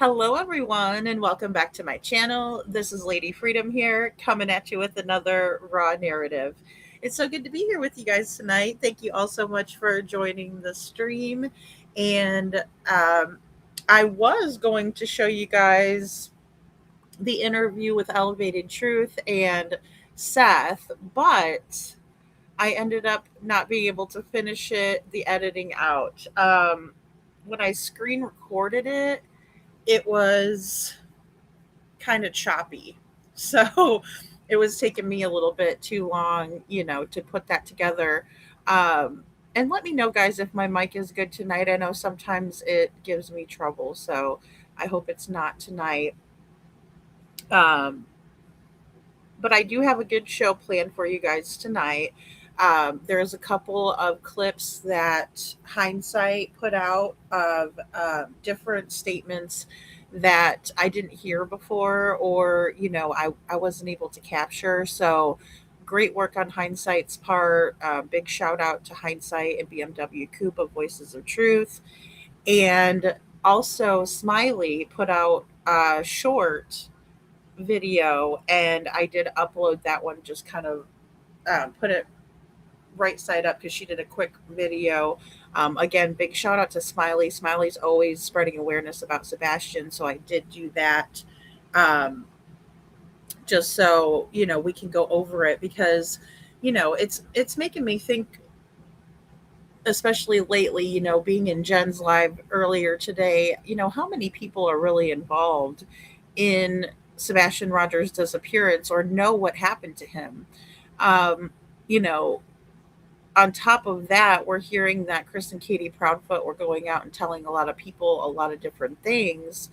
Hello, everyone, and welcome back to my channel. This is Lady Freedom here, coming at you with another raw narrative. It's so good to be here with you guys tonight. Thank you all so much for joining the stream. And I was going to show you guys the interview with Elevated Truth and Seth, but I ended up not being able to finish the editing out. When I screen recorded it was kind of choppy. So it was taking me a little bit too long, to put that together. And let me know, guys, if my mic is good tonight. I know sometimes it gives me trouble. So I hope it's not tonight. Um, but I do have a good show planned for you guys tonight. There's a couple of clips that Hindsight put out of different statements that I didn't hear before, or I wasn't able to capture. So great work on Hindsight's part. Big shout out to Hindsight and BMW Coupe of Voices of Truth. And also Smiley put out a short video, and I did upload that one, just kind of put it right side up because she did a quick video. Again, big shout out to Smiley. Smiley's always spreading awareness about Sebastian, so I did do that, um, just so we can go over it, because it's making me think, especially lately, being in Jen's live earlier today, how many people are really involved in Sebastian Rogers' disappearance or know what happened to him. Um, you know, on top of that, we're hearing that Chris and Katie Proudfoot were going out and telling a lot of people a lot of different things,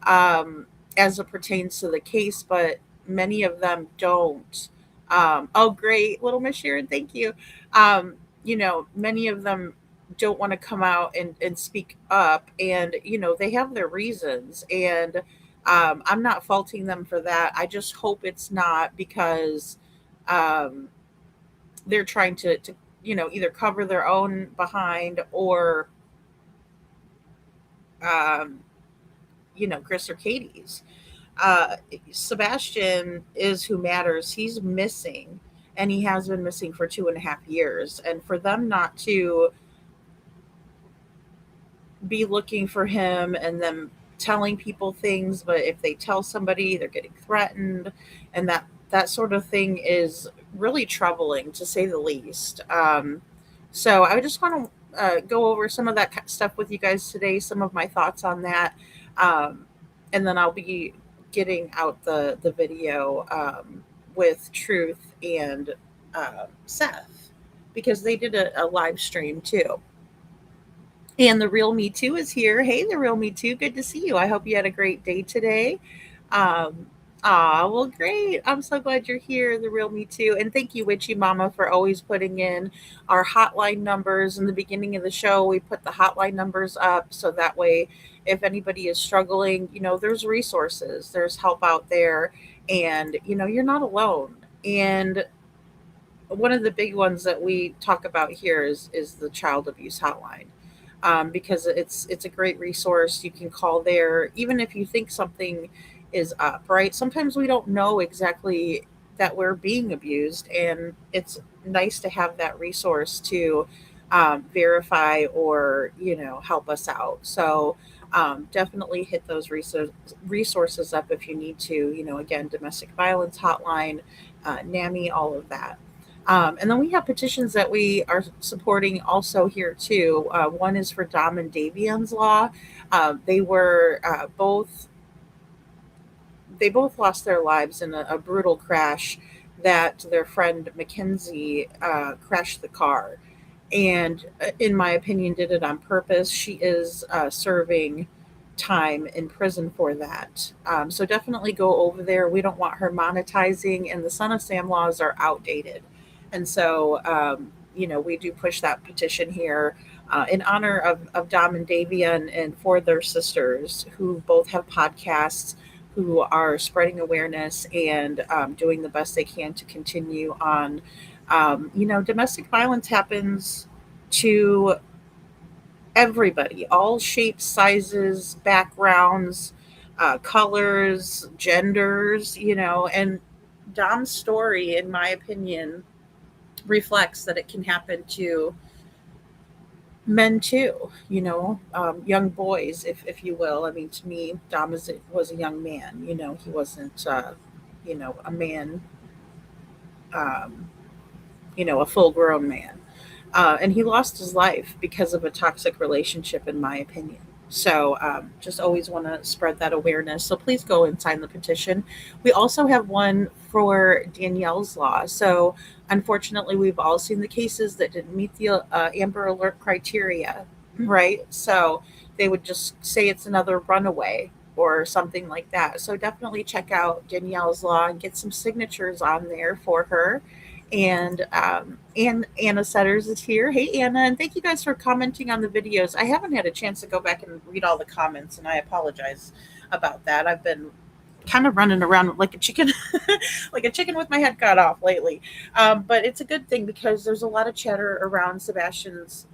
as it pertains to the case, but many of them don't. Oh, great, little Miss Sharon, thank you. Many of them don't want to come out and speak up, and they have their reasons, and I'm not faulting them for that. I just hope it's not because um, they're trying to either cover their own behind, or um, Chris or Katie's. uh, Sebastian is who matters. He's missing, and he has been missing for 2.5 years. And for them not to be looking for him and them telling people things, but if they tell somebody, they're getting threatened, and that sort of thing is really troubling, to say the least. So I just want to go over some of that stuff with you guys today, some of my thoughts on that, um, and then I'll be getting out the video, with Truth and Seth, because they did a live stream too. And the real Me Too is here. Hey, the real Me Too. Good to see you. I hope you had a great day today. Um, well, great. I'm so glad you're here, the real Me Too. And thank you, Witchy Mama, for always putting in our hotline numbers. In the beginning of the show, we put the hotline numbers up so that way, if anybody is struggling, there's resources, there's help out there, and, you're not alone. And one of the big ones that we talk about here is the child abuse hotline, because it's a great resource. You can call there even if you think something is up. Right? Sometimes we don't know exactly that we're being abused, and it's nice to have that resource to verify, or help us out. So definitely hit those resources up if you need to. Again, domestic violence hotline, NAMI, all of that. And then we have petitions that we are supporting also here too. One is for Dom and Davian's Law. They were both lost their lives in a brutal crash that their friend Mackenzie crashed the car, and in my opinion, did it on purpose. She is serving time in prison for that. So definitely go over there. We don't want her monetizing, and the Son of Sam laws are outdated. And so, we do push that petition here in honor of Dom and Davian, and for their sisters who both have podcasts, who are spreading awareness and doing the best they can to continue on. Domestic violence happens to everybody, all shapes, sizes, backgrounds. colors, genders, and Dom's story, in my opinion, reflects that it can happen to men too, young boys, if you will. I mean, to me, Dom was a young man. He wasn't, a man, um, a full grown man. And he lost his life because of a toxic relationship, in my opinion. So just always want to spread that awareness. So please go and sign the petition. We also have one for Danielle's Law. So unfortunately, we've all seen the cases that didn't meet the Amber Alert criteria, right? So they would just say it's another runaway or something like that. So definitely check out Danielle's Law and get some signatures on there for her. And Anna Setters is here. Hey, Anna, and thank you guys for commenting on the videos. I haven't had a chance to go back and read all the comments, and I apologize about that. I've been kind of running around like a chicken, like a chicken with my head cut off lately. But it's a good thing because there's a lot of chatter around Sebastian's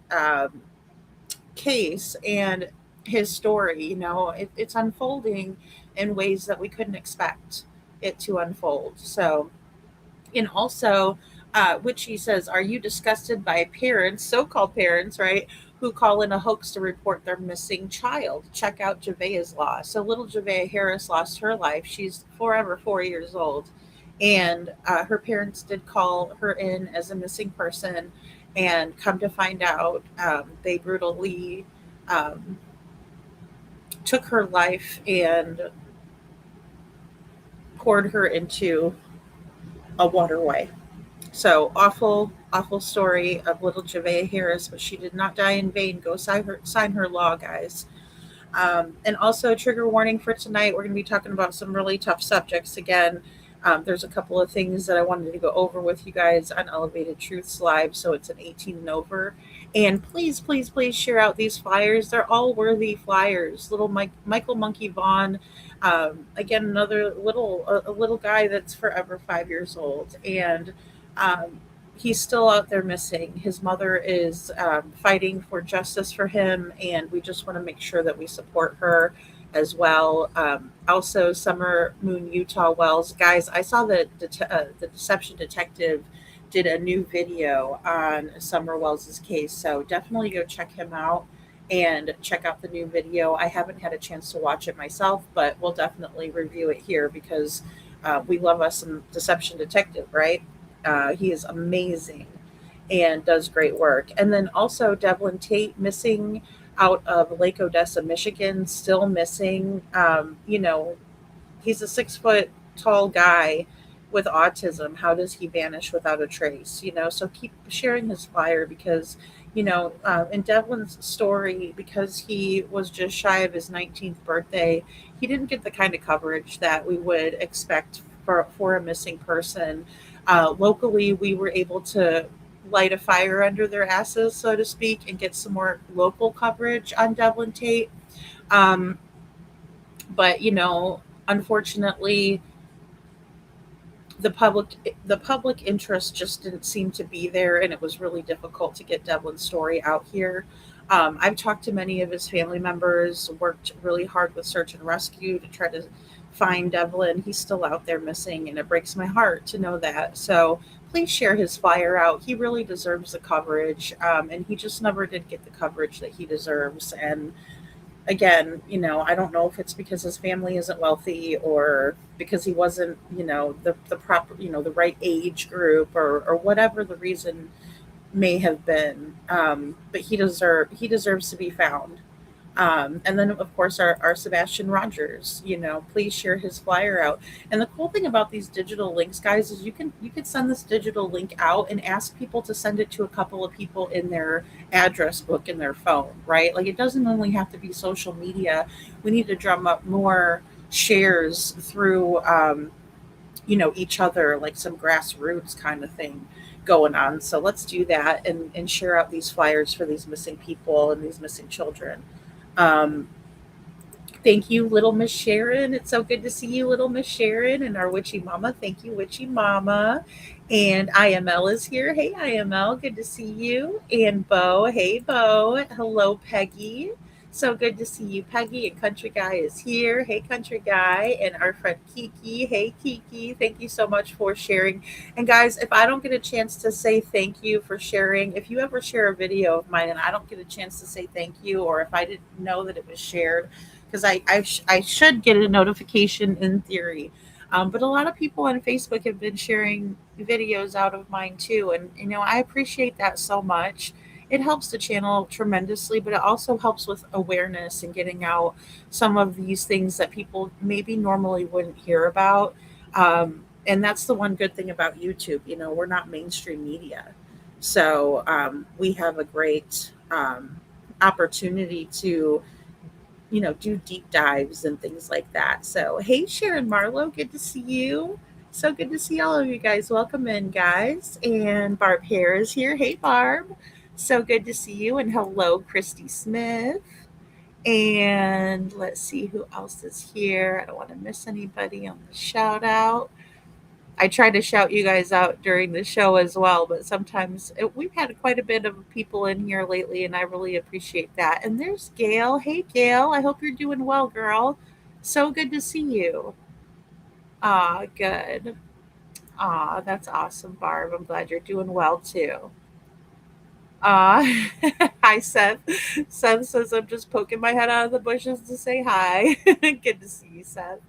case and his story. It's unfolding in ways that we couldn't expect it to unfold. So, and also, which he says, are you disgusted by parents, so-called parents, right, who call in a hoax to report their missing child? Check out Javea's Law. So little Javea Harris lost her life. She's forever 4 years old. And her parents did call her in as a missing person. And come to find out, they brutally um, took her life and poured her into a waterway. So awful, awful story of little Javea Harris, but she did not die in vain. Go sign her law, guys. And also, trigger warning for tonight. We're going to be talking about some really tough subjects again. There's a couple of things that I wanted to go over with you guys on Elevated Truths Live. So it's an 18 and over. And please, please, please share out these flyers. They're all worthy flyers. Little Michael Monkey Vaughn. Again, another a little guy that's forever 5 years old. And um, he's still out there missing. His mother is fighting for justice for him, and we just want to make sure that we support her as well. Also, Summer Moon Utah Wells, guys. I saw that the Deception Detective did a new video on Summer Wells's case, so definitely go check him out and check out the new video. I haven't had a chance to watch it myself, but we'll definitely review it here because we love us some Deception Detective, right? He is amazing and does great work. And then also Devlin Tate missing out of Lake Odessa, Michigan, still missing. He's a 6 foot tall guy with autism. How does he vanish without a trace? So keep sharing his flyer because, in Devlin's story, because he was just shy of his 19th birthday, he didn't get the kind of coverage that we would expect for a missing person. Locally, we were able to light a fire under their asses, so to speak, and get some more local coverage on Devlin Tate. Um, but unfortunately, the public interest just didn't seem to be there, and it was really difficult to get Devlin's story out here. I've talked to many of his family members, worked really hard with search and rescue to try to find Devlin. He's still out there missing, and it breaks my heart to know that. So please share his flyer out. He really deserves the coverage, and he just never did get the coverage that he deserves. And again, I don't know if it's because his family isn't wealthy or because he wasn't, the proper, the right age group or whatever the reason may have been. But he deserves to be found. And then of course our Sebastian Rogers, please share his flyer out. And the cool thing about these digital links, guys, is you can send this digital link out and ask people to send it to a couple of people in their address book in their phone, right? Like it doesn't only have to be social media. We need to drum up more shares through each other, like some grassroots kind of thing going on. So let's do that and share out these flyers for these missing people and these missing children. um, Thank you, little Miss Sharon. It's so good to see you, little Miss Sharon, and our witchy mama. Thank you, witchy mama. And IML is here. Hey, IML, good to see you. And Bo, hey, Bo. Hello, Peggy. So good to see you, Peggy. And Country Guy is here. Hey, Country Guy. And our friend Kiki. Hey, Kiki. Thank you so much for sharing. And guys, if I don't get a chance to say thank you for sharing, if you ever share a video of mine and I don't get a chance to say thank you, or if I didn't know that it was shared, because I should get a notification in theory. But a lot of people on Facebook have been sharing videos out of mine too. And, I appreciate that so much. It helps the channel tremendously, but it also helps with awareness and getting out some of these things that people maybe normally wouldn't hear about. And that's the one good thing about YouTube. We're not mainstream media. So we have a great opportunity to, do deep dives and things like that. So, hey, Sharon Marlowe, good to see you. So good to see all of you guys. Welcome in, guys. And Barb Hare is here. Hey, Barb. So good to see you. And hello, Christy Smith. And let's see who else is here. I don't want to miss anybody on the shout out. I try to shout you guys out during the show as well, but sometimes we've had quite a bit of people in here lately, and I really appreciate that. And there's Gail. Hey, Gail. I hope you're doing well, girl. So good to see you. Ah, good. Ah, that's awesome, Barb. I'm glad you're doing well too. Ah, hi, Seth. Seth says I'm just poking my head out of the bushes to say hi. Good to see you, Seth.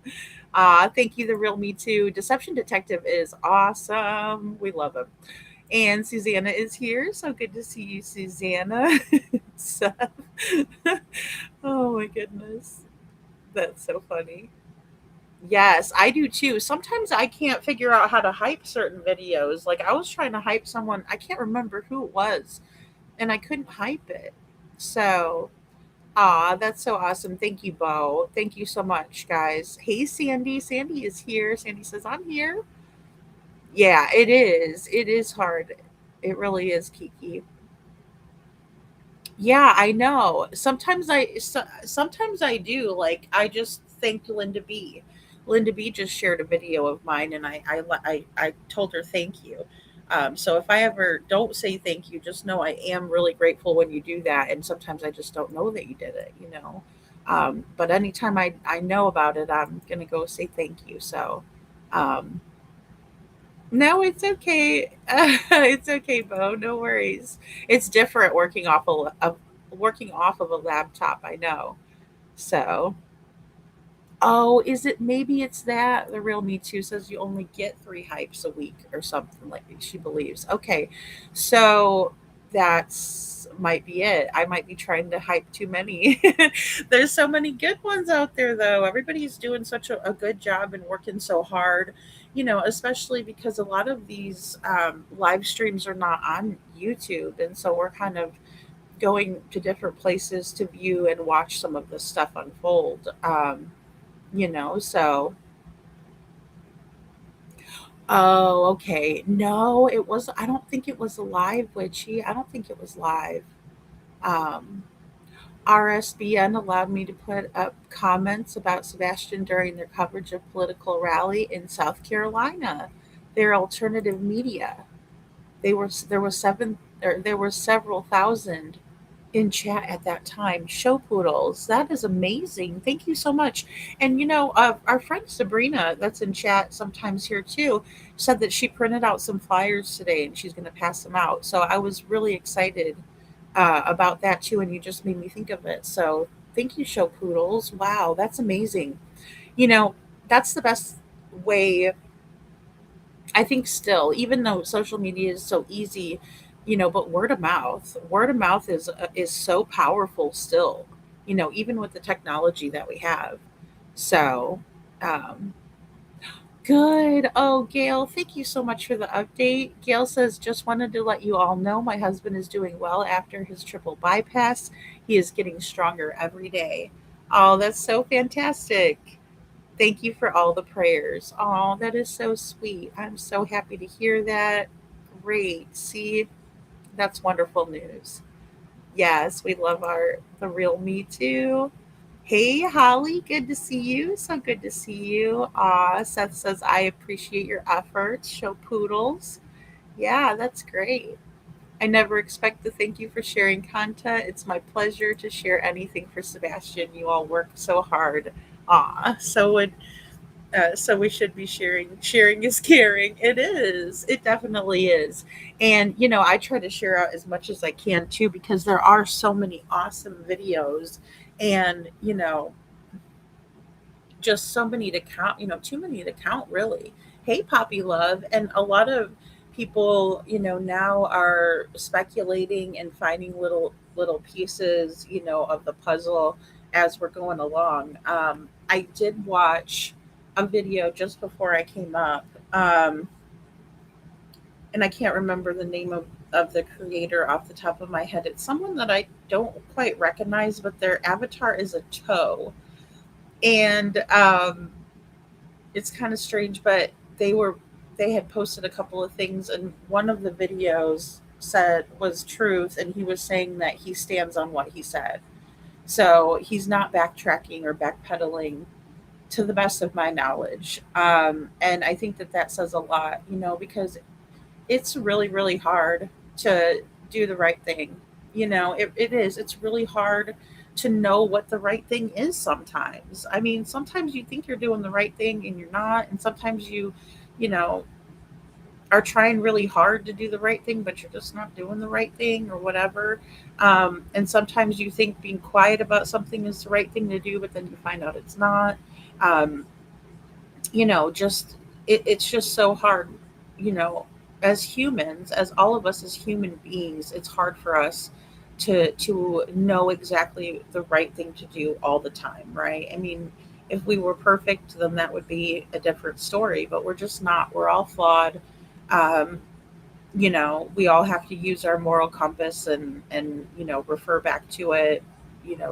Thank you, the real Me Too. Deception Detective is awesome. We love him. And Susanna is here. So good to see you, Susanna. Seth. Oh my goodness. That's so funny. Yes, I do too. Sometimes I can't figure out how to hype certain videos. Like I was trying to hype someone, I can't remember who it was, and I couldn't hype it. So, that's so awesome. Thank you, Bo. Thank you so much, guys. Hey, Sandy. Sandy is here. Sandy says, I'm here. Yeah, it is. It is hard. It really is, Kiki. Yeah, I know. Sometimes I do. Like I just thanked Linda B. Linda B just shared a video of mine, and I told her thank you. So if I ever don't say thank you, just know I am really grateful when you do that. And sometimes I just don't know that you did it. But anytime I know about it, I'm gonna go say thank you. So um, no, it's okay. It's okay, Bo. No worries. It's different working off of a laptop. I know. So, oh, is it maybe it's that the real Me Too says you only get 3 hypes a week or something like she believes. Okay, so that's might be it. I might be trying to hype too many. There's so many good ones out there, though. Everybody's doing such a good job and working so hard. Especially because a lot of these live streams are not on YouTube, and so we're kind of going to different places to view and watch some of this stuff unfold. So oh, okay. No, it was I don't think it was live, Witchy. I don't think it was live. Um RSBN allowed me to put up comments about Sebastian during their coverage of political rally in South Carolina. Their alternative media. There was there were several thousand in chat at that time. Show poodles. That is amazing. Thank you so much. And our friend Sabrina, that's in chat sometimes here too, said that she printed out some flyers today and she's going to pass them out. So I was really excited about that too, and you just made me think of it. So thank you, Show Poodles. Wow, that's amazing. You know, that's the best way. I think still, even though social media is so easy, but word of mouth is so powerful still. Even with the technology that we have. So, um, good. Oh, Gail, thank you so much for the update. Gail says, just wanted to let you all know my husband is doing well after his triple bypass. He is getting stronger every day. Oh, that's so fantastic. Thank you for all the prayers. Oh, that is so sweet. I'm so happy to hear that. Great. See, that's wonderful news. Yes, we love the real Me Too. Hey, Holly, good to see you. So good to see you. Seth says, I appreciate your efforts. Show poodles. Yeah, that's great. I never expect to thank you for sharing content. It's my pleasure to share anything for Sebastian. You all work so hard. So we should be sharing. Sharing is caring. It is. It definitely is. And I try to share out as much as I can too, because there are so many awesome videos, and just so many to count. Too many to count, really. Hey, Poppy Love, and a lot of people, now are speculating and finding little pieces, of the puzzle as we're going along. I did watch a video just before I came up, and I can't remember the name of the creator off the top of my head. It's someone that I don't quite recognize, but their avatar is a toe, and it's kind of strange, but they had posted a couple of things, and one of the videos said was truth, and he was saying that he stands on what he said. So he's not backtracking or backpedaling, to the best of my knowledge. And I think that that says a lot, because it's really, really hard to do the right thing. It is. It's really hard to know what the right thing is sometimes. I mean, sometimes you think you're doing the right thing and you're not. And sometimes you know, are trying really hard to do the right thing, but you're just not doing the right thing or whatever. And sometimes you think being quiet about something is the right thing to do, but then you find out it's not. Um, just it's just so hard, you know as humans, as all of us as human beings, it's hard for us to know exactly the right thing to do all the time, right? I mean, if we were perfect, then that would be a different story, but we're just not. We're all flawed. um, we all have to use our moral compass and refer back to it,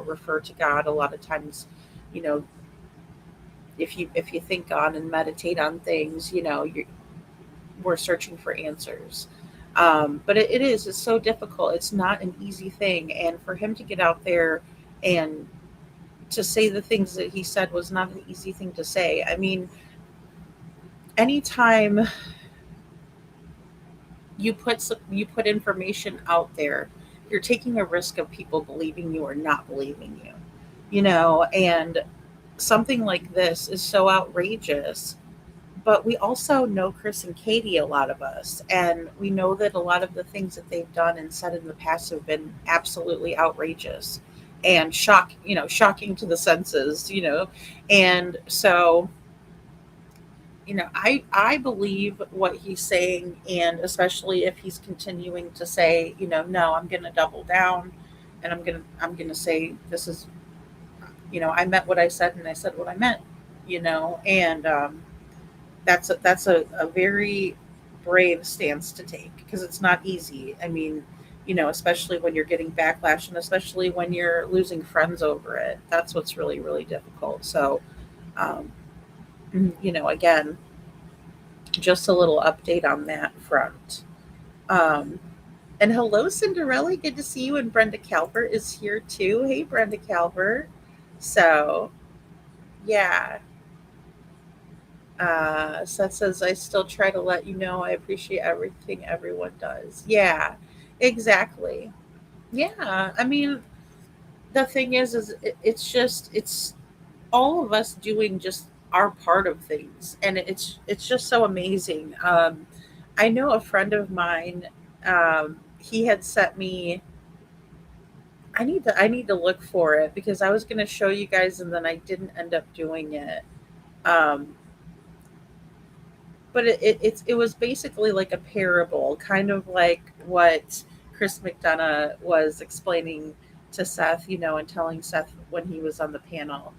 refer to God a lot of times. you know if you think on and meditate on things, we're searching for answers. But it's so difficult. It's not an easy thing. And for him to get out there and to say the things that he said was not an easy thing to say. I mean, anytime you put information out there, you're taking a risk of people believing you or not believing you. And something like this is so outrageous. But we also know Chris and Katie, a lot of us, and we know that a lot of the things that they've done and said in the past have been absolutely outrageous and shocking to the senses. And so, I believe what he's saying, and especially if he's continuing to say, no, I'm going to double down, and I'm going to say this is, I meant what I said, and I said what I meant. And that's a very brave stance to take, because it's not easy. I mean, especially when you're getting backlash, and especially when you're losing friends over it. That's what's really, really difficult. So, um, again, just a little update on that front. Um, and hello, Cinderella. Good to see you. And Brenda Calvert is here too. Hey, Brenda Calvert. So, yeah. Seth says, I still try to let you know I appreciate everything everyone does. Yeah, exactly. Yeah. I mean, the thing is it's all of us doing just our part of things. And it's just so amazing. I know a friend of mine, he had sent me, I need to look for it, because I was going to show you guys and then I didn't end up doing it. Um, but it was basically like a parable, kind of like what Chris McDonough was explaining to Seth, and telling Seth when he was on the panel.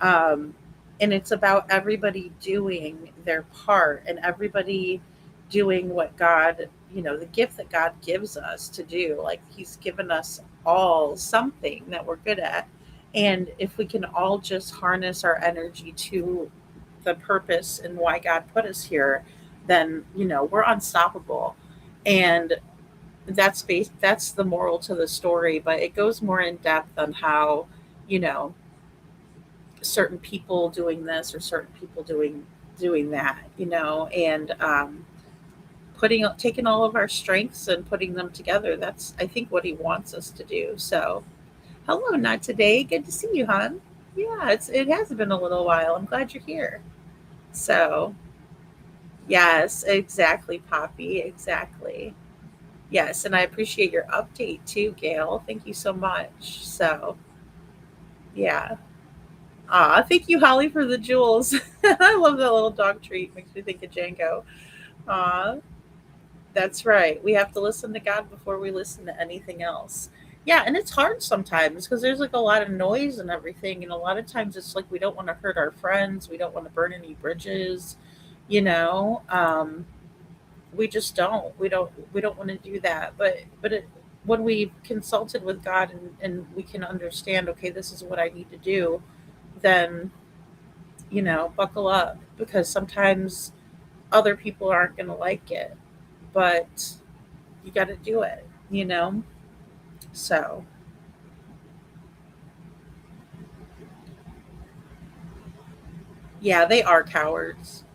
Um, and it's about everybody doing their part, and everybody doing what God, the gift that God gives us to do. Like, He's given us all something that we're good at. And if we can all just harness our energy to the purpose and why God put us here, then we're unstoppable. And that's the moral to the story. But it goes more in depth on how you know certain people doing this or certain people doing that, and putting taking all of our strengths and putting them together. That's, I think, what he wants us to do. So, hello, not today. Good to see you, hon. Yeah, it has been a little while. I'm glad you're here. So, yes, exactly, Poppy, exactly. Yes, and I appreciate your update too, Gail. Thank you so much. So, yeah. Thank you, Holly, for the jewels. I love that little dog treat. Makes me think of Django. Aw, that's right. We have to listen to God before we listen to anything else. Yeah, and it's hard sometimes because there's like a lot of noise and everything, and a lot of times it's like we don't want to hurt our friends, we don't want to burn any bridges, you know. We just don't. We don't want to do that. But when we consulted with God and we can understand, okay, this is what I need to do, then buckle up because sometimes other people aren't going to like it, but you got to do it. So, yeah, they are cowards.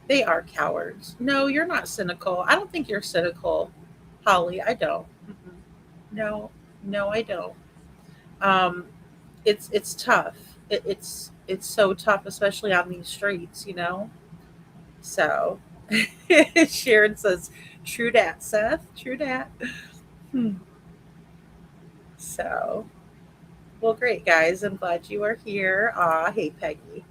They are cowards. No, you're not cynical. I don't think you're cynical, Holly. I don't. Mm-mm. No, no, I don't. Um, it's tough. It's so tough, especially on these streets. So, Sharon says, "True dat, Seth. True dat." Hmm. So, well, great guys. I'm glad you are here. Hey Peggy.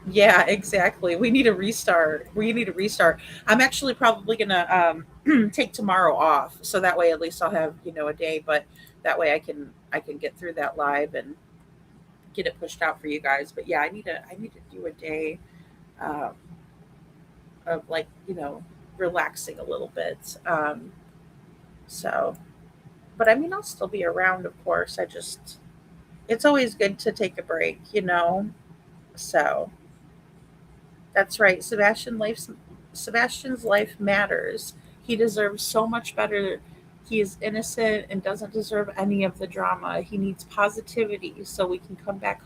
Yeah, exactly. We need a restart. We need a restart. I'm actually probably gonna take tomorrow off, so that way at least I'll have a day. But that way I can get through that live and get it pushed out for you guys. But yeah, I need to do a day um, of like relaxing a little bit. So, but I mean I'll still be around, of course. It's always good to take a break. So that's right. Sebastian's life matters. He deserves so much better. He is innocent and doesn't deserve any of the drama. He needs positivity so he can come back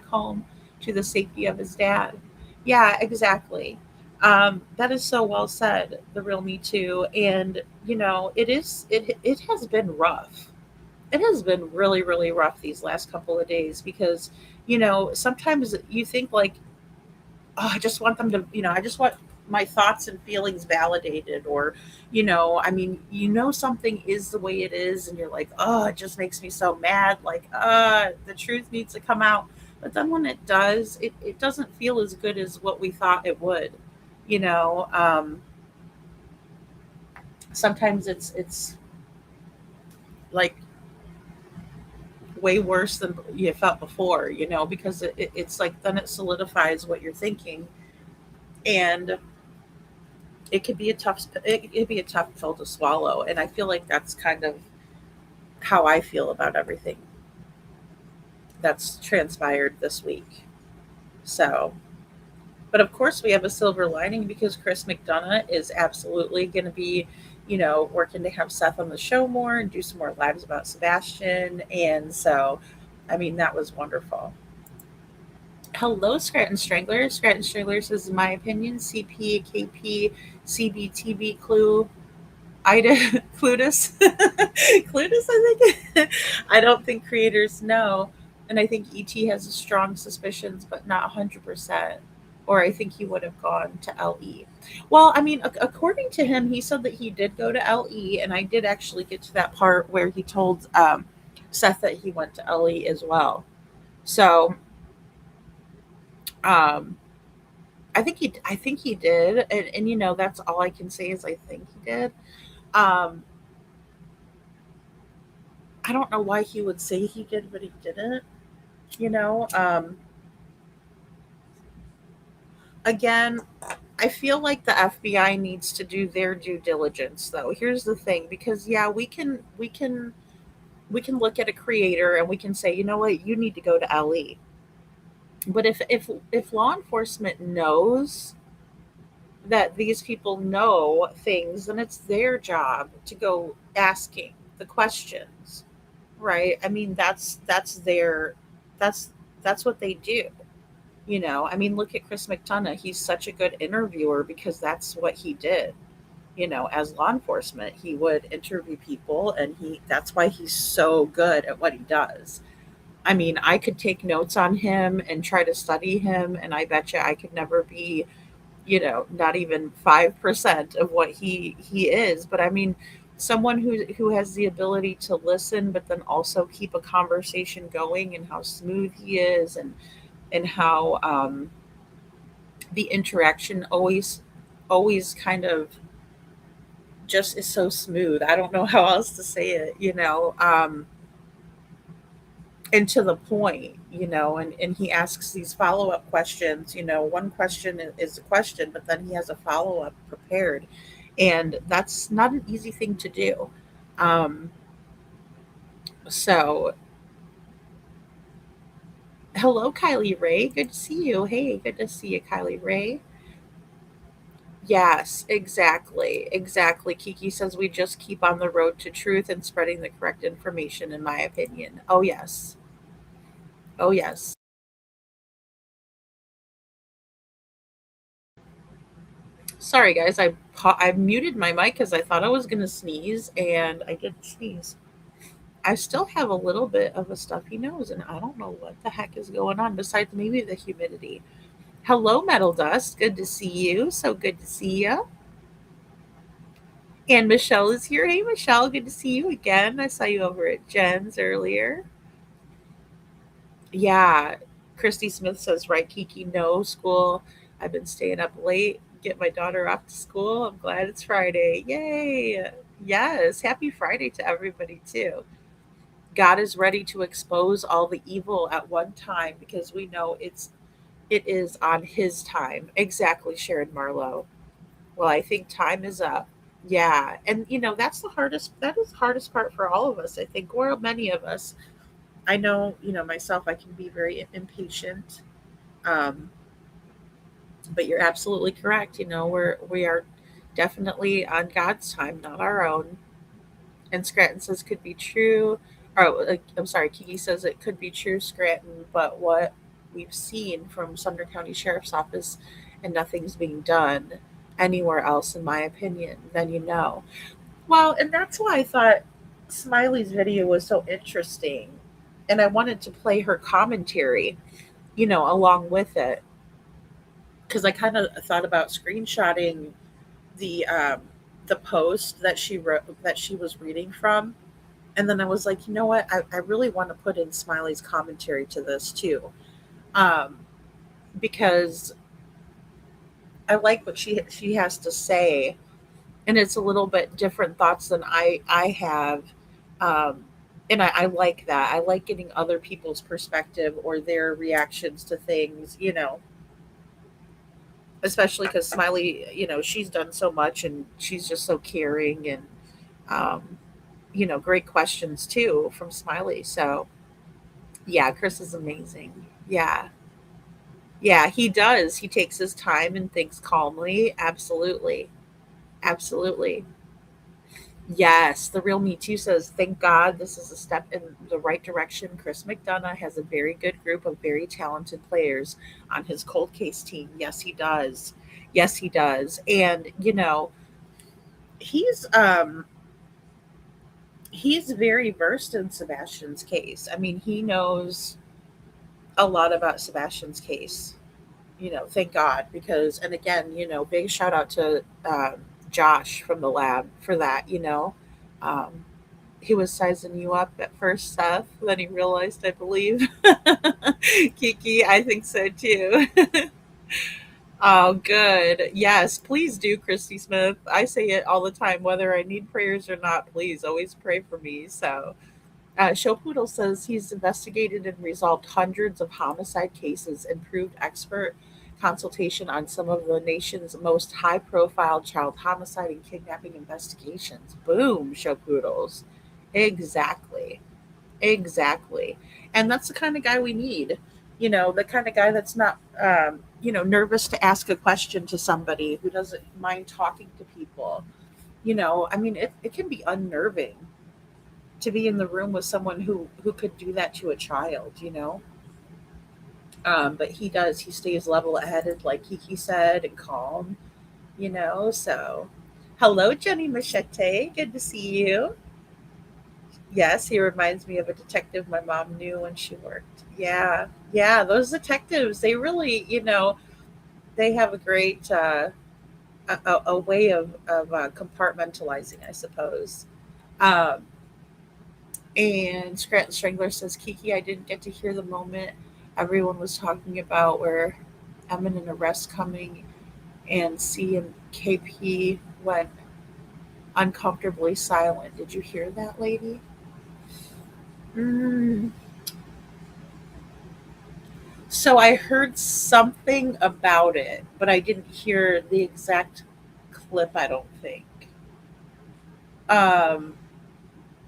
home to the safety of his dad. Yeah, exactly. That is so well said, the real me too. And it has been rough. It has been really, really rough these last couple of days because sometimes you think like, oh, I just want them to, I just want my thoughts and feelings validated, or, I mean, something is the way it is, and you're like, oh, it just makes me so mad. Like, the truth needs to come out. But then when it does, it doesn't feel as good as what we thought it would. You know, sometimes it's like way worse than you felt before, because it's like then it solidifies what you're thinking. And it could be a tough pill to swallow, and I feel like that's kind of how I feel about everything that's transpired this week. So, but of course we have a silver lining because Chris McDonough is absolutely going to be working to have Seth on the show more and do some more lives about Sebastian. And so, I mean, that was wonderful. Hello, Scranton Strangler. Scranton Strangler says, in my opinion, CP, KP, CBTB, Clue, Ida Clutus. Clutus, I think. I don't think creators know. And I think ET has strong suspicions, but not 100%. Or I think he would have gone to LE. Well, I mean, according to him, he said that he did go to LE, and I did actually get to that part where he told Seth that he went to LE as well. So, um, I think he did, and that's all I can say is I think he did. Um, I don't know why he would say he did, but he didn't. You know, again, I feel like the FBI needs to do their due diligence, though. Here's the thing, because yeah, we can look at a creator and we can say, you know what, you need to go to LE. But if law enforcement knows that these people know things, then it's their job to go asking the questions, right? I mean, that's their that's that's what they do. I mean, look at Chris McDonough. He's such a good interviewer because that's what he did. As law enforcement, he would interview people, and that's why he's so good at what he does. I mean, I could take notes on him and try to study him, and I bet you I could never be, not even 5% of what he is. But I mean, someone who has the ability to listen, but then also keep a conversation going, and how smooth he is, and how the interaction always kind of just is so smooth. I don't know how else to say it, and to the point, and he asks these follow-up questions. One question is a question, but then he has a follow-up prepared, and that's not an easy thing to do. um so hello, Kylie Ray, good to see you. Hey, good to see you, Kylie Ray. Yes, exactly. Kiki says we just keep on the road to truth and spreading the correct information, in my opinion. Oh yes. Oh yes. Sorry, guys. I muted my mic because I thought I was gonna sneeze, and I didn't sneeze. I still have a little bit of a stuffy nose, and I don't know what the heck is going on. Besides maybe the humidity. Hello, Metal Dust. Good to see you. So good to see you. And Michelle is here. Hey, Michelle. Good to see you again. I saw you over at Jen's earlier. Yeah. Christy Smith says, right, Kiki, no school. I've been staying up late, get my daughter off to school. I'm glad it's Friday. Yay. Yes. Happy Friday to everybody, too. God is ready to expose all the evil at one time because we know it is on his time. Exactly, Sharon Marlowe. Well, I think time is up. Yeah. And that's that is the hardest part for all of us, I think, or many of us. I know, myself, I can be very impatient. Um, but you're absolutely correct. We are definitely on God's time, not our own. And Scranton says could be true. I'm sorry, Kiki says it could be true, Scranton, but what we've seen from Sumner County Sheriff's Office, and nothing's being done anywhere else, in my opinion, then Well, and that's why I thought Smiley's video was so interesting. And I wanted to play her commentary, along with it, because I kind of thought about screenshotting the um, the post that she wrote, that she was reading from, and then I was like, you know what, I really want to put in Smiley's commentary to this too, um, because I like what she has to say, and it's a little bit different thoughts than I have. Um, and I like that. I like getting other people's perspective or their reactions to things, especially because Smiley, she's done so much, and she's just so caring, and um, great questions too from Smiley. So yeah, Chris is amazing. Yeah. Yeah, he does. He takes his time and thinks calmly. Absolutely. Absolutely. Yes, the real Me Too says, thank God this is a step in the right direction. Chris McDonough has a very good group of very talented players on his cold case team. Yes, he does. Yes, he does. And, he's um he's very versed in Sebastian's case. I mean, he knows a lot about Sebastian's case. Thank God, because, and again, big shout out to Josh from the lab for that. Um, he was sizing you up at first, Seth. Then he realized, I believe. Kiki, I think so too. Oh, good. Yes, please do, Christy Smith. I say it all the time, whether I need prayers or not. Please always pray for me. So, Show Poodle says he's investigated and resolved hundreds of homicide cases, improved expert consultation on some of the nation's most high profile child homicide and kidnapping investigations. Boom, Show Poodles. Exactly. Exactly. And that's the kind of guy we need. The kind of guy that's not, nervous to ask a question to somebody, who doesn't mind talking to people. I mean, it can be unnerving to be in the room with someone who could do that to a child. But he stays level headed, like Kiki said, and calm, So, hello, Jenny Machete. Good to see you. Yes, he reminds me of a detective my mom knew when she worked. Yeah, yeah, those detectives, they really, they have a great a way of compartmentalizing, I suppose. Um, and Scranton Strangler says, Kiki, I didn't get to hear the moment everyone was talking about where imminent arrest coming, and C and KP went uncomfortably silent. Did you hear that, lady? Mm. So I heard something about it, but I didn't hear the exact clip, I don't think. Um,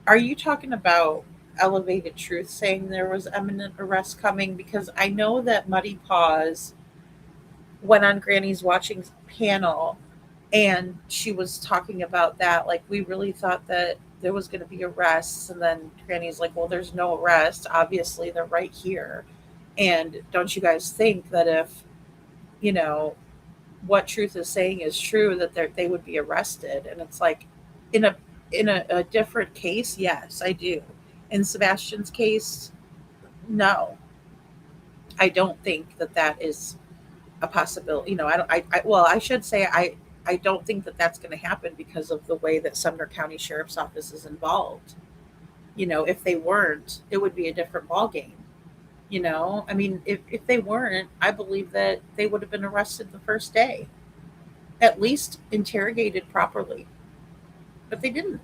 are you talking about Elevated Truth saying there was imminent arrest coming? Because I know that Muddy Paws went on Granny's watching panel and she was talking about that. Like, we really thought that there was going to be arrests. And then Granny's like, well, there's no arrest. Obviously, they're right here. And don't you guys think that if, you know, what Truth is saying is true, that they would be arrested? And it's like, in a different case, yes, I do. In Sebastian's case, no, I don't think that that is a possibility. I don't. Well, I should say I don't think that that's going to happen because of the way that Sumner County Sheriff's Office is involved. If they weren't, it would be a different ball game. I mean, if they weren't, I believe that they would have been arrested the first day, at least interrogated properly. But they didn't.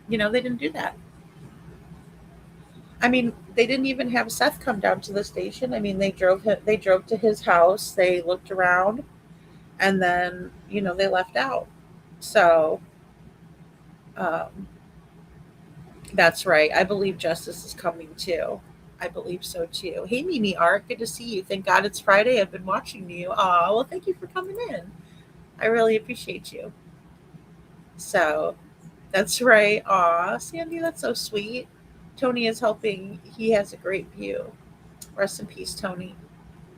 They didn't do that. I mean, they didn't even have Seth come down to the station. I mean, they drove to his house, they looked around, and then they left out. So um, that's right. I believe justice is coming too. I believe so too. Hey, Mimi Art, good to see you. Thank God it's Friday. I've been watching you. Well, thank you for coming in. I really appreciate you. So that's right. Sandy, that's so sweet. Tony is helping. He has a great view. Rest in peace, Tony.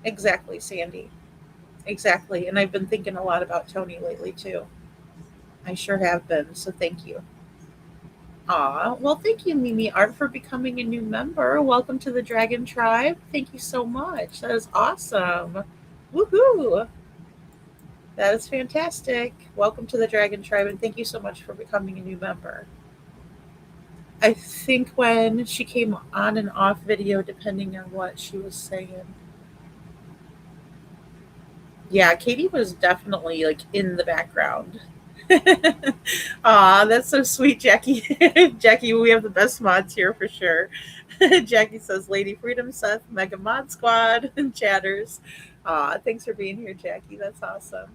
Exactly, Sandy. Exactly. And I've been thinking a lot about Tony lately too. I sure have been. So thank you. Well, thank you, Mimi Art, for becoming a new member. Welcome to the Dragon Tribe. Thank you so much. That is awesome. Woohoo! That is fantastic. Welcome to the Dragon Tribe, and thank you so much for becoming a new member. I think when she came on and off video, depending on what she was saying. Yeah, Katie was definitely like in the background. That's so sweet, Jackie. Jackie, we have the best mods here for sure. Jackie says, Lady Freedom, Seth, Mega Mod Squad, and chatters. Thanks for being here, Jackie. That's awesome.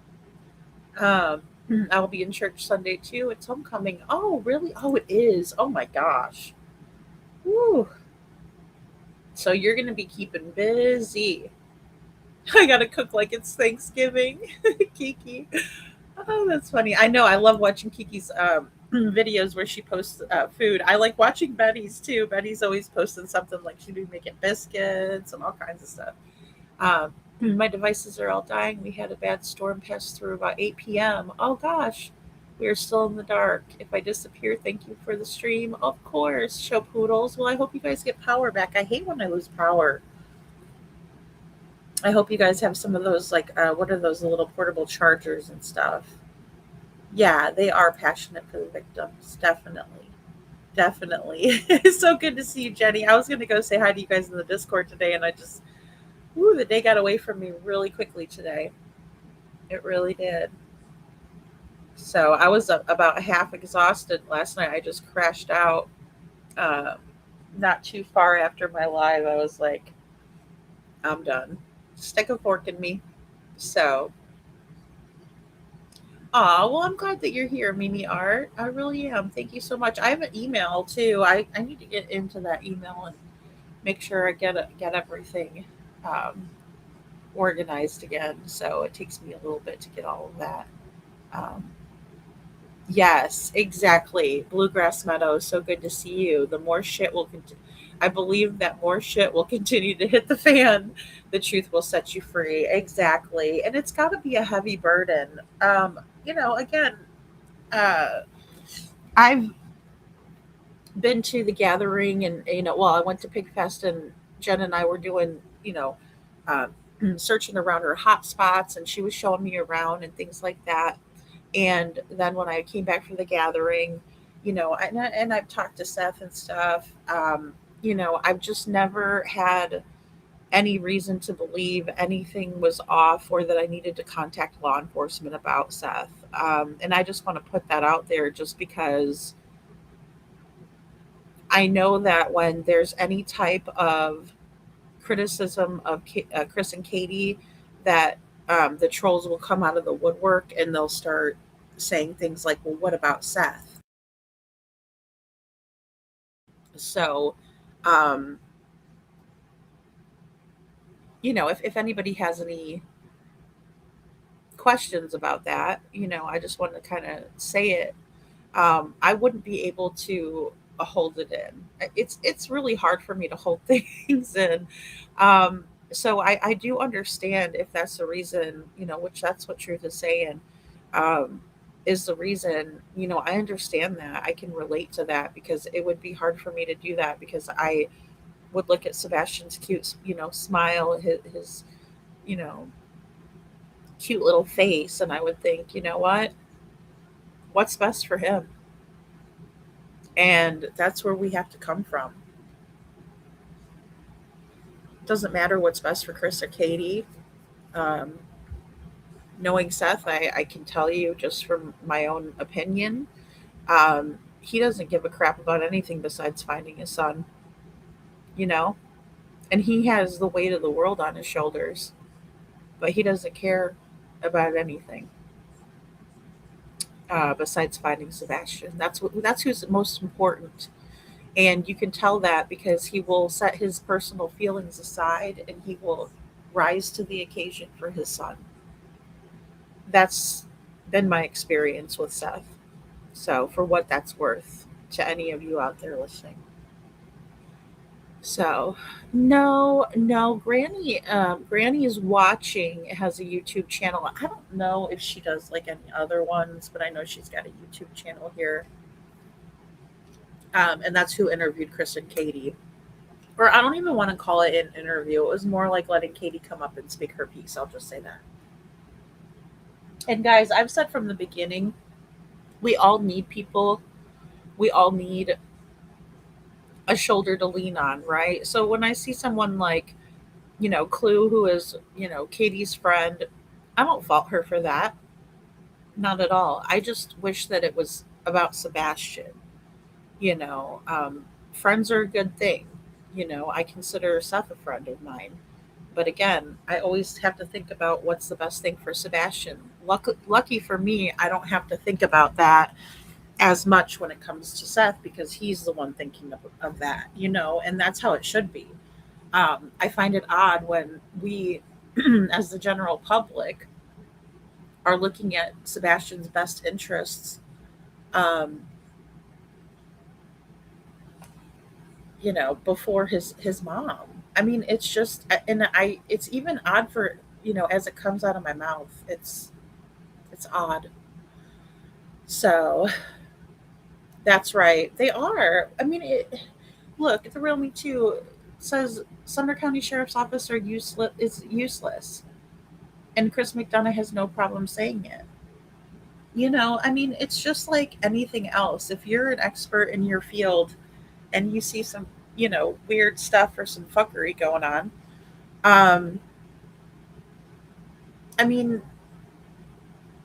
Um, I'll be in church Sunday too. It's homecoming. Oh, really? Oh, it is. Oh my gosh. Woo. So you're going to be keeping busy. I got to cook like it's Thanksgiving. Kiki. Oh, that's funny. I know. I love watching Kiki's videos where she posts food. I like watching Betty's too. Betty's always posting something, like she'd be making biscuits and all kinds of stuff. My devices are all dying. We had a bad storm pass through about 8 p.m. Oh gosh, we are still in the dark. If I disappear, thank you for the stream. Of course, show poodles. Well, I hope you guys get power back. I hate when I lose power. I hope you guys have some of those, like, what are those little portable chargers and stuff? Yeah, they are passionate for the victims. Definitely. Definitely. It's so good to see you, Jenny. I was going to go say hi to you guys in the Discord today, and the day got away from me really quickly today. It really did. So I was about half exhausted last night. I just crashed out uh, not too far after my live. I was like, I'm done. Stick a fork in me. So, well, I'm glad that you're here, Mimi Art. I really am. Thank you so much. I have an email too. I need to get into that email and make sure I get everything um, organized again. So it takes me a little bit to get all of that. Um, yes, exactly. Bluegrass Meadow. So good to see you. The more shit will continue. I believe that more shit will continue to hit the fan. The truth will set you free. Exactly. And it's got to be a heavy burden. Again, uh, I've been to the gathering, and well, I went to Pig Fest, and Jen and I were doing um, searching around her hot spots, and she was showing me around and things like that. And then when I came back from the gathering, and I've talked to Seth and stuff. I've just never had any reason to believe anything was off or that I needed to contact law enforcement about Seth. And I just want to put that out there just because I know that when there's any type of criticism of Chris and Katie, that the trolls will come out of the woodwork and they'll start saying things like, well, what about Seth? So, um, if anybody has any questions about that, I just want to kind of say it. I wouldn't be able to hold it in. It's really hard for me to hold things in. So I do understand if that's the reason, which that's what Truth is saying, um, is the reason. I understand that. I can relate to that because it would be hard for me to do that because I would look at Sebastian's cute, smile, his you know, cute little face, and I would think, what's best for him? And that's where we have to come from. It doesn't matter what's best for Chris or Katie. Um, Knowing Seth, I can tell you just from my own opinion, he doesn't give a crap about anything besides finding his son, you know? And he has the weight of the world on his shoulders, but he doesn't care about anything besides finding Sebastian. That's who's most important. And you can tell that because he will set his personal feelings aside and he will rise to the occasion for his son. That's been my experience with Seth. So, for what that's worth to any of you out there listening. So, no, no, Granny is watching. Has a YouTube channel. I don't know if she does like any other ones, but I know she's got a YouTube channel here. And that's who interviewed Chris and Katie. Or I don't even want to call it an interview. It was more like letting Katie come up and speak her piece. I'll just say that. And guys, I've said from the beginning, we all need people. We all need a shoulder to lean on, right? So when I see someone like, Clue, who is, Katie's friend, I don't fault her for that. Not at all. I just wish that it was about Sebastian. Friends are a good thing. I consider Seth a friend of mine. But again, I always have to think about what's the best thing for Sebastian. Lucky for me, I don't have to think about that as much when it comes to Seth because he's the one thinking of that, and that's how it should be. I find it odd when we, as the general public, are looking at Sebastian's best interests, um, before his mom. I mean, it's just, and it's even odd for as it comes out of my mouth. It's odd. So that's right. They are. I mean, look, the real Me Too says Sumner County Sheriff's Office is useless, and Chris McDonough has no problem saying it. I mean, it's just like anything else. If you're an expert in your field and you see some, weird stuff or some fuckery going on, um, I mean,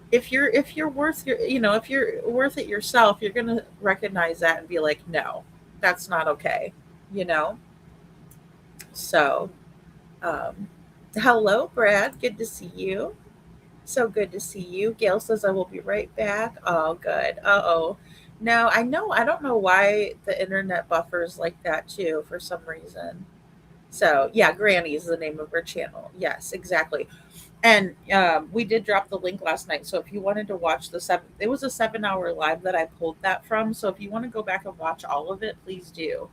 if you're worth your, if you're worth it yourself, you're gonna recognize that and be like, no, that's not okay, you know. So, um, hello, Brad. Good to see you. So good to see you. Gail says I will be right back. Oh, good. Uh-oh. No, I know. I don't know why the internet buffers like that too for some reason. So, yeah, Granny is the name of her channel. Yes, exactly. And we did drop the link last night. So if you wanted to watch it was a 7-hour live that I pulled that from. So if you want to go back and watch all of it, please do.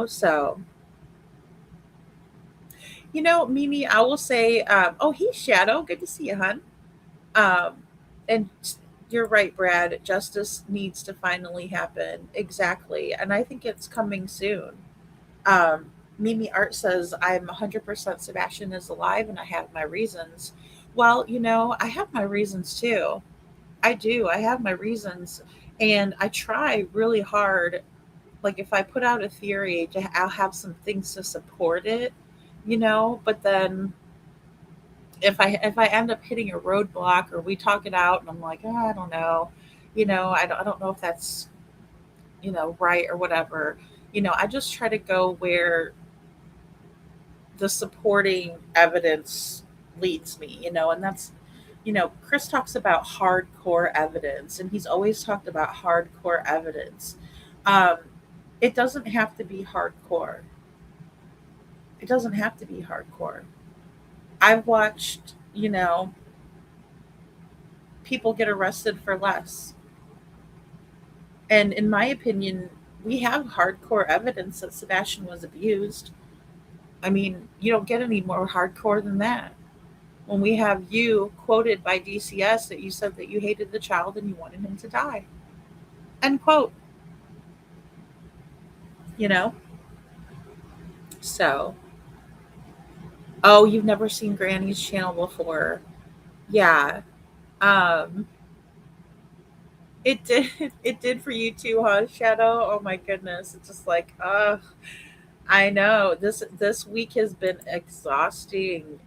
So, Mimi, I will say, oh, he's Shadow. Good to see you, hon. Um, and you're right, Brad. Justice needs to finally happen. Exactly. And I think it's coming soon. Mimi Art says, I'm 100% Sebastian is alive and I have my reasons. Well, I have my reasons too. I do. I have my reasons. And I try really hard. Like if I put out a theory, I'll have some things to support it, but then if I end up hitting a roadblock or we talk it out and I'm like, oh, I don't know, I don't know if that's, right or whatever. I just try to go where the supporting evidence leads me, and that's, Chris talks about hardcore evidence, and he's always talked about hardcore evidence. Um, it doesn't have to be hardcore. It doesn't have to be hardcore. I've watched, people get arrested for less. And in my opinion, we have hardcore evidence that Sebastian was abused. I mean, you don't get any more hardcore than that. When we have you quoted by DCS that you said that you hated the child and you wanted him to die. End quote. You know? So, oh, you've never seen Granny's channel before. Yeah. Um, it did it did for you too, huh, Shadow? Oh my goodness. It's just like, I know this week has been exhausting.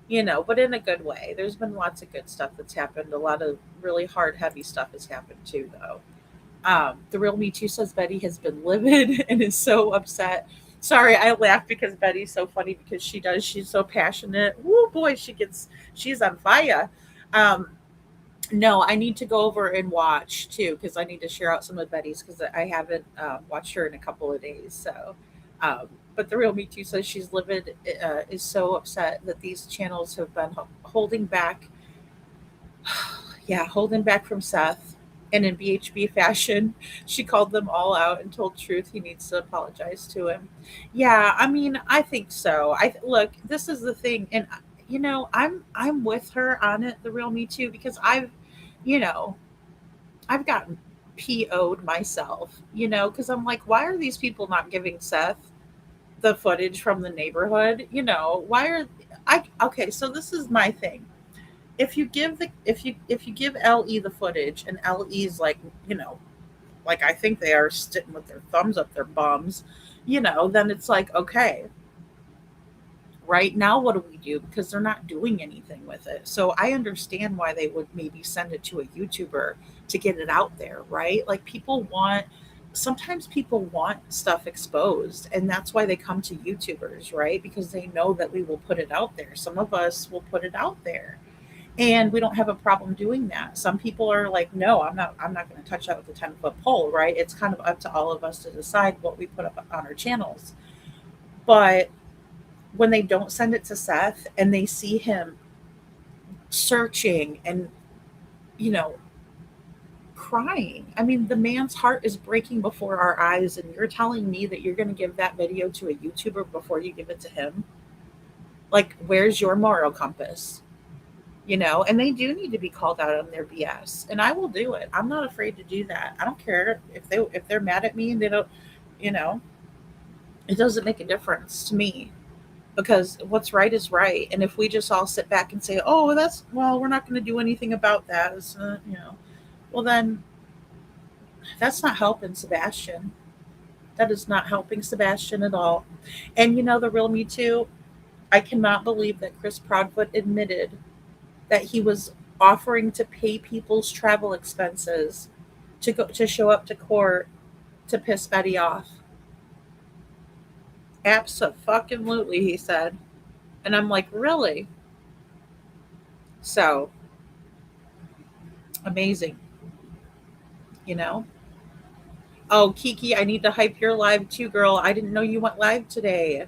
But in a good way. There's been lots of good stuff that's happened. A lot of really hard, heavy stuff has happened too, though. The real Me Too says Betty has been livid and is so upset. Sorry, I laugh because Betty's so funny because she's so passionate. Woo boy, she's on fire. Um, no, I need to go over and watch too because I need to share out some of Betty's because I haven't watched her in a couple of days. So, but the real Me Too says she's livid, is so upset that these channels have been holding back, yeah, holding back from Seth. And in BHB fashion, she called them all out and told Truth he needs to apologize to him. Yeah, I mean, I think so. I look, this is the thing, and I'm with her on it, the real Me Too, because you know, I've gotten PO'd myself, because I'm like, why are these people not giving Seth the footage from the neighborhood? Why are I okay? So this is my thing. If you give LE the footage and LE's like, like I think they are sitting with their thumbs up their bums, then it's like, okay, right now what do we do? Because they're not doing anything with it. So I understand why they would maybe send it to a YouTuber to get it out there, right? Like sometimes people want stuff exposed, and that's why they come to YouTubers, right? Because they know that we will put it out there. Some of us will put it out there, and we don't have a problem doing that. Some people are like, no, I'm not going to touch that with a 10-foot pole, right? It's kind of up to all of us to decide what we put up on our channels. But when they don't send it to Seth and they see him searching and, you know crying, I mean, the man's heart is breaking before our eyes, and you're telling me that you're going to give that video to a YouTuber before you give it to him? Like, where's your moral compass? And they do need to be called out on their BS, and I will do it. I'm not afraid to do that. I don't care if they're mad at me and they don't, you know it doesn't make a difference to me, because what's right is right. And if we just all sit back and say, oh, we're not going to do anything about that, well, then that's not helping Sebastian. That is not helping Sebastian at all. And the real Me Too, I cannot believe that Chris Proudfoot admitted that he was offering to pay people's travel expenses to show up to court to piss Betty off. Absolutely, he said. And I'm like, really? So amazing, you know? Oh, Kiki, I need to hype your live too, girl. I didn't know you went live today.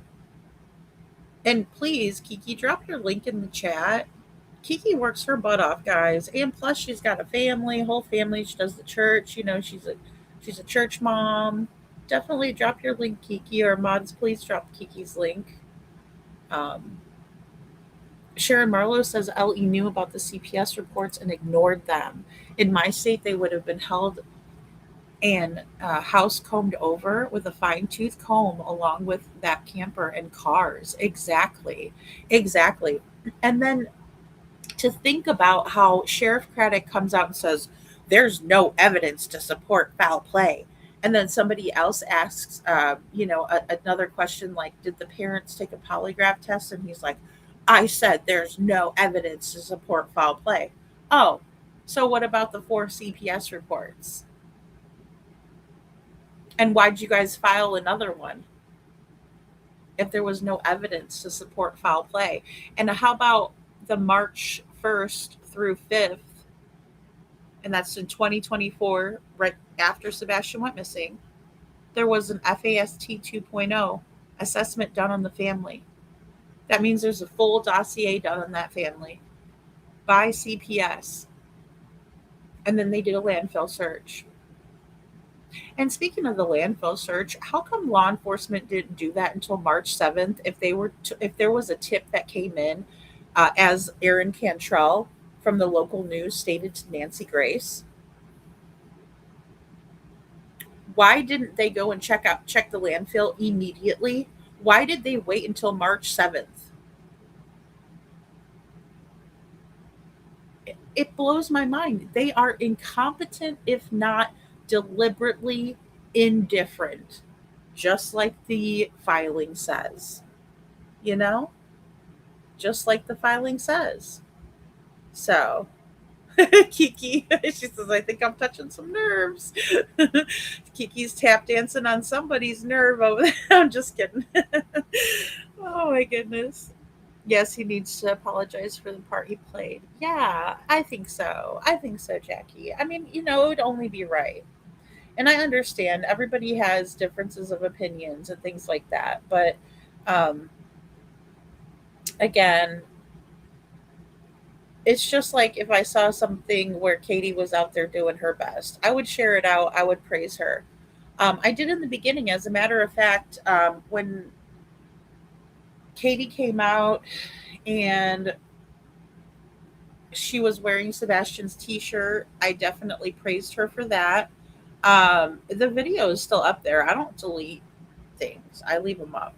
And please, Kiki, drop your link in the chat. Kiki works her butt off, guys. And plus she's got a family, whole family. She does the church, she's a church mom. Definitely drop your link, Kiki, or mods, please drop Kiki's link. Um, Sharon Marlowe says LE knew about the CPS reports and ignored them. In my state, they would have been held and house combed over with a fine tooth comb along with that camper and cars. Exactly. Exactly. And then to think about how Sheriff Craddock comes out and says, there's no evidence to support foul play. And then somebody else asks, another question like, did the parents take a polygraph test? And he's like, I said there's no evidence to support foul play. Oh, so what about the four CPS reports? And why'd you guys file another one if there was no evidence to support foul play? And how about the March 1st through 5th, and that's in 2024, right after Sebastian went missing, there was an FAST 2.0 assessment done on the family. That means there's a full dossier done on that family by CPS. And then they did a landfill search. And speaking of the landfill search, how come law enforcement didn't do that until March 7th? If there was a tip that came in, as Aaron Cantrell from the local news stated to Nancy Grace, why didn't they go and check the landfill immediately? Why did they wait until March 7th? It blows my mind. They are incompetent, if not deliberately indifferent, just like the filing says. You know, just like the filing says. So, Kiki, she says, I think I'm touching some nerves. Kiki's tap dancing on somebody's nerve over there. I'm just kidding. Oh my goodness. Yes, he needs to apologize for the part he played. Yeah, I think so. I think so, Jackie. I mean, it would only be right. And I understand everybody has differences of opinions and things like that. But um, again, it's just like if I saw something where Katie was out there doing her best, I would share it out. I would praise her. I did in the beginning, as a matter of fact, when Katie came out and she was wearing Sebastian's t-shirt, I definitely praised her for that. The video is still up there. I don't delete things, I leave them up.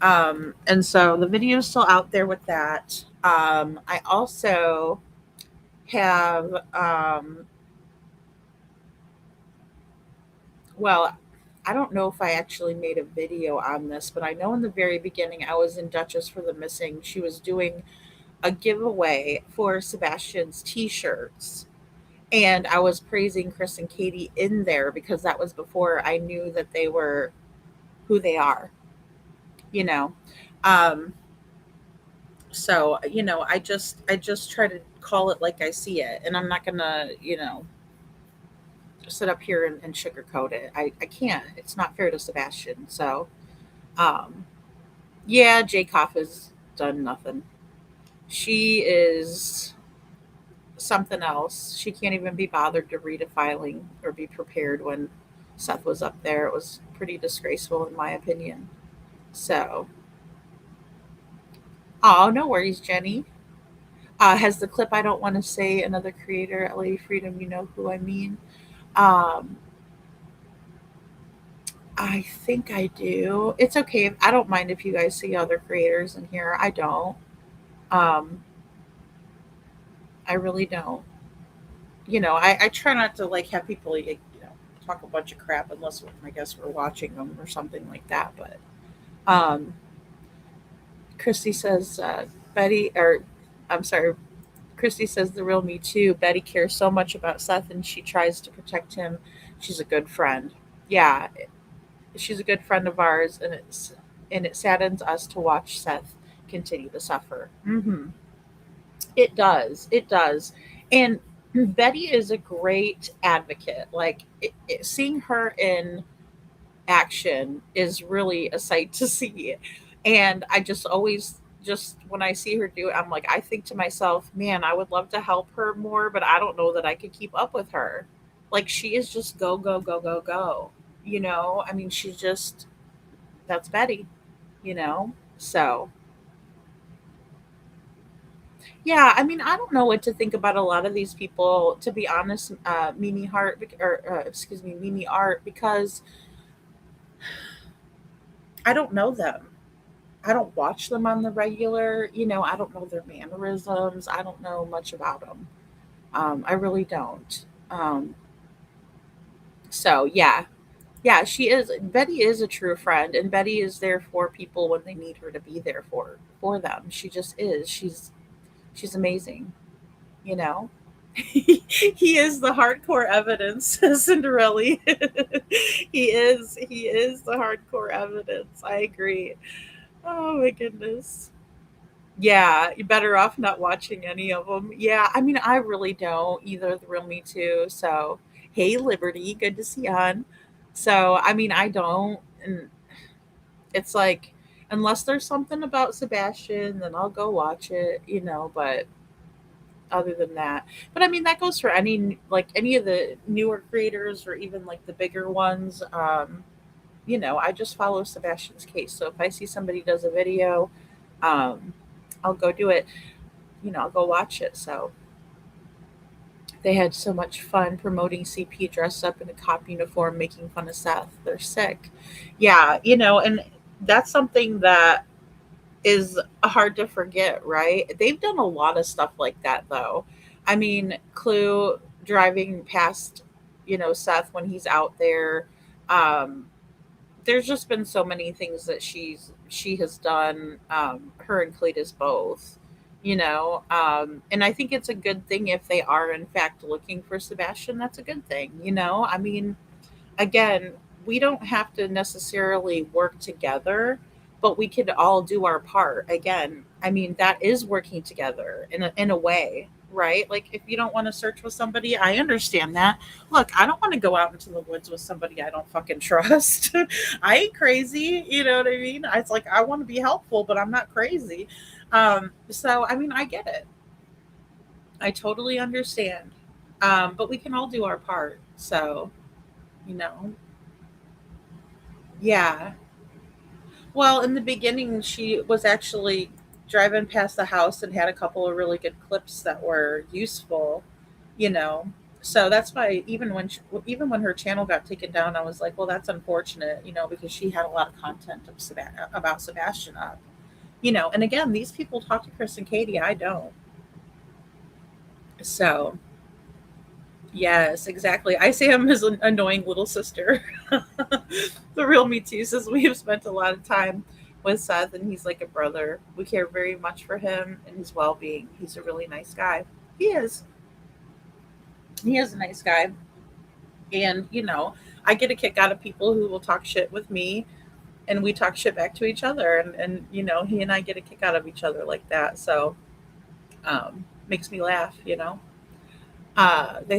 And so the video is still out there with that. I also have, well, I don't know if I actually made a video on this, but I know in the very beginning I was in Duchess for the Missing. She was doing a giveaway for Sebastian's t-shirts. And I was praising Chris and Katie in there because that was before I knew that they were who they are, you know. Um, so I just try to call it like I see it, and I'm not gonna, sit up here and sugarcoat it. I can't. It's not fair to Sebastian. So um yeah, Jacob has done nothing. She is something else. She can't even be bothered to read a filing or be prepared when Seth was up there. It was pretty disgraceful, in my opinion. So, oh, no worries, Jenny. Has the clip I don't want to say another creator at Lady Freedom, you know who I mean? Um, I think I do. It's okay. I don't mind if you guys see other creators in here. I don't. Um, I really don't. I try not to like have people talk a bunch of crap unless I guess we're watching them or something like that. But um, Christy says Betty, or I'm sorry, Christy says the real me too. Betty cares so much about Seth and she tries to protect him. She's a good friend. Yeah, she's a good friend of ours, and it saddens us to watch Seth continue to suffer. It does. It does. And Betty is a great advocate. Like seeing her in action is really a sight to see. And I just always, just when I see her do it, I'm like, I think to myself, man, I would love to help her more, but I don't know that I could keep up with her. Like she is just go, go, go, go, go. I mean, she's just, that's Betty, you know? So, yeah, I mean, I don't know what to think about a lot of these people, to be honest, Mimi Hart, or excuse me, Mimi Art, because I don't know them. I don't watch them on the regular. I don't know their mannerisms. I don't know much about them. I really don't. So yeah, yeah, she is. Betty is a true friend, and Betty is there for people when they need her to be there for them. She just is. She's amazing. You know. He is the hardcore evidence, Cinderella. He is the hardcore evidence. I agree. Oh my goodness. Yeah, you're better off not watching any of them. Yeah, I mean, I really don't either. The Real Me Too. So, hey, Liberty, good to see you on. So, I mean, I don't, and it's like, unless there's something about Sebastian, then I'll go watch it. But other than that, but I mean, that goes for any of the newer creators or even like the bigger ones. I just follow Sebastian's case. So if I see somebody does a video, um, I'll go do it. I'll go watch it. So they had so much fun promoting CP dressed up in a cop uniform, making fun of Seth. They're sick. Yeah, and that's something that is hard to forget, right? They've done a lot of stuff like that, though. I mean, Clue driving past, Seth when he's out there. Um, there's just been so many things that she has done, her and Cletus both, and I think it's a good thing if they are in fact looking for Sebastian. That's a good thing. I mean, again, we don't have to necessarily work together, but we could all do our part. Again, I mean, that is working together in a way, right? Like, if you don't want to search with somebody, I understand that. Look, I don't want to go out into the woods with somebody I don't fucking trust. I ain't crazy, you know what I mean? It's like, I want to be helpful, but I'm not crazy. So I mean, I get it. I totally understand. But we can all do our part. So, you know, yeah. Well, in the beginning, she was actually driving past the house and had a couple of really good clips that were useful, you know. So that's why even when her channel got taken down, I was like, well, that's unfortunate, because she had a lot of content about Sebastian up. And again, these people talk to Chris and Katie, I don't. So yes, exactly. I see him as an annoying little sister. The real me too says we have spent a lot of time with Seth, and he's like a brother. We care very much for him and his well being. He's a really nice guy. He is. He is a nice guy. And, I get a kick out of people who will talk shit with me, and we talk shit back to each other. And he and I get a kick out of each other like that. So, makes me laugh. They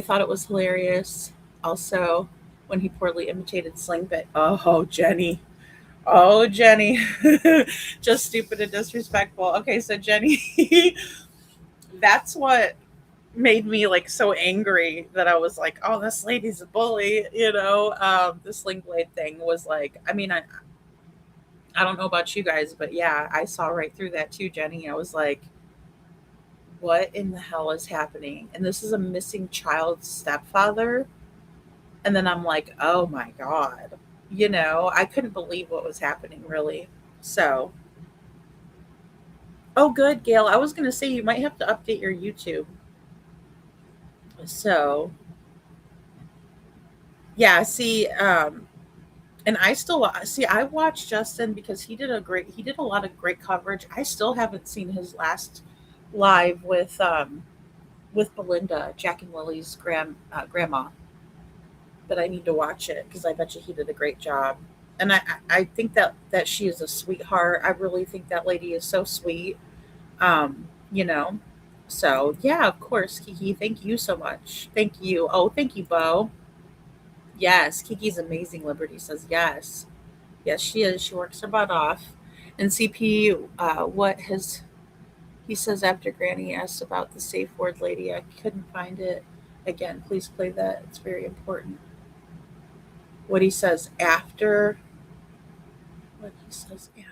thought it was hilarious. Also, when he poorly imitated Slingbit. Oh, Jenny. Oh, Jenny. Just stupid and disrespectful. Okay, so Jenny, that's what made me like so angry that I was like, oh, this lady's a bully. The sling blade thing was like, I mean, I don't know about you guys, but yeah, I saw right through that too, Jenny. I was like, what in the hell is happening? And this is a missing child's stepfather. And then I'm like, oh my God. I couldn't believe what was happening, really. So, oh, good, Gail. I was going to say you might have to update your YouTube. So, yeah, see, and I still see, I watched Justin because he did a lot of great coverage. I still haven't seen his last live with Belinda, Jack and Lily's grandma, but I need to watch it because I bet you he did a great job. And I think that she is a sweetheart. I really think that lady is so sweet. Um, you know. So yeah, of course, Kiki. Thank you so much. Thank you. Oh, thank you, Bo. Yes, Kiki's amazing. Liberty says yes. Yes, she is. She works her butt off. And CP, what has he says after Granny asked about the safe word lady? I couldn't find it. Again, please play that. It's very important. what he says after, what he says after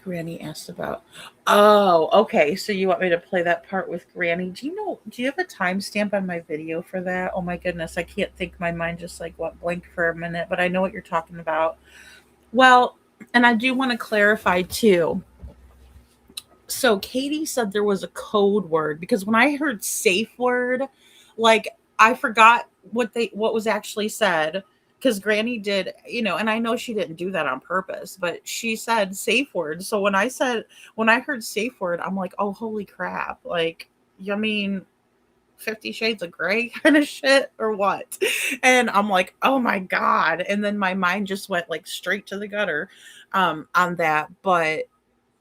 Granny asked about. Oh, okay. So you want me to play that part with Granny? Do you have a timestamp on my video for that? Oh my goodness, I can't think. My mind just like went blank for a minute, but I know what you're talking about. Well, and I do want to clarify too. So Katie said there was a code word because when I heard safe word, like I forgot what was actually said because Granny did, and I know she didn't do that on purpose, but she said safe word. So when I heard safe word, I'm like, oh holy crap! Like, you mean 50 Shades of Grey kind of shit or what? And I'm like, oh my God. And then my mind just went like straight to the gutter on that. But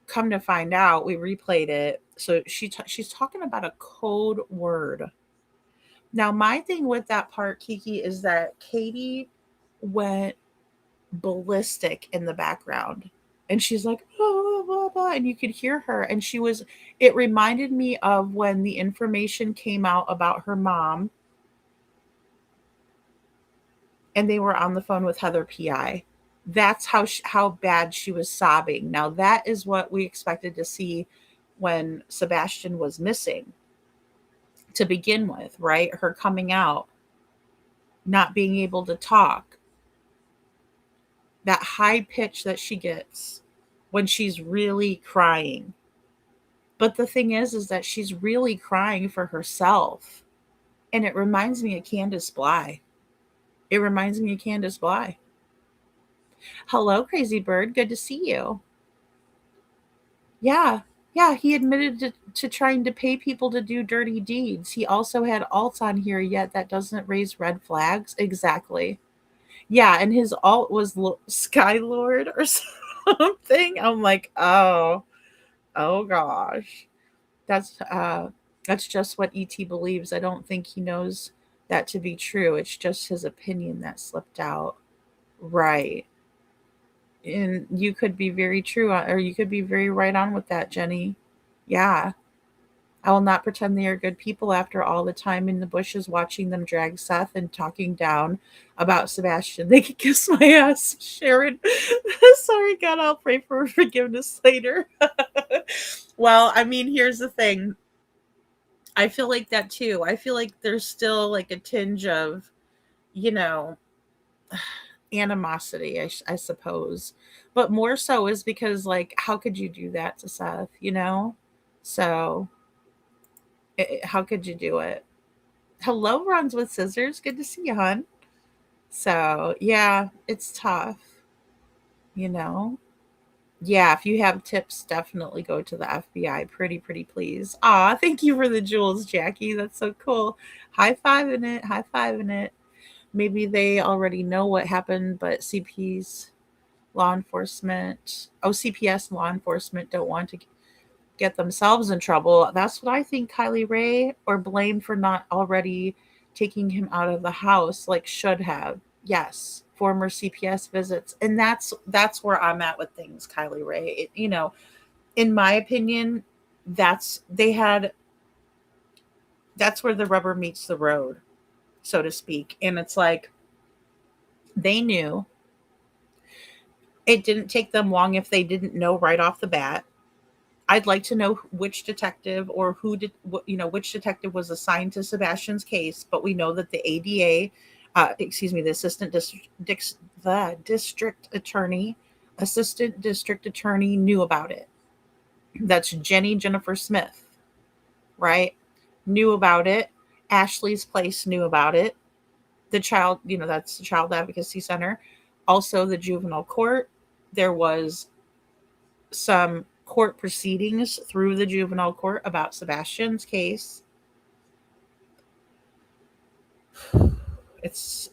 come to find out, we replayed it. So she's talking about a code word. Now, my thing with that part, Kiki, is that Katie went ballistic in the background. And she's like, blah, blah, blah, and you could hear her. And it reminded me of when the information came out about her mom and they were on the phone with Heather PI. That's how bad she was sobbing. Now that is what we expected to see when Sebastian was missing to begin with, right? Her coming out, not being able to talk, that high pitch that she gets when she's really crying. But the thing is that she's really crying for herself. And it reminds me of Candace Bly. It reminds me of Candace Bly. Hello, Crazy Bird. Good to see you. Yeah. Yeah, he admitted to trying to pay people to do dirty deeds. He also had alt on here, yet that doesn't raise red flags. Exactly. Yeah, and his alt was Skylord or something. I'm like, oh gosh. That's just what ET believes. I don't think he knows that to be true. It's just his opinion that slipped out. Right. And you could be very true, or you could be very right on with that, Jenny. Yeah. I will not pretend they are good people after all the time in the bushes watching them drag Seth and talking down about Sebastian. They could kiss my ass, Sharon. Sorry, God, I'll pray for forgiveness later. Well, I mean, here's the thing. I feel like that too. I feel like there's still like a tinge of, you know, animosity, I suppose. But more so is because, like, how could you do that to Seth, you know? So, how could you do it? Hello, Runs with Scissors. Good to see you, hon. So, yeah, it's tough, you know? Yeah, if you have tips, definitely go to the FBI. Pretty please. Aw, thank you for the jewels, Jackie. That's so cool. High fiving it. High fiving it. Maybe they already know what happened, but CPS law enforcement don't want to get themselves in trouble. That's what I think Kylie Ray or blamed for not already taking him out of the house like should have. Yes, former CPS visits. And that's where I'm at with things, Kylie Ray. In my opinion, that's they had that's where the rubber meets the road, so to speak. And it's like they knew. It didn't take them long if they didn't know right off the bat. I'd like to know which detective or which detective was assigned to Sebastian's case, but we know that the ADA, the assistant district attorney knew about it. That's Jennifer Smith, right? Knew about it. Ashley's Place knew about it. That's the Child Advocacy Center. Also, the juvenile court. There was some court proceedings through the juvenile court about Sebastian's case. It's,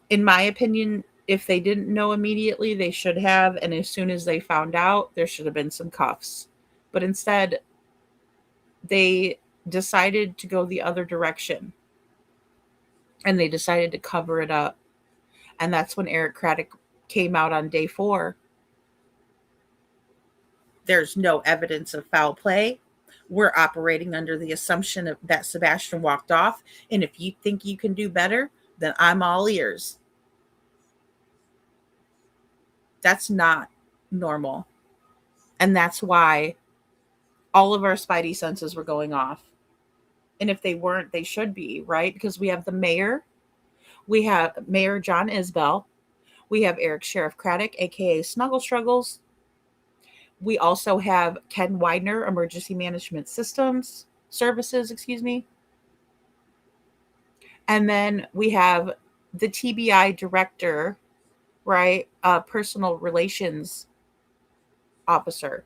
in my opinion, if they didn't know immediately, they should have. And as soon as they found out, there should have been some cuffs. But instead, they decided to go the other direction and they decided to cover it up. And that's when Eric Craddock came out on day 4. There's no evidence of foul play. We're operating under the assumption that Sebastian walked off. And if you think you can do better, then I'm all ears. That's not normal. And that's why all of our spidey senses were going off. And if they weren't, they should be, right? Because we have the mayor, we have Mayor John Isbell, we have Eric Sheriff Craddock, aka Snuggle Struggles. We also have Ken Widener, Emergency Management Systems Services, excuse me. And then we have the TBI director, right? Personal relations officer.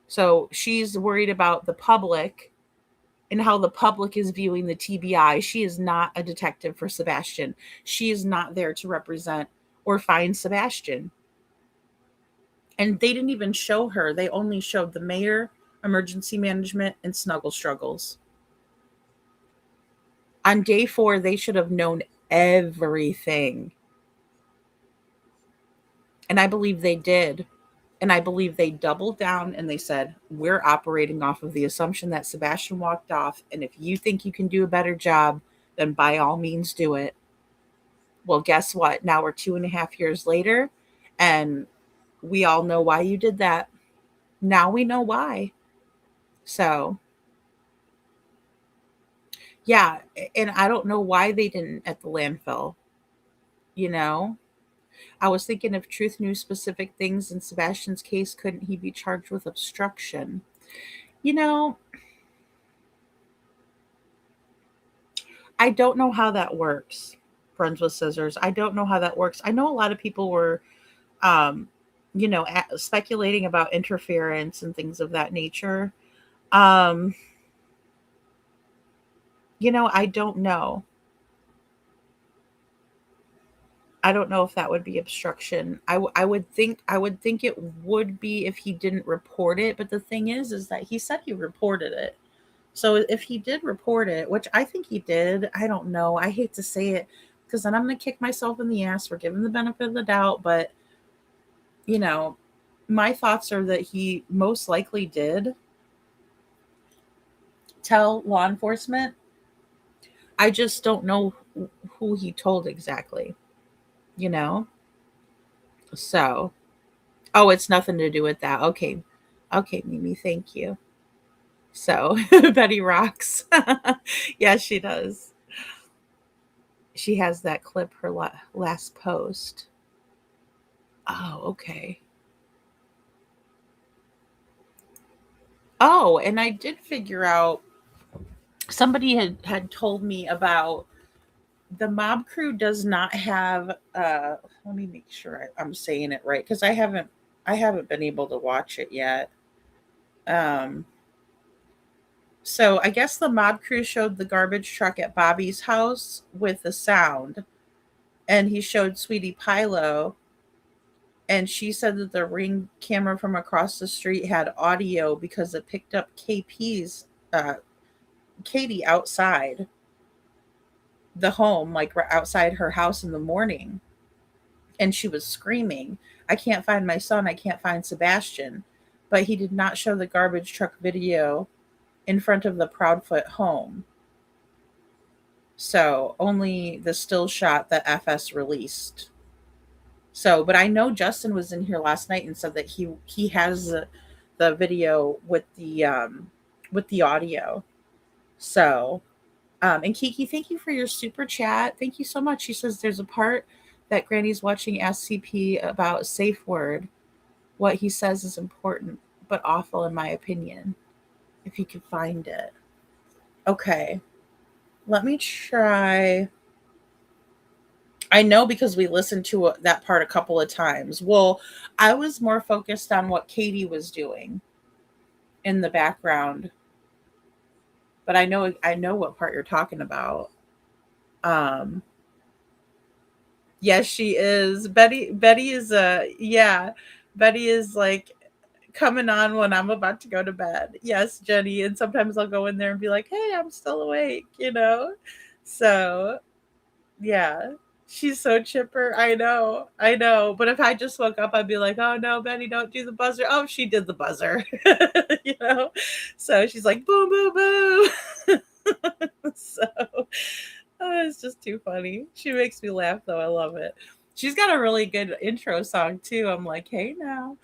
So she's worried about the public and how the public is viewing the TBI. She is not a detective for Sebastian. She is not there to represent or find Sebastian. And they didn't even show her. They only showed the mayor, emergency management, and Snuggle Struggles. On day 4, they should have known everything. And I believe they did. And I believe they doubled down and they said, we're operating off of the assumption that Sebastian walked off. And if you think you can do a better job, then by all means do it. Well, guess what? Now we're 2.5 years later, and we all know why you did that. Now we know why. So, yeah. And I don't know why they didn't at the landfill. You know, I was thinking if Truth knew specific things in Sebastian's case, couldn't he be charged with obstruction? You know, I don't know how that works. Friends with scissors. I don't know how that works. I know a lot of people were, um, speculating about interference and things of that nature. Um, I don't know. I don't know if that would be obstruction. I would think it would be if he didn't report it. But the thing is that he said he reported it. So if he did report it, which I think he did, I don't know. I hate to say it because then I'm going to kick myself in the ass for giving the benefit of the doubt. But, you know, my thoughts are that he most likely did tell law enforcement. I just don't know who he told exactly, you know? So, oh, it's nothing to do with that. Okay. Okay, Mimi, thank you. So, Betty rocks. Yeah, she does. She has that clip, her last post. Oh, okay. Oh, and I did figure out somebody had told me about the mob crew does not have let me make sure I'm saying it right because I haven't been able to watch it yet. Um so I guess the mob crew showed the garbage truck at Bobby's house with the sound, and he showed Sweetie Pilo, and she said that the ring camera from across the street had audio because it picked up uh Katie outside the home, like right outside her house in the morning, and she was screaming, I can't find my son, I can't find Sebastian. But he did not show the garbage truck video in front of the Proudfoot home. So only the still shot that FS released. So, but I know Justin was in here last night and said that he has the video with the audio. So, and Kiki, thank you for your super chat. Thank you so much. She says there's a part that Granny's watching SCP about safe word. What he says is important, but awful in my opinion. If you could find it. Okay. Let me try. I know because we listened to that part a couple of times. Well, I was more focused on what Katie was doing in the background, but I know what part you're talking about. Um yes, she is. Betty is yeah. Betty is like coming on when I'm about to go to bed. Yes, Jenny. And sometimes I'll go in there and be like, hey, I'm still awake. So, yeah. She's so chipper. I know. I know. But if I just woke up, I'd be like, oh no, Betty, don't do the buzzer. Oh, she did the buzzer. you know? So she's like, boom, boom, boom. so it's just too funny. She makes me laugh though. I love it. She's got a really good intro song too. I'm like, hey now.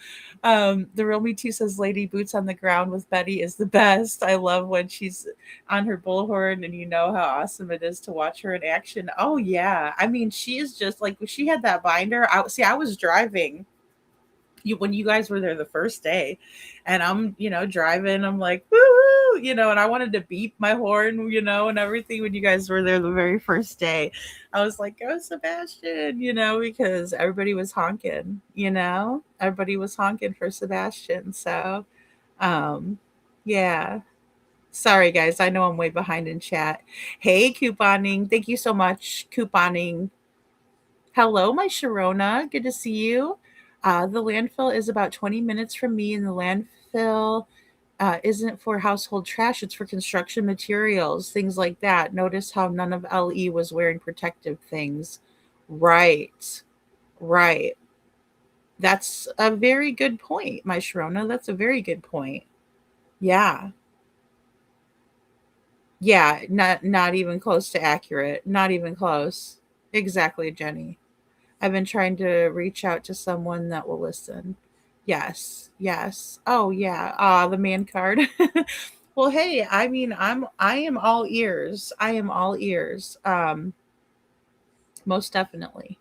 The Real Me Too says Lady Boots on the Ground with Betty is the best. I love when she's on her bullhorn and you know how awesome it is to watch her in action. Oh yeah. I mean, she is just like she had that binder. I was driving when you guys were there the first day and I'm, driving, I'm like, woo, and I wanted to beep my horn, and everything when you guys were there the very first day. I was like, go Sebastian, because everybody was honking, everybody was honking for Sebastian. So, yeah. Sorry guys, I know I'm way behind in chat. Hey, couponing. Thank you so much, couponing. Hello, my Sharona. Good to see you. The landfill is about 20 minutes from me, and the landfill isn't for household trash, it's for construction materials, things like that. Notice how none of LE was wearing protective things. Right, right. That's a very good point, my Sharona. That's a very good point. Yeah. Yeah, not even close to accurate. Not even close. Exactly, Jenny. I've been trying to reach out to someone that will listen. Yes, yes. Oh yeah. The man card. well, hey, I mean, I am all ears. I am all ears. Most definitely.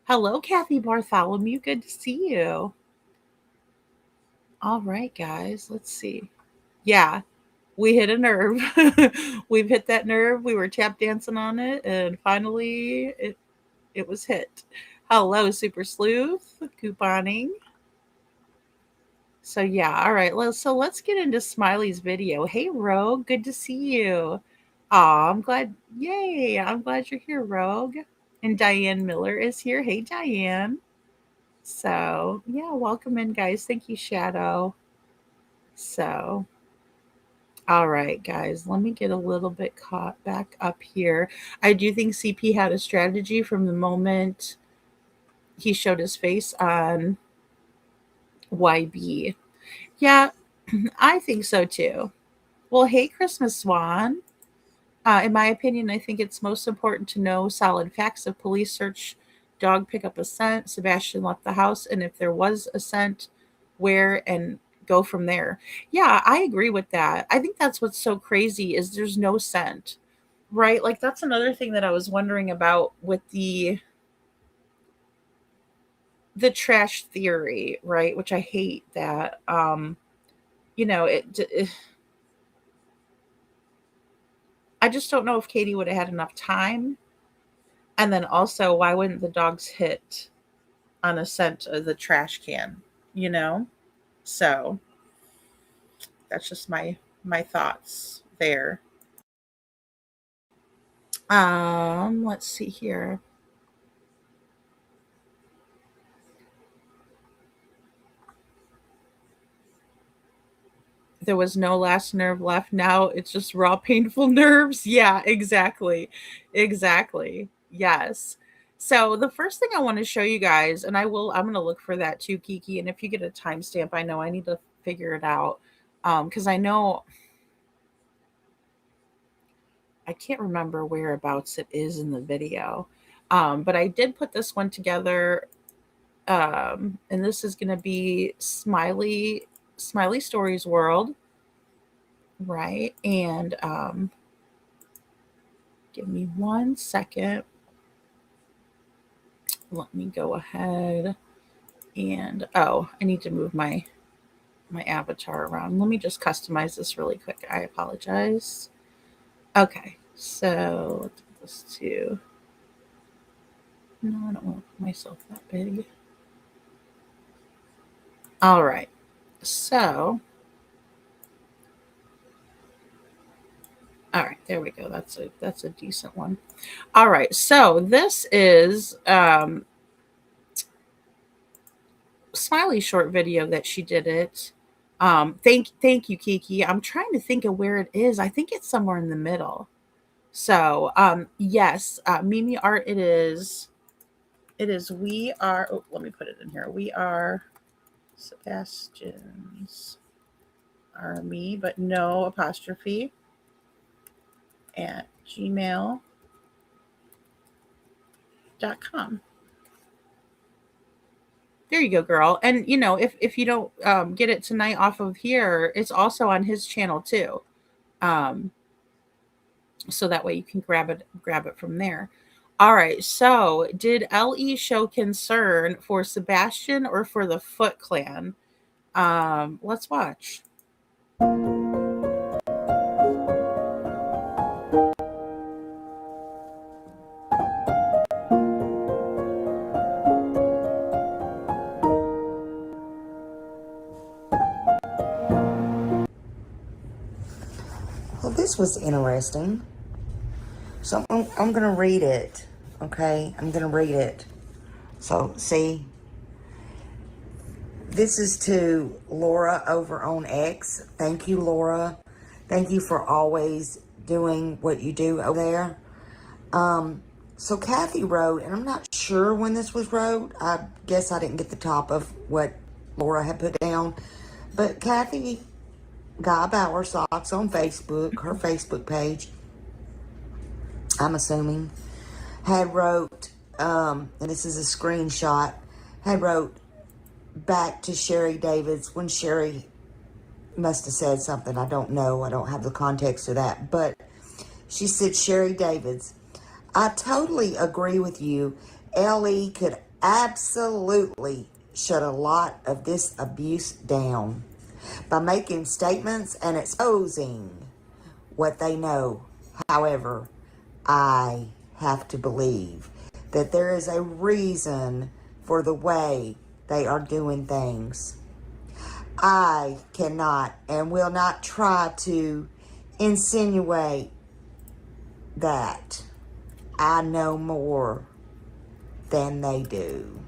Hello, Kathy Bartholomew. Good to see you. All right, guys. Let's see. Yeah, we hit a nerve. We've hit that nerve. We were tap dancing on it, and finally, it was hit. Hello, Super Sleuth. Couponing. So yeah, all right. Let's get into Smiley's video. Hey Rogue, good to see you. Aw, I'm glad. Yay! I'm glad you're here, Rogue. And Diane Miller is here. Hey Diane. So yeah, welcome in, guys. Thank you, Shadow. So all right, guys. Let me get a little bit caught back up here. I do think CP had a strategy from the moment he showed his face on YB. Yeah, I think so too. Well, hey, Christmas Swan. In my opinion, I think it's most important to know solid facts. If police search dog pick up a scent, Sebastian left the house, and if there was a scent, where, and go from there. Yeah, I agree with that. I think that's what's so crazy is there's no scent, right? Like that's another thing that I was wondering about with the trash theory, right? Which I hate that. It I just don't know if Katie would have had enough time. And then also, why wouldn't the dogs hit on a scent of the trash can? You know? So that's just my thoughts there. Let's see here. There was no last nerve left. Now it's just raw, painful nerves. Yeah, exactly. Exactly. Yes. So the first thing I want to show you guys, and I'm going to look for that too, Kiki. And if you get a timestamp, I know I need to figure it out. Because I know I can't remember whereabouts it is in the video. But I did put this one together. And this is going to be Smiley Stories World. Right. And give me 1 second. Let me go ahead and I need to move my avatar around. Let me just customize this really quick. I apologize. Okay, so let's put this to. No, I don't want myself that big. All right, so all right, there we go. That's a decent one. All right, so this is Smiley short video that she did it. Thank you, Kiki. I'm trying to think of where it is. I think it's somewhere in the middle. So, yes, Mimi Art, it is. It is. We are. Oh, let me put it in here. We are Sebastian's Army, but no apostrophe at gmail.com. There you go, girl. And if you don't get it tonight off of here, it's also on his channel too. Um, so that way you can grab it from there. All right. So, did LE show concern for Sebastian or for the Foot Clan? Let's watch. Well, this was interesting. So I'm going to read it. Okay? I'm going to read it. So, see, this is to Laura over on X. Thank you, Laura. Thank you for always doing what you do over there. So Kathy wrote, and I'm not sure when this was wrote. I guess I didn't get the top of what Laura had put down. But Kathy Guy Bauer Socks on Facebook, her Facebook page, I'm assuming, had wrote, and this is a screenshot, had wrote back to Sherry Davids when Sherry must have said something. I don't know. I don't have the context of that. But she said, Sherry Davids, I totally agree with you. LE could absolutely shut a lot of this abuse down by making statements and exposing what they know. However, I have to believe that there is a reason for the way they are doing things. I cannot and will not try to insinuate that I know more than they do.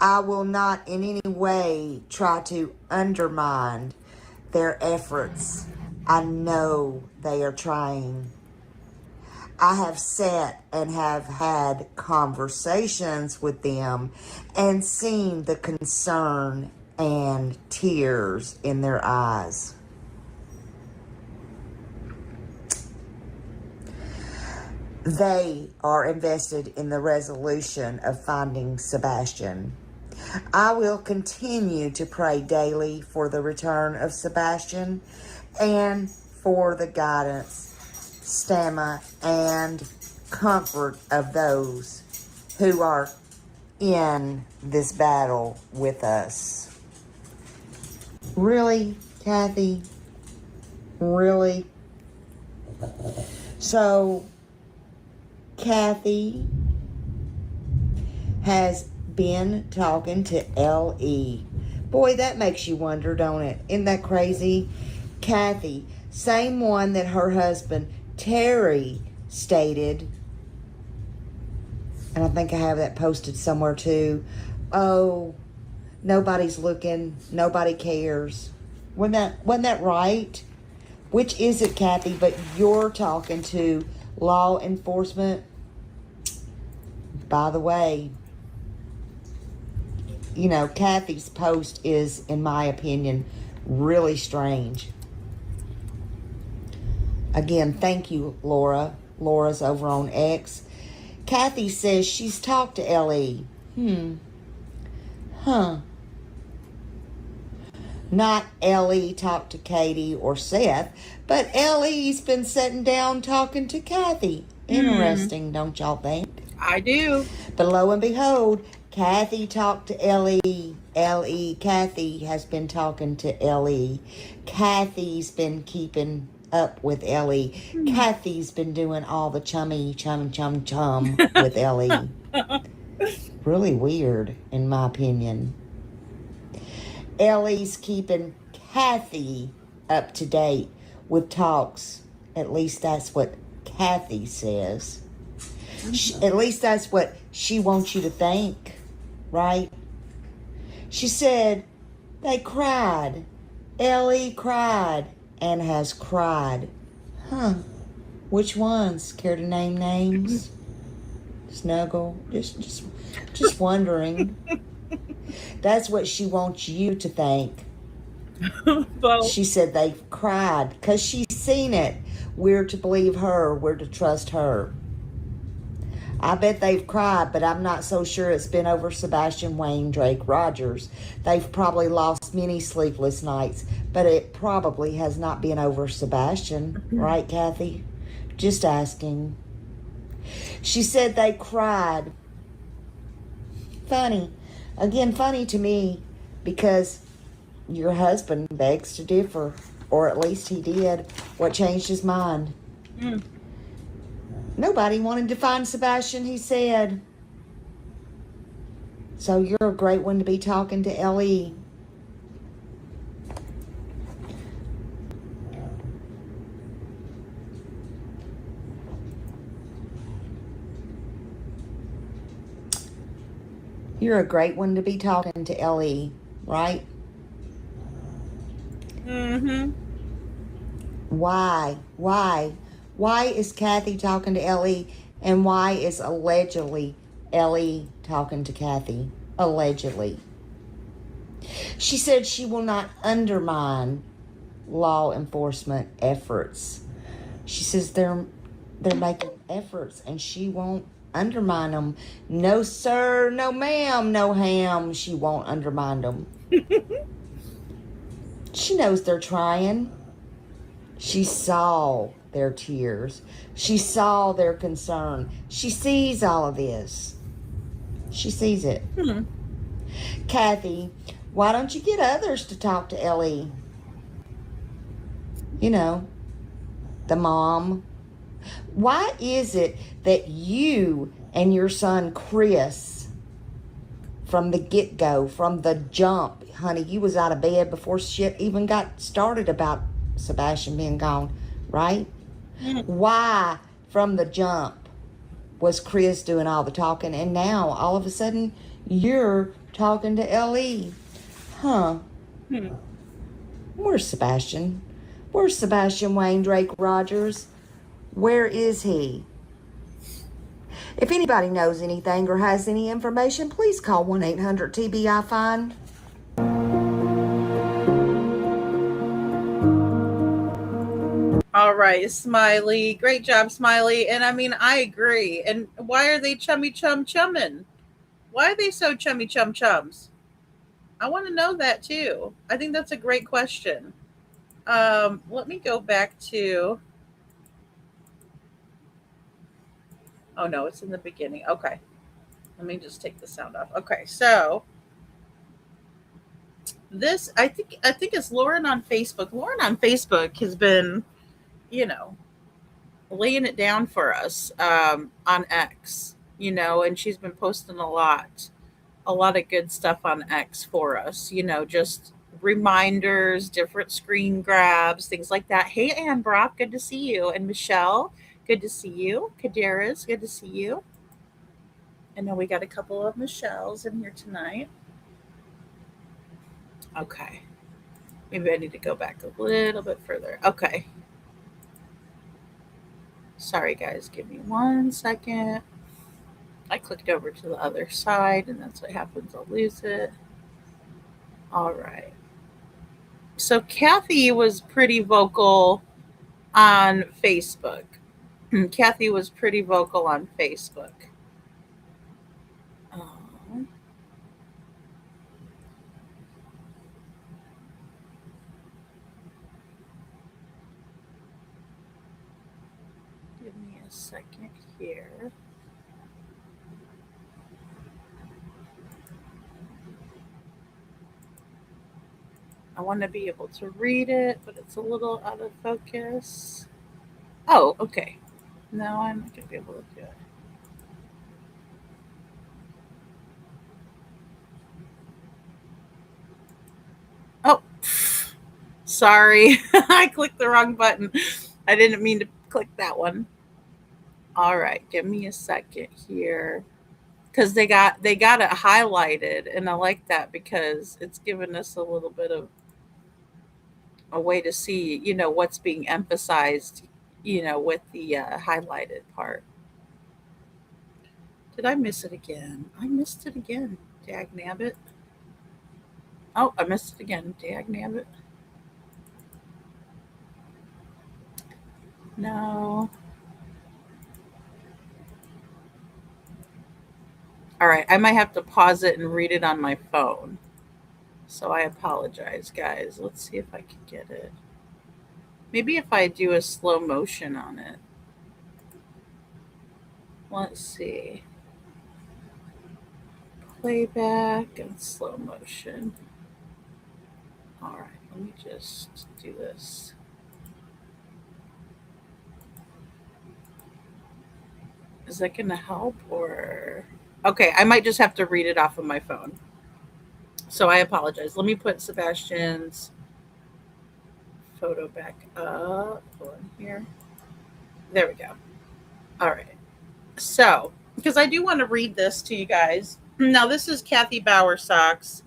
I will not in any way try to undermine their efforts. I know they are trying. I have sat and have had conversations with them and seen the concern and tears in their eyes. They are invested in the resolution of finding Sebastian. I will continue to pray daily for the return of Sebastian and for the guidance, stamina, and comfort of those who are in this battle with us. Really, Kathy? Really? So, Kathy has been talking to LE. Boy, that makes you wonder, don't it? Isn't that crazy? Kathy, same one that her husband Terry stated, and I think I have that posted somewhere too. Oh, nobody's looking, nobody cares. Wasn't that right? Which is it, Kathy? But you're talking to law enforcement. By the way, Kathy's post is, in my opinion, really strange. Again, thank you, Laura. Laura's over on X. Kathy says she's talked to LE. Not LE talked to Katie or Seth, but LE's been sitting down talking to Kathy. Interesting, don't y'all think? I do. But lo and behold, Kathy talked to LE. Kathy has been talking to LE. Kathy's been keeping up with LE. Kathy's been doing all the chum with LE. Really weird, in my opinion. LE's keeping Kathy up to date with talks. At least that's what Kathy says. At least that's what she wants you to think, right? She said they cried. LE cried and has cried. Which ones? Care to name names? Snuggle? Just wondering. That's what she wants you to think. Well, She said they've cried because she's seen it. We're to believe her. We're to trust her. I bet they've cried, but I'm not so sure it's been over Sebastian, Wayne, Drake, Rogers. They've probably lost many sleepless nights, but it probably has not been over Sebastian. Right, Kathy? Just asking. She said they cried. Funny. Again, funny to me because your husband begs to differ, or at least he did. What changed his mind? mm, Nobody wanted to find Sebastian, he said. So you're a great one to be talking to Ellie. You're a great one to be talking to Ellie, right? mm-hmm. Why? Why? Why is Kathy talking to Ellie? And why is allegedly Ellie talking to Kathy? Allegedly. She said she will not undermine law enforcement efforts. She says they're making efforts and she won't undermine them. No sir, no ma'am, no ham. She won't undermine them. She knows they're trying. She saw their tears. She saw their concern. She sees all of this. She sees it. Hmm. Kathy, why don't you get others to talk to Ellie? You know, the mom. Why is it that you and your son Chris, from the get-go, from the jump, honey, you was out of bed before shit even got started about Sebastian being gone, right? Mm. Why, from the jump, was Chris doing all the talking, and now all of a sudden you're talking to Ellie? Huh? Hmm. Where's Sebastian? Where's Sebastian Wayne Drake Rogers? Where is he? If anybody knows anything or has any information, please call 1-800-TBI-FIND. All right, Smiley. Great job, Smiley. And I mean, I agree. And why are they chummy chum chumming? Why are they so chummy chum chums? I want to know that too. I think that's a great question. Let me go back to. Oh no, it's in the beginning. Okay, let me just take the sound off. Okay, so this I think it's Lauren on Facebook. Lauren on Facebook has been, you know, laying it down for us on X. And she's been posting a lot of good stuff on X for us. Just reminders, different screen grabs, things like that. Hey, Ann Brock, good to see you. And Michelle, good to see you. Kadira's, good to see you. I know we got a couple of Michelles in here tonight. Okay. Maybe I need to go back a little bit further. Okay. Sorry, guys. Give me 1 second. I clicked over to the other side, and that's what happens. I'll lose it. All right. So Kathy was pretty vocal on Facebook. Kathy was pretty vocal on Facebook. Um, Give me a second here. I want to be able to read it, but it's a little out of focus. Oh, okay. Now I'm not going to be able to do it. Oh, sorry. I clicked the wrong button. I didn't mean to click that one. All right, give me a second here. Because they got it highlighted, and I like that because it's given us a little bit of a way to see what's being emphasized with the highlighted part. Did I miss it again? I missed it again. Dag nabbit. Oh, I missed it again. Dag nabbit. No. All right. I might have to pause it and read it on my phone. So I apologize, guys. Let's see if I can get it. Maybe if I do a slow motion on it. Let's see. Playback and slow motion. All right. Let me just do this. Is that going to help or. Okay. I might just have to read it off of my phone. So I apologize. Let me put Sebastian's photo back up. Hold on here. There we go. All right. So, because I do want to read this to you guys. Now, this is Kathy Bowersox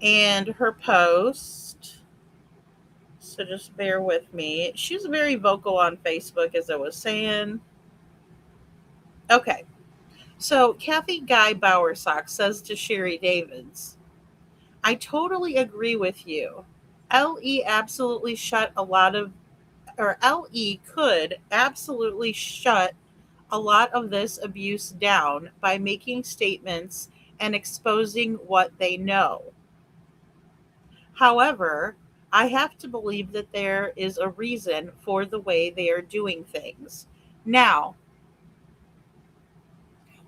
and her post. So just bear with me. She's very vocal on Facebook, as I was saying. Okay. So, Kathy Guy Bowersox says to Sherry Davids, I totally agree with you. LE absolutely shut a lot of, or LE could absolutely shut a lot of this abuse down by making statements and exposing what they know. However, I have to believe that there is a reason for the way they are doing things. Now,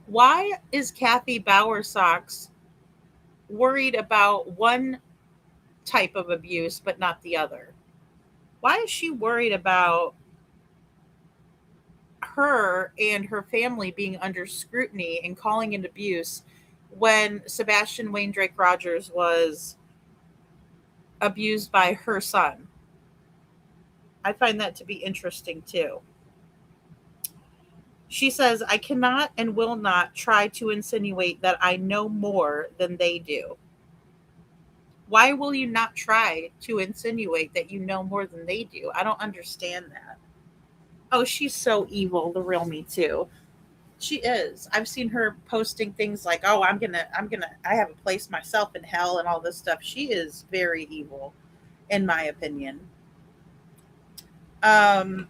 why is Kathy Bowersox worried about one type of abuse but not the other? Why is she worried about her and her family being under scrutiny and calling it abuse when Sebastian Wayne Drake Rogers was abused by her son? I find that to be interesting too. She says, I cannot and will not try to insinuate that I know more than they do. Why will you not try to insinuate that you know more than they do? I don't understand that. Oh, she's so evil, the real me too. She is. I've seen her posting things like, "Oh, I have a place myself in hell" and all this stuff. She is very evil, in my opinion. Um,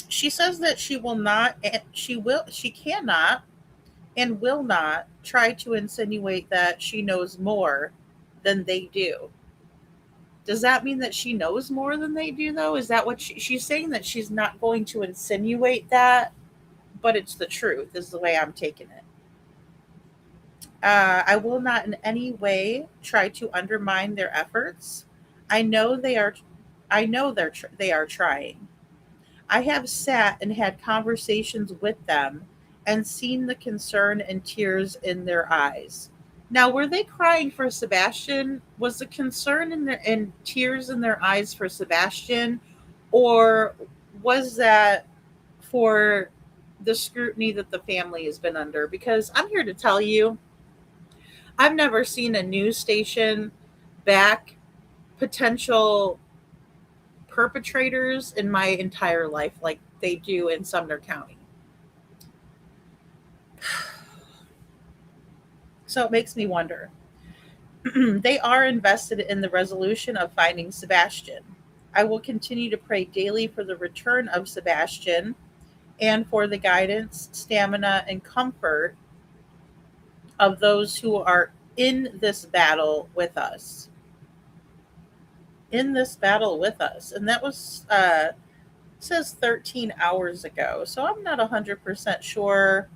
she says that she cannot and will not try to insinuate that she knows more than they do. Does that mean that she knows more than they do, though? Is that what she's saying, that she's not going to insinuate that, but it's the truth, is the way I'm taking it. I will not in any way try to undermine their efforts. I know they are. I know they are trying. I have sat and had conversations with them and seen the concern and tears in their eyes. Now, were they crying for Sebastian? Was the concern in their and tears in their eyes for Sebastian, or was that for the scrutiny that the family has been under? Because I'm here to tell you, I've never seen a news station back potential perpetrators in my entire life like they do in Sumner County. So it makes me wonder. They are invested in the resolution of finding Sebastian. I will continue to pray daily for the return of Sebastian and for the guidance, stamina, and comfort of those who are in this battle with us. In this battle with us. And that was says 13 hours ago. So I'm not 100% sure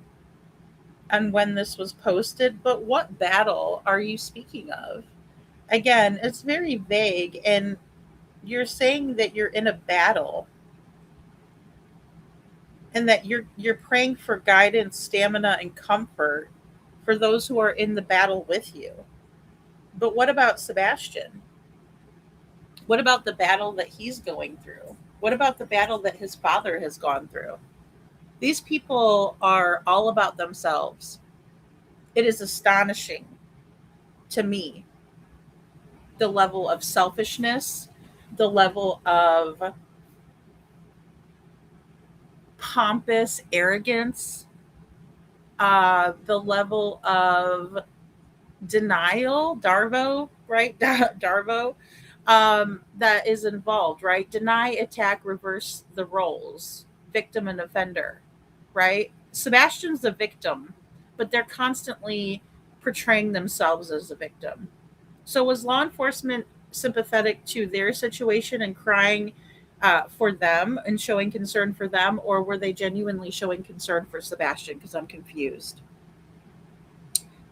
on when this was posted, but what battle are you speaking of? Again, it's very vague, and you're saying that you're in a battle and that you're praying for guidance, stamina, and comfort for those who are in the battle with you. But what about Sebastian? What about the battle that he's going through? What about the battle that his father has gone through? These people are all about themselves. It is astonishing to me the level of selfishness, the level of pompous arrogance, the level of denial, Darvo, right? Darvo, that is involved, right? Deny, attack, reverse the roles, victim and offender, right? Sebastian's the victim, but they're constantly portraying themselves as a victim. So was law enforcement sympathetic to their situation and crying for them and showing concern for them, or were they genuinely showing concern for Sebastian? Because I'm confused.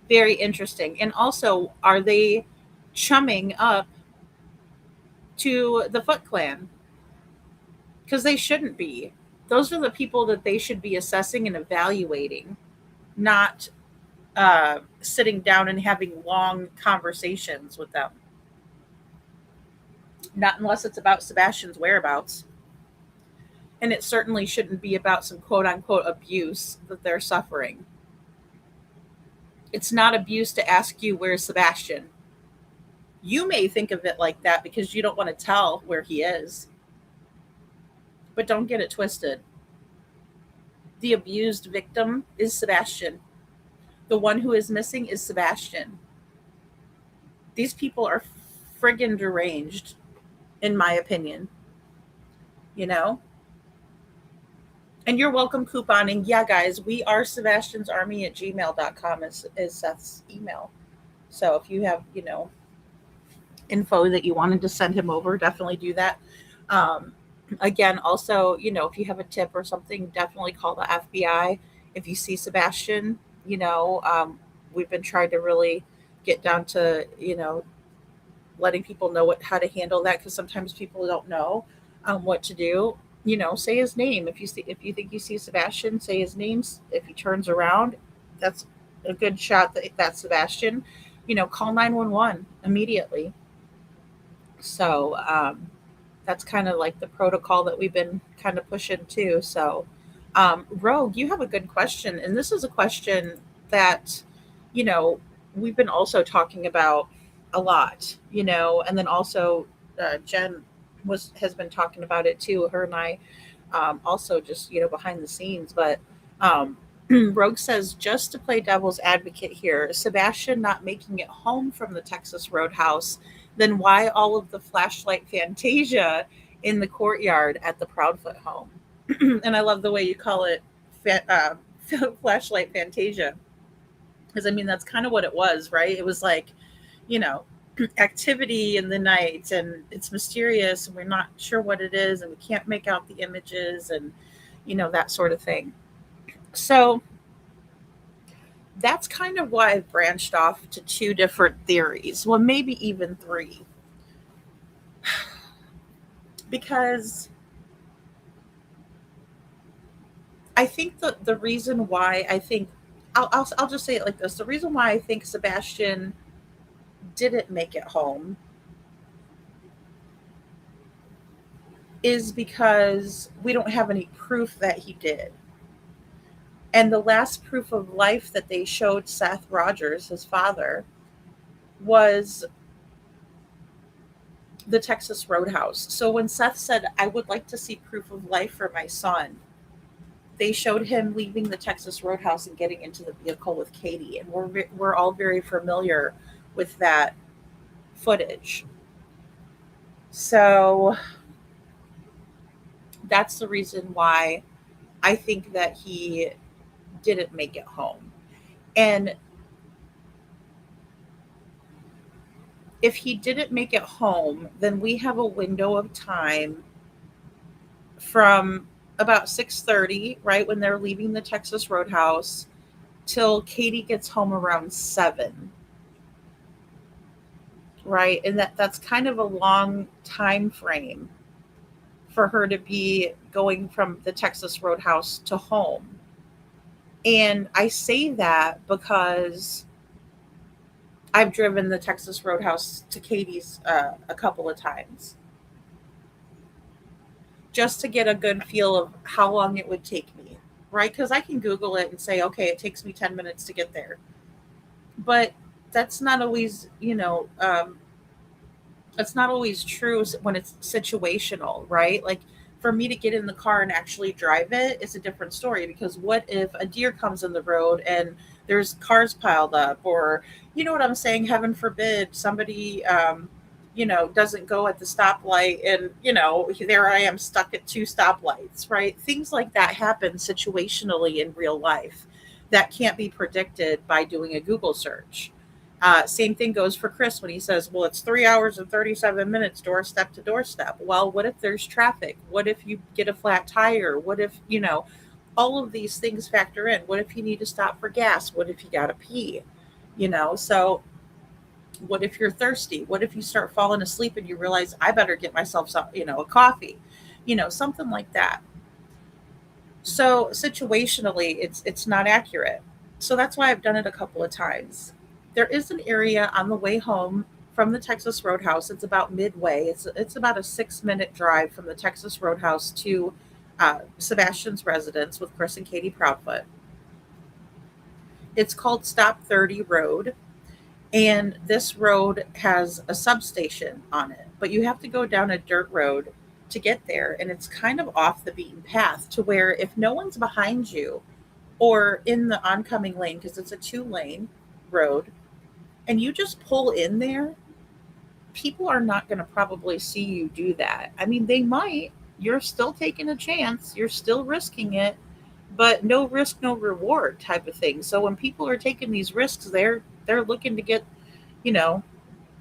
Very interesting. And also, are they chumming up to the Foot Clan? Because they shouldn't be. Those are the people that they should be assessing and evaluating, not sitting down and having long conversations with them. Not unless it's about Sebastian's whereabouts. And it certainly shouldn't be about some quote unquote abuse that they're suffering. It's not abuse to ask you, where's Sebastian? You may think of it like that because you don't want to tell where he is, but don't get it twisted. The abused victim is Sebastian. The one who is missing is Sebastian. These people are friggin' deranged, in my opinion. You know? And you're welcome couponing. Yeah, guys, we are Sebastian's Army at gmail.com is Seth's email. So if you have, info that you wanted to send him over, definitely do that. Um, Again, also, if you have a tip or something, definitely call the FBI. If you see Sebastian, we've been trying to really get down to, letting people know how to handle that, because sometimes people don't know what to do. Say his name. If you think you see Sebastian, say his name. If he turns around, that's a good shot that's Sebastian. Call 911 immediately. So that's kind of like the protocol that we've been kind of pushing too. So, Rogue, you have a good question, and this is a question that you know we've been also talking about a lot. And then also Jen has been talking about it too. Her and I also just behind the scenes, but. Rogue says, just to play devil's advocate here, Sebastian not making it home from the Texas Roadhouse, then why all of the flashlight fantasia in the courtyard at the Proudfoot home? And I love the way you call it flashlight fantasia. Because, I mean, that's kind of what it was, right? It was like, you know, activity in the night, and it's mysterious, and we're not sure what it is, and we can't make out the images, and, that sort of thing. So that's kind of why I've branched off to two different theories. Well, maybe even three. Because I think that the reason why I think, I'll just say it like this: the reason why I think Sebastian didn't make it home is because we don't have any proof that he did. And the last proof of life that they showed Seth Rogers, his father, was the Texas Roadhouse. So when Seth said, I would like to see proof of life for my son, they showed him leaving the Texas Roadhouse and getting into the vehicle with Katie. And we're all very familiar with that footage. So that's the reason why I think that he didn't make it home. And if he didn't make it home, then we have a window of time from about 6:30, right when they're leaving the Texas Roadhouse, till Katie gets home around 7, right? And that's kind of a long time frame for her to be going from the Texas Roadhouse to home. And I say that because I've driven the Texas Roadhouse to Katie's a couple of times, just to get a good feel of how long it would take me, right? Because I can Google it and say, okay, it takes me 10 minutes to get there. But that's not always, it's not always true when it's situational, right? Like, for me to get in the car and actually drive it is a different story, because what if a deer comes in the road and there's cars piled up, or you know what I'm saying, heaven forbid somebody doesn't go at the stoplight, and there I am stuck at two stoplights, right? Things like that happen situationally in real life that can't be predicted by doing a Google search. Same thing goes for Chris when he says, well, it's 3 hours and 37 minutes doorstep to doorstep. Well, what if there's traffic? What if you get a flat tire? What if, all of these things factor in? What if you need to stop for gas? What if you got to pee? So what if you're thirsty? What if you start falling asleep and you realize I better get myself some, a coffee, something like that. So situationally, it's not accurate. So that's why I've done it a couple of times. There is an area on the way home from the Texas Roadhouse. It's about midway. It's about a 6-minute drive from the Texas Roadhouse to Sebastian's residence with Chris and Katie Proudfoot. It's called Stop 30 Road, and this road has a substation on it, but you have to go down a dirt road to get there, and it's kind of off the beaten path, to where if no one's behind you or in the oncoming lane, because it's a 2-lane road, and you just pull in there, people are not going to probably see you do that. I mean, they might. You're still taking a chance, you're still risking it, but no risk no reward type of thing. So when people are taking these risks, they're looking to get, you know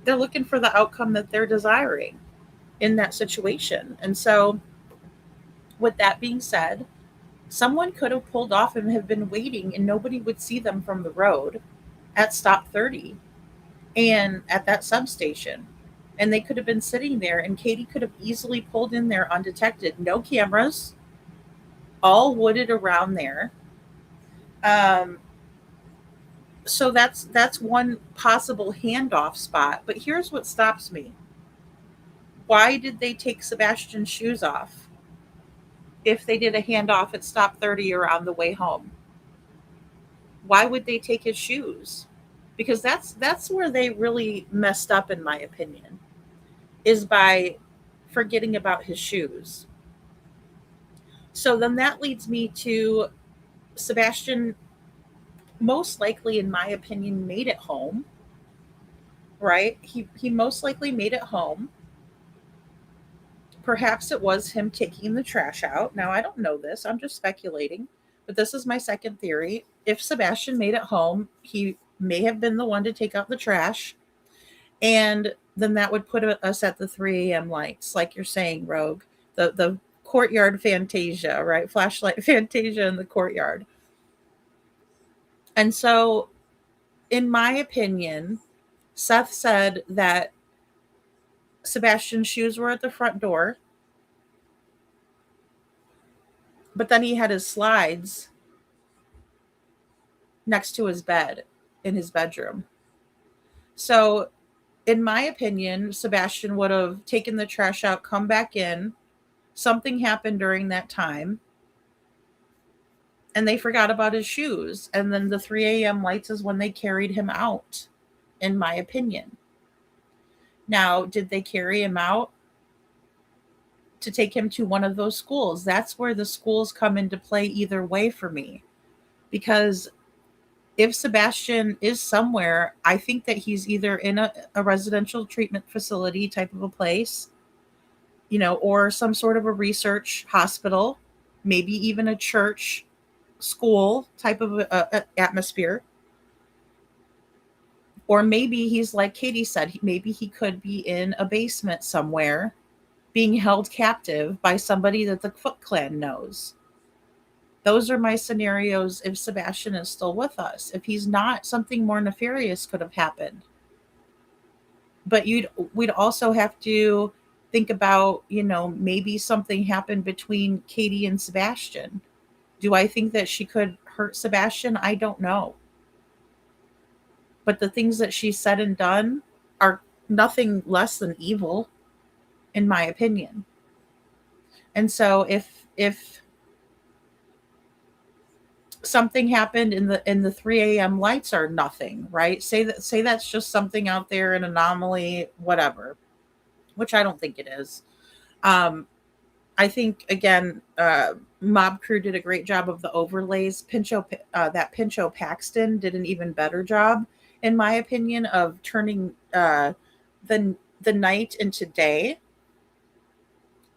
they're looking for the outcome that they're desiring in that situation. And so, with that being said, someone could have pulled off and have been waiting, and nobody would see them from the road at stop 30 and at that substation. And they could have been sitting there, and Katie could have easily pulled in there undetected. No cameras, all wooded around there. Um, so that's one possible handoff spot. But here's what stops me. Why did they take Sebastian's shoes off if they did a handoff at stop 30 or on the way home? Why would they take his shoes? Because that's where they really messed up, in my opinion, is by forgetting about his shoes. So then that leads me to Sebastian, most likely, in my opinion, made it home, right? He most likely made it home. Perhaps it was him taking the trash out. Now, I don't know this. I'm just speculating. But this is my second theory. If Sebastian made it home, he may have been the one to take out the trash. And then that would put us at the 3 a.m. lights, like you're saying, Rogue. The courtyard fantasia, right? Flashlight fantasia in the courtyard. And so, in my opinion, Seth said that Sebastian's shoes were at the front door, but then he had his slides next to his bed in his bedroom. So, in my opinion, Sebastian would have taken the trash out, come back in. Something happened during that time, and they forgot about his shoes. And then the 3 a.m. lights is when they carried him out, in my opinion. Now, did they carry him out to take him to one of those schools? That's where the schools come into play either way for me. Because if Sebastian is somewhere, I think that he's either in a residential treatment facility type of a place, or some sort of a research hospital, maybe even a church, school type of a atmosphere. Or maybe he's like Katie said, maybe he could be in a basement somewhere being held captive by somebody that the Foot Clan knows. Those are my scenarios if Sebastian is still with us. If he's not, something more nefarious could have happened. But we'd also have to think about, maybe something happened between Katie and Sebastian. Do I think that she could hurt Sebastian? I don't know. But the things that she said and done are nothing less than evil, in my opinion. And so if something happened in the 3 a.m. lights are nothing, right? Say that's just something out there, an anomaly, whatever, which I don't think it is. Um, I think again, Mob Crew did a great job of the overlays. Pincho Paxton did an even better job, in my opinion, of turning the night into day.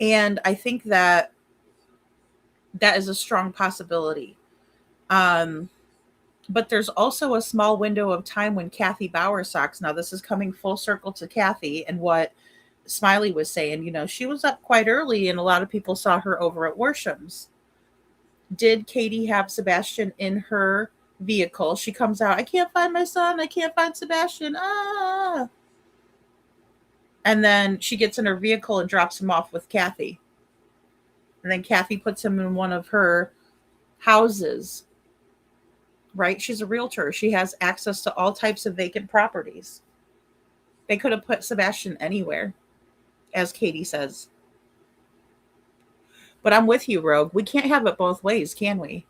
And I think that that is a strong possibility. Um, but there's also a small window of time when Kathy Bowersox. Now this is coming full circle to Kathy and what Smiley was saying. She was up quite early, and a lot of people saw her over at Worsham's. Did Katie have Sebastian in her vehicle? She comes out, I can't find my son. I can't find Sebastian. Ah. And then she gets in her vehicle and drops him off with Kathy. And then Kathy puts him in one of her houses, right? She's a realtor. She has access to all types of vacant properties. They could have put Sebastian anywhere, as Katie says. But I'm with you, Rogue. We can't have it both ways, can we?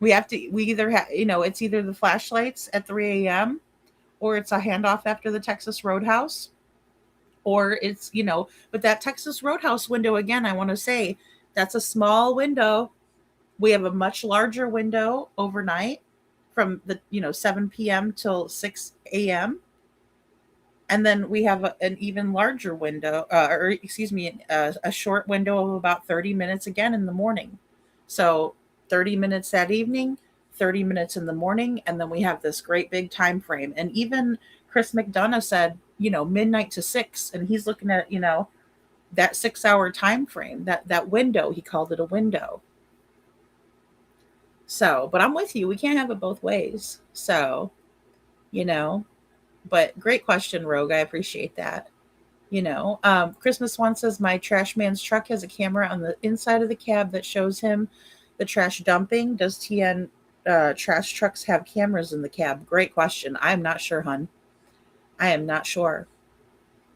We either have, it's either the flashlights at 3 a.m. or it's a handoff after the Texas Roadhouse, or it's, but that Texas Roadhouse window, again, I want to say that's a small window. We have a much larger window overnight from the, 7 p.m. till 6 a.m. And then we have an even larger window, or excuse me, a short window of about 30 minutes again in the morning. So 30 minutes that evening, 30 minutes in the morning, and then we have this great big time frame. And even Chris McDonough said, midnight to 6, and he's looking at, that 6 hour time frame, that window. He called it a window. So, but I'm with you. We can't have it both ways. So, you know, but great question, Rogue. I appreciate that. Christmas one says my trash man's truck has a camera on the inside of the cab that shows him the trash dumping. Does TN trash trucks have cameras in the cab? Great question. I'm not sure, hun. I am not sure.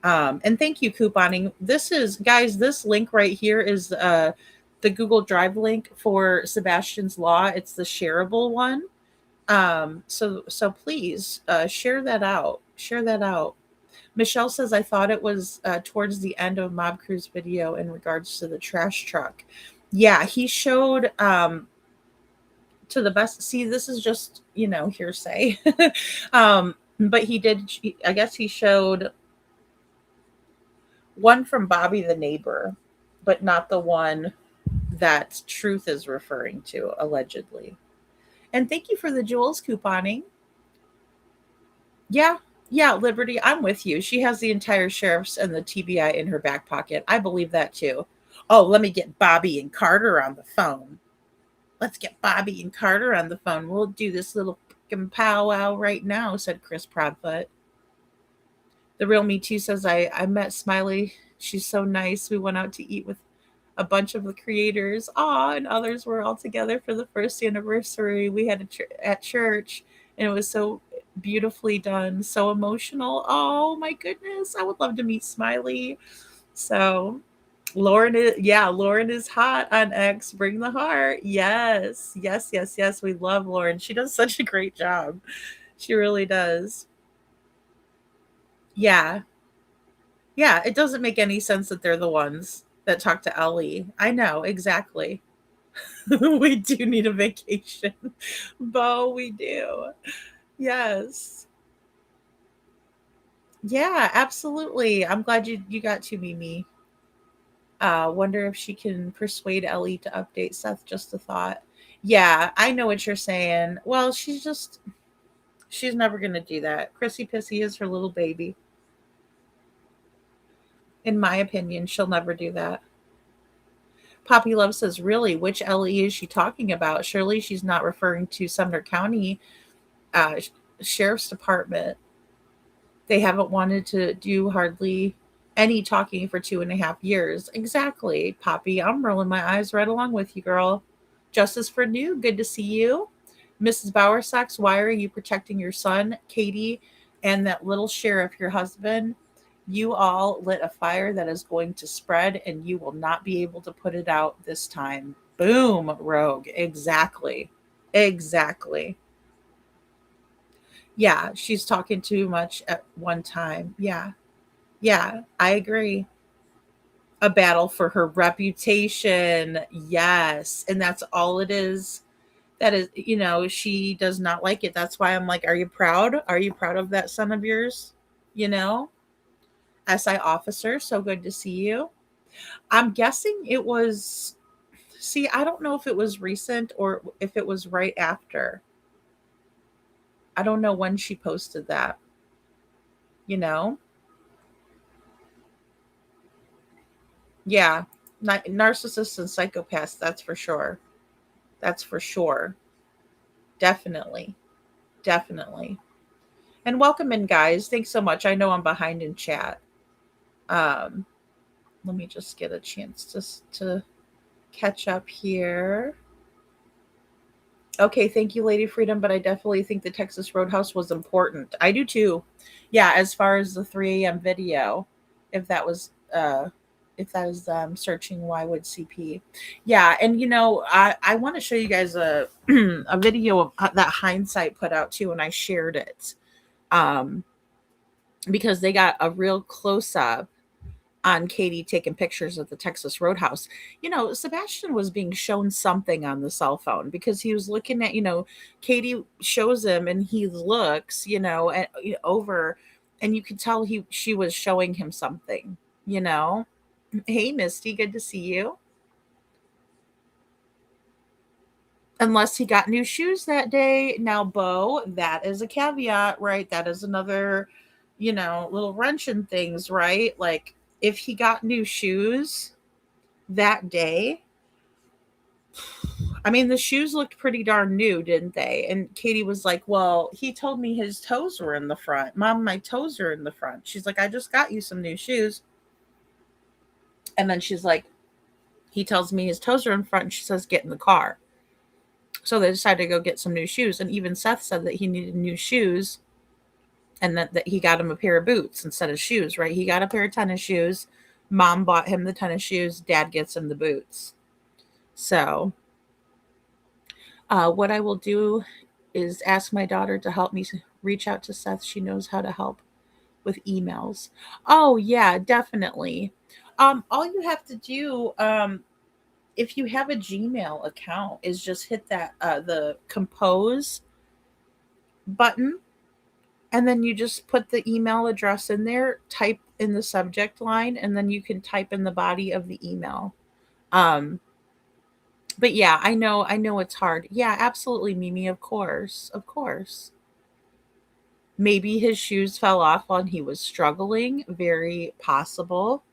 And thank you, couponing. This is, guys, this link right here is the Google Drive link for Sebastian's Law. It's the shareable one. So please share that out. Share that out. Michelle says, I thought it was towards the end of Mob Crew's video in regards to the trash truck. Yeah, he showed to the best. See, this is just, hearsay. But he did, I guess he showed one from Bobby the neighbor, but not the one that Truth is referring to, allegedly. And thank you for the jewels couponing. Yeah, yeah, Liberty, I'm with you. She has the entire sheriff's and the TBI in her back pocket. I believe that too. Oh, let me get Bobby and Carter on the phone. Let's get Bobby and Carter on the phone. We'll do this little powwow right now, said Chris Proudfoot. The Real Me Too says, I met Smiley. She's so nice. We went out to eat with a bunch of the creators. Aw, and others were all together for the first anniversary. We had at church, and it was so beautifully done, so emotional. Oh my goodness, I would love to meet Smiley. So Lauren is hot on X. Bring the heart. Yes, yes, yes, yes. We love Lauren. She does such a great job. She really does. Yeah, yeah. It doesn't make any sense that they're the ones that talk to Ellie. I know exactly. We do need a vacation, Bo. We do. Yes. Yeah, absolutely. I'm glad you got to, Mimi. Wonder if she can persuade Ellie to update Seth. Just a thought. Yeah, I know what you're saying. Well, she's never gonna do that. Chrissy Pissy is her little baby. In my opinion, she'll never do that. Poppy Love says, really, which Ellie is she talking about? Surely she's not referring to Sumner County uh, Sheriff's Department. They haven't wanted to do hardly any talking for 2.5 years. Exactly, Poppy. I'm rolling my eyes right along with you, girl. Justice for New, good to see you. Mrs. Bowersox, why are you protecting your son, Katie, and that little sheriff, your husband? You all lit a fire that is going to spread, and you will not be able to put it out this time. Boom, Rogue. Exactly. Exactly. Yeah, she's talking too much at one time. Yeah. Yeah, I agree. A battle for her reputation. Yes. And that's all it is. That is, she does not like it. That's why I'm like, are you proud? Are you proud of that son of yours? You know, SI officer, so good to see you. I'm guessing it was, see, I don't know if it was recent or if it was right after. I don't know when she posted that, you know? Yeah. Narcissists and psychopaths, that's for sure. That's for sure. Definitely. Definitely. And welcome in, guys. Thanks so much. I know I'm behind in chat. Um, Let me just get a chance to catch up here. Okay, thank you, Lady Freedom, but I definitely think the Texas Roadhouse was important. I do too. Yeah, as far as the 3 a.m. video, if that was if that is searching why would CP. Yeah, and I want to show you guys a a video of that Hindsight put out too, and I shared it. Um because they got a real close up on Katie taking pictures of the Texas Roadhouse. Sebastian was being shown something on the cell phone because he was looking at, Katie shows him and he looks, over, and you could tell she was showing him something, you know. Hey Misty, good to see you. Unless he got new shoes that day. Now, Bo, that is a caveat, right? That is another, little wrench in things, right? Like if he got new shoes that day, I mean, the shoes looked pretty darn new, didn't they? And Katie was like, well, he told me his toes were in the front. Mom, my toes are in the front. She's like, I just got you some new shoes. And then she's like, he tells me his toes are in front. And she says, get in the car. So they decided to go get some new shoes. And even Seth said that he needed new shoes and that he got him a pair of boots instead of shoes, right? He got a pair of tennis shoes. Mom bought him the tennis shoes. Dad gets him the boots. So what I will do is ask my daughter to help me reach out to Seth. She knows how to help with emails. Oh, yeah, definitely. All you have to do, if you have a Gmail account, is just hit that the compose button, and then you just put the email address in there, type in the subject line, and then you can type in the body of the email. Um, but yeah, I know it's hard. Yeah, absolutely, Mimi. Of course, of course. Maybe his shoes fell off while he was struggling. Very possible,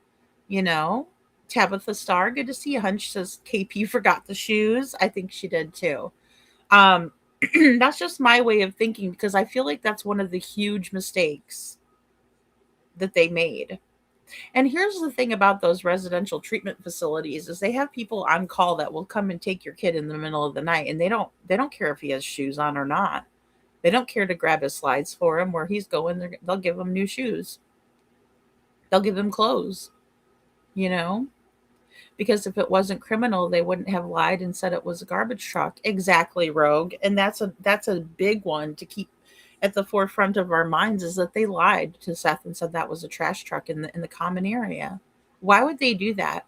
you know. Tabitha Star, good to see you. Hunch says KP forgot the shoes. I think she did too. Um, that's just my way of thinking because I feel like that's one of the huge mistakes that they made. And here's the thing about those residential treatment facilities is they have people on call that will come and take your kid in the middle of the night, and they don't care if he has shoes on or not. They don't care to grab his slides for him where he's going. They'll give him new shoes. They'll give him clothes, you know, because if it wasn't criminal, they wouldn't have lied and said it was a garbage truck. Exactly, Rogue. And that's a big one to keep at the forefront of our minds is that they lied to Seth and said that was a trash truck in the common area. Why would they do that?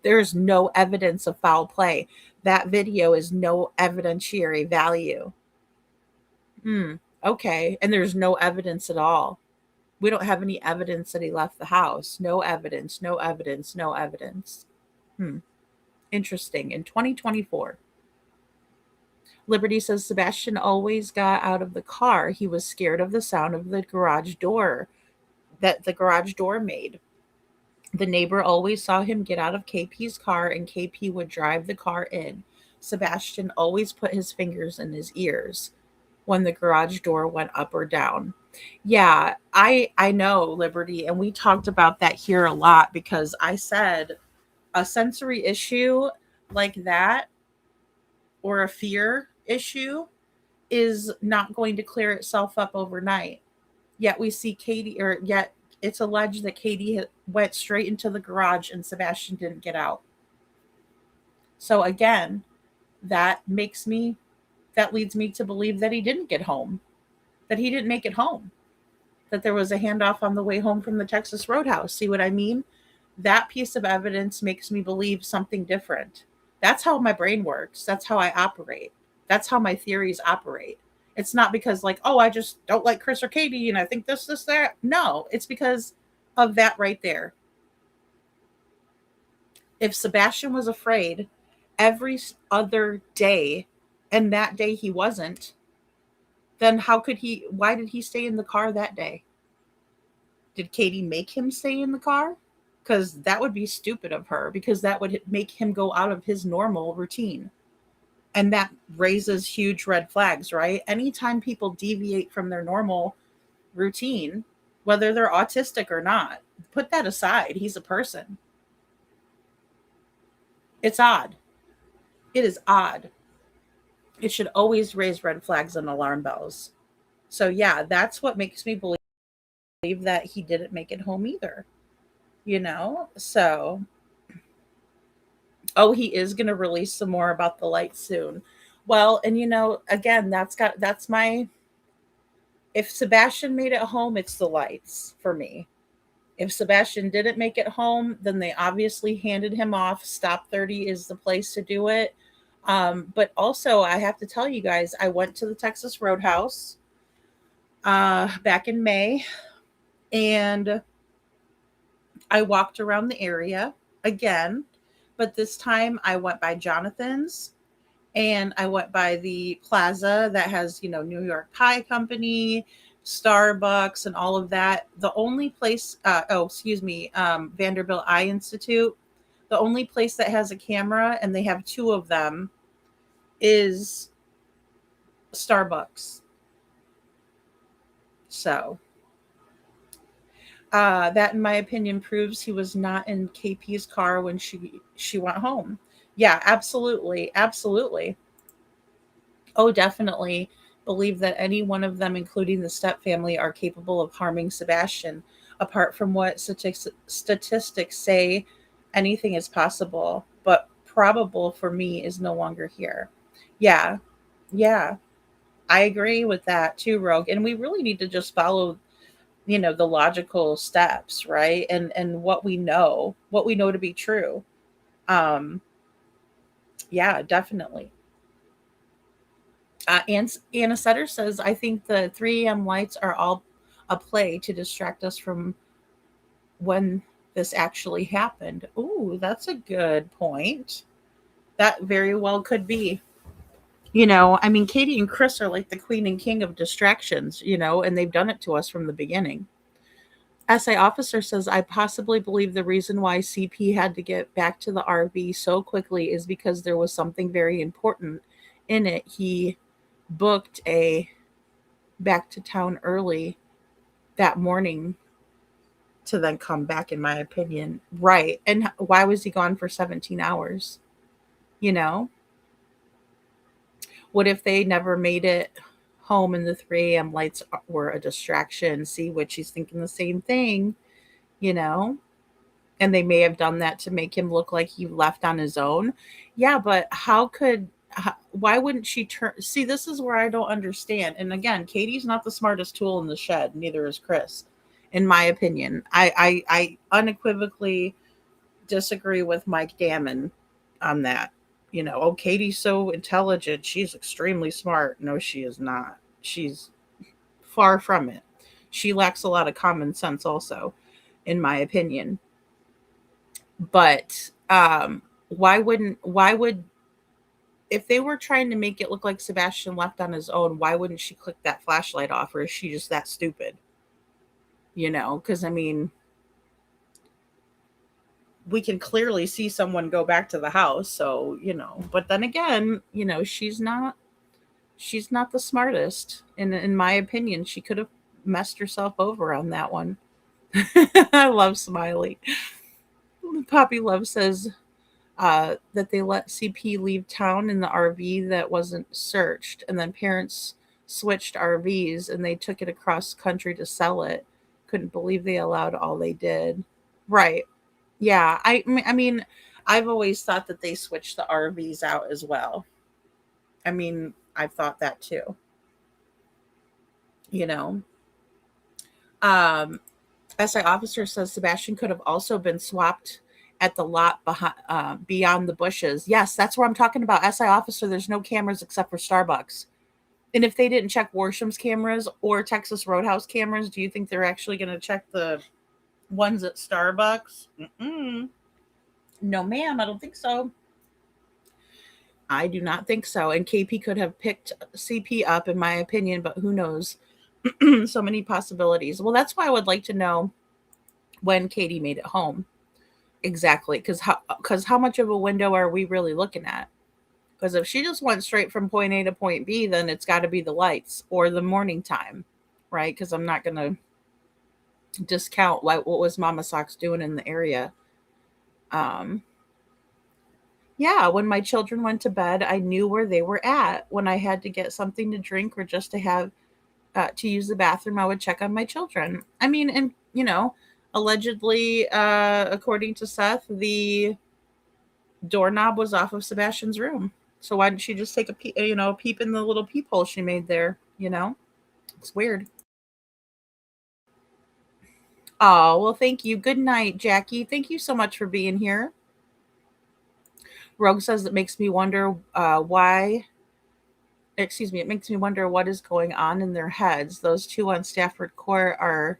There is no evidence of foul play. That video is no evidentiary value. Hmm. Okay. And there's no evidence at all. We don't have any evidence that he left the house. No evidence, no evidence, no evidence. Hmm. Interesting. In 2024, Liberty says Sebastian always got out of the car. He was scared of the sound of the garage door that the garage door made. The neighbor always saw him get out of KP's car and KP would drive the car in. Sebastian always put his fingers in his ears when the garage door went up or down. Yeah, I know, Liberty, and we talked about that here a lot because I said a sensory issue like that or a fear issue is not going to clear itself up overnight. Yet we see Katie, or yet it's alleged that Katie went straight into the garage and Sebastian didn't get out. So again, that makes me, that leads me to believe that he didn't get home, that he didn't make it home, that there was a handoff on the way home from the Texas Roadhouse. See what I mean? that piece of evidence makes me believe something different. That's how my brain works. That's how I operate. That's how my theories operate. It's not because, like, oh, I just don't like Chris or Katie and I think this, that. No, it's because of that right there. If Sebastian was afraid every other day and that day he wasn't, then why did he stay in the car that day? Did Katie make him stay in the car? Because that would be stupid of her, because that would make him go out of his normal routine. And that raises huge red flags, right? Anytime people deviate from their normal routine, whether they're autistic or not, put that aside. He's a person. It's odd. It is odd. It should always raise red flags and alarm bells. So, yeah, that's what makes me believe that he didn't make it home either, you know? So, oh, he is going to release some more about the light soon. Well, and again, that's my, if Sebastian made it home, it's the lights for me. If Sebastian didn't make it home, then they obviously handed him off. Stop 30 is the place to do it. But also, I have to tell you guys, I went to the Texas Roadhouse back in May, and I walked around the area again, but this time I went by Jonathan's, and I went by the plaza that has, New York Pie Company, Starbucks, and all of that. The only place, excuse me, Vanderbilt Eye Institute, the only place that has a camera, and they have two of them, is Starbucks. So, that, in my opinion, proves he was not in KP's car when she went home. Yeah, absolutely, absolutely. Oh, definitely believe that any one of them, including the step family, are capable of harming Sebastian. Apart from what statistics say, anything is possible, but probable for me is no longer here. Yeah, yeah, I agree with that too, Rogue. And we really need to just follow, the logical steps, right? And what we know to be true. Um, yeah, definitely. Anna Sutter says, I think the 3 a.m. lights are all a play to distract us from when this actually happened. Ooh, that's a good point. That very well could be. I mean, Katie and Chris are like the queen and king of distractions, and they've done it to us from the beginning. SA officer says, I possibly believe the reason why CP had to get back to the RV so quickly is because there was something very important in it. He booked a back to town early that morning to then come back, in my opinion. Right. And why was he gone for 17 hours? You know, what if they never made it home and the 3 a.m. lights were a distraction? See what she's thinking, the same thing, you know? And they may have done that to make him look like he left on his own. Yeah, but why wouldn't she turn? See, this is where I don't understand. And again, Katie's not the smartest tool in the shed, neither is Chris, in my opinion. I unequivocally disagree with Mike Damon on that. Oh, Katie's so intelligent. She's extremely smart. No, she is not. She's far from it. She lacks a lot of common sense, also, in my opinion. But why would, if they were trying to make it look like Sebastian left on his own, why wouldn't she click that flashlight off? Or is she just that stupid? Because I mean, we can clearly see someone go back to the house. So, but then again, she's not the smartest. In my opinion, she could have messed herself over on that one. I love Smiley. Poppy Love says, that they let CP leave town in the RV that wasn't searched, and then parents switched RVs and they took it across country to sell it. Couldn't believe they allowed all they did. Right. Yeah. I mean, I've always thought that they switched the RVs out as well. I mean, I've thought that too. You know. Um, SI officer says Sebastian could have also been swapped at the lot behind, beyond the bushes. Yes, that's where I'm talking about. SI officer, there's no cameras except for Starbucks. And if they didn't check Warsham's cameras or Texas Roadhouse cameras, do you think they're actually going to check the ones at Starbucks? Mm-mm. No, ma'am, I don't think so. I do not think so. And KP could have picked CP up, in my opinion, but who knows? So many possibilities. Well, that's why I would like to know when Katie made it home. Exactly, because how much of a window are we really looking at? Because if she just went straight from point A to point B, then it's got to be the lights or the morning time, right? Because I'm not going to discount what was Mama Socks doing in the area. Um, yeah, when my children went to bed, I knew where they were at. When I had to get something to drink or just to have to use the bathroom, I would check on my children. I mean, and allegedly, according to Seth, the doorknob was off of Sebastian's room. So why didn't she just take a peep in the little peephole she made there? It's weird. Oh, well, thank you. Good night, Jackie. Thank you so much for being here. Rogue says it makes me wonder why. Excuse me. It makes me wonder what is going on in their heads. Those two on Stafford Court are,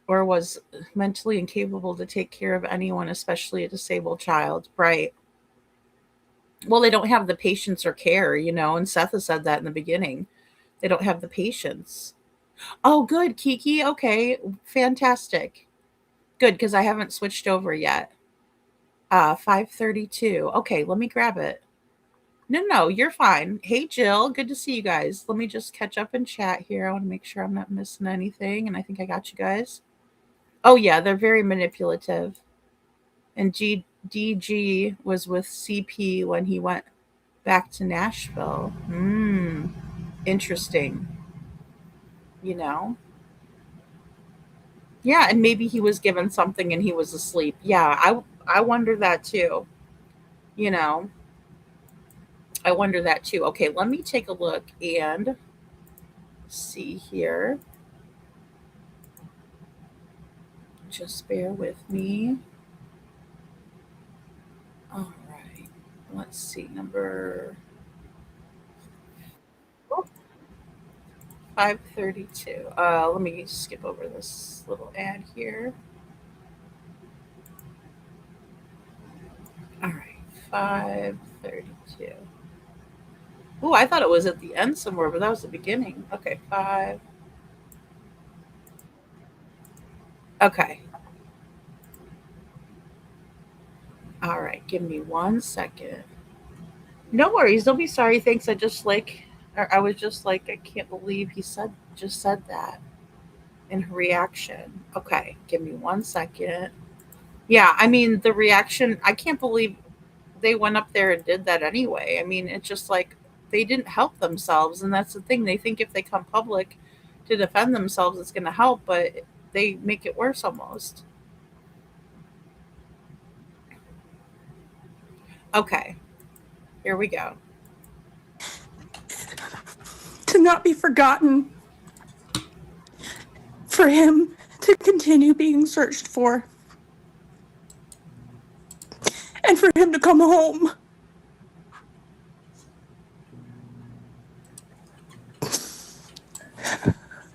or was mentally incapable to take care of anyone, especially a disabled child. Right. Well, they don't have the patience or care, and Seth has said that in the beginning. They don't have the patience. Oh, good, Kiki. Okay, fantastic. Good, because I haven't switched over yet. 5:32. Okay, let me grab it. No, no, you're fine. Hey, Jill. Good to see you guys. Let me just catch up and chat here. I want to make sure I'm not missing anything, and I think I got you guys. Oh yeah, they're very manipulative. And DG was with CP when he went back to Nashville. Hmm. Interesting. You know. Yeah, and maybe he was given something and he was asleep. Yeah, I wonder that too. You know, I wonder that too. Okay, let me take a look and see here. Just bear with me. All right. Let's see. Number 532. Let me skip over this little ad here. All right. 532. Oh, I thought it was at the end somewhere, but that was the beginning. Okay, 5. Okay. All right. Give me 1 second. No worries. Don't be sorry. Thanks. I was just like, I can't believe he just said that in her reaction. Okay. Give me 1 second. Yeah. I mean, the reaction, I can't believe they went up there and did that anyway. I mean, it's just like they didn't help themselves. And that's the thing. They think if they come public to defend themselves, it's going to help, but they make it worse almost. Okay. Here we go. To not be forgotten, for him to continue being searched for, and for him to come home.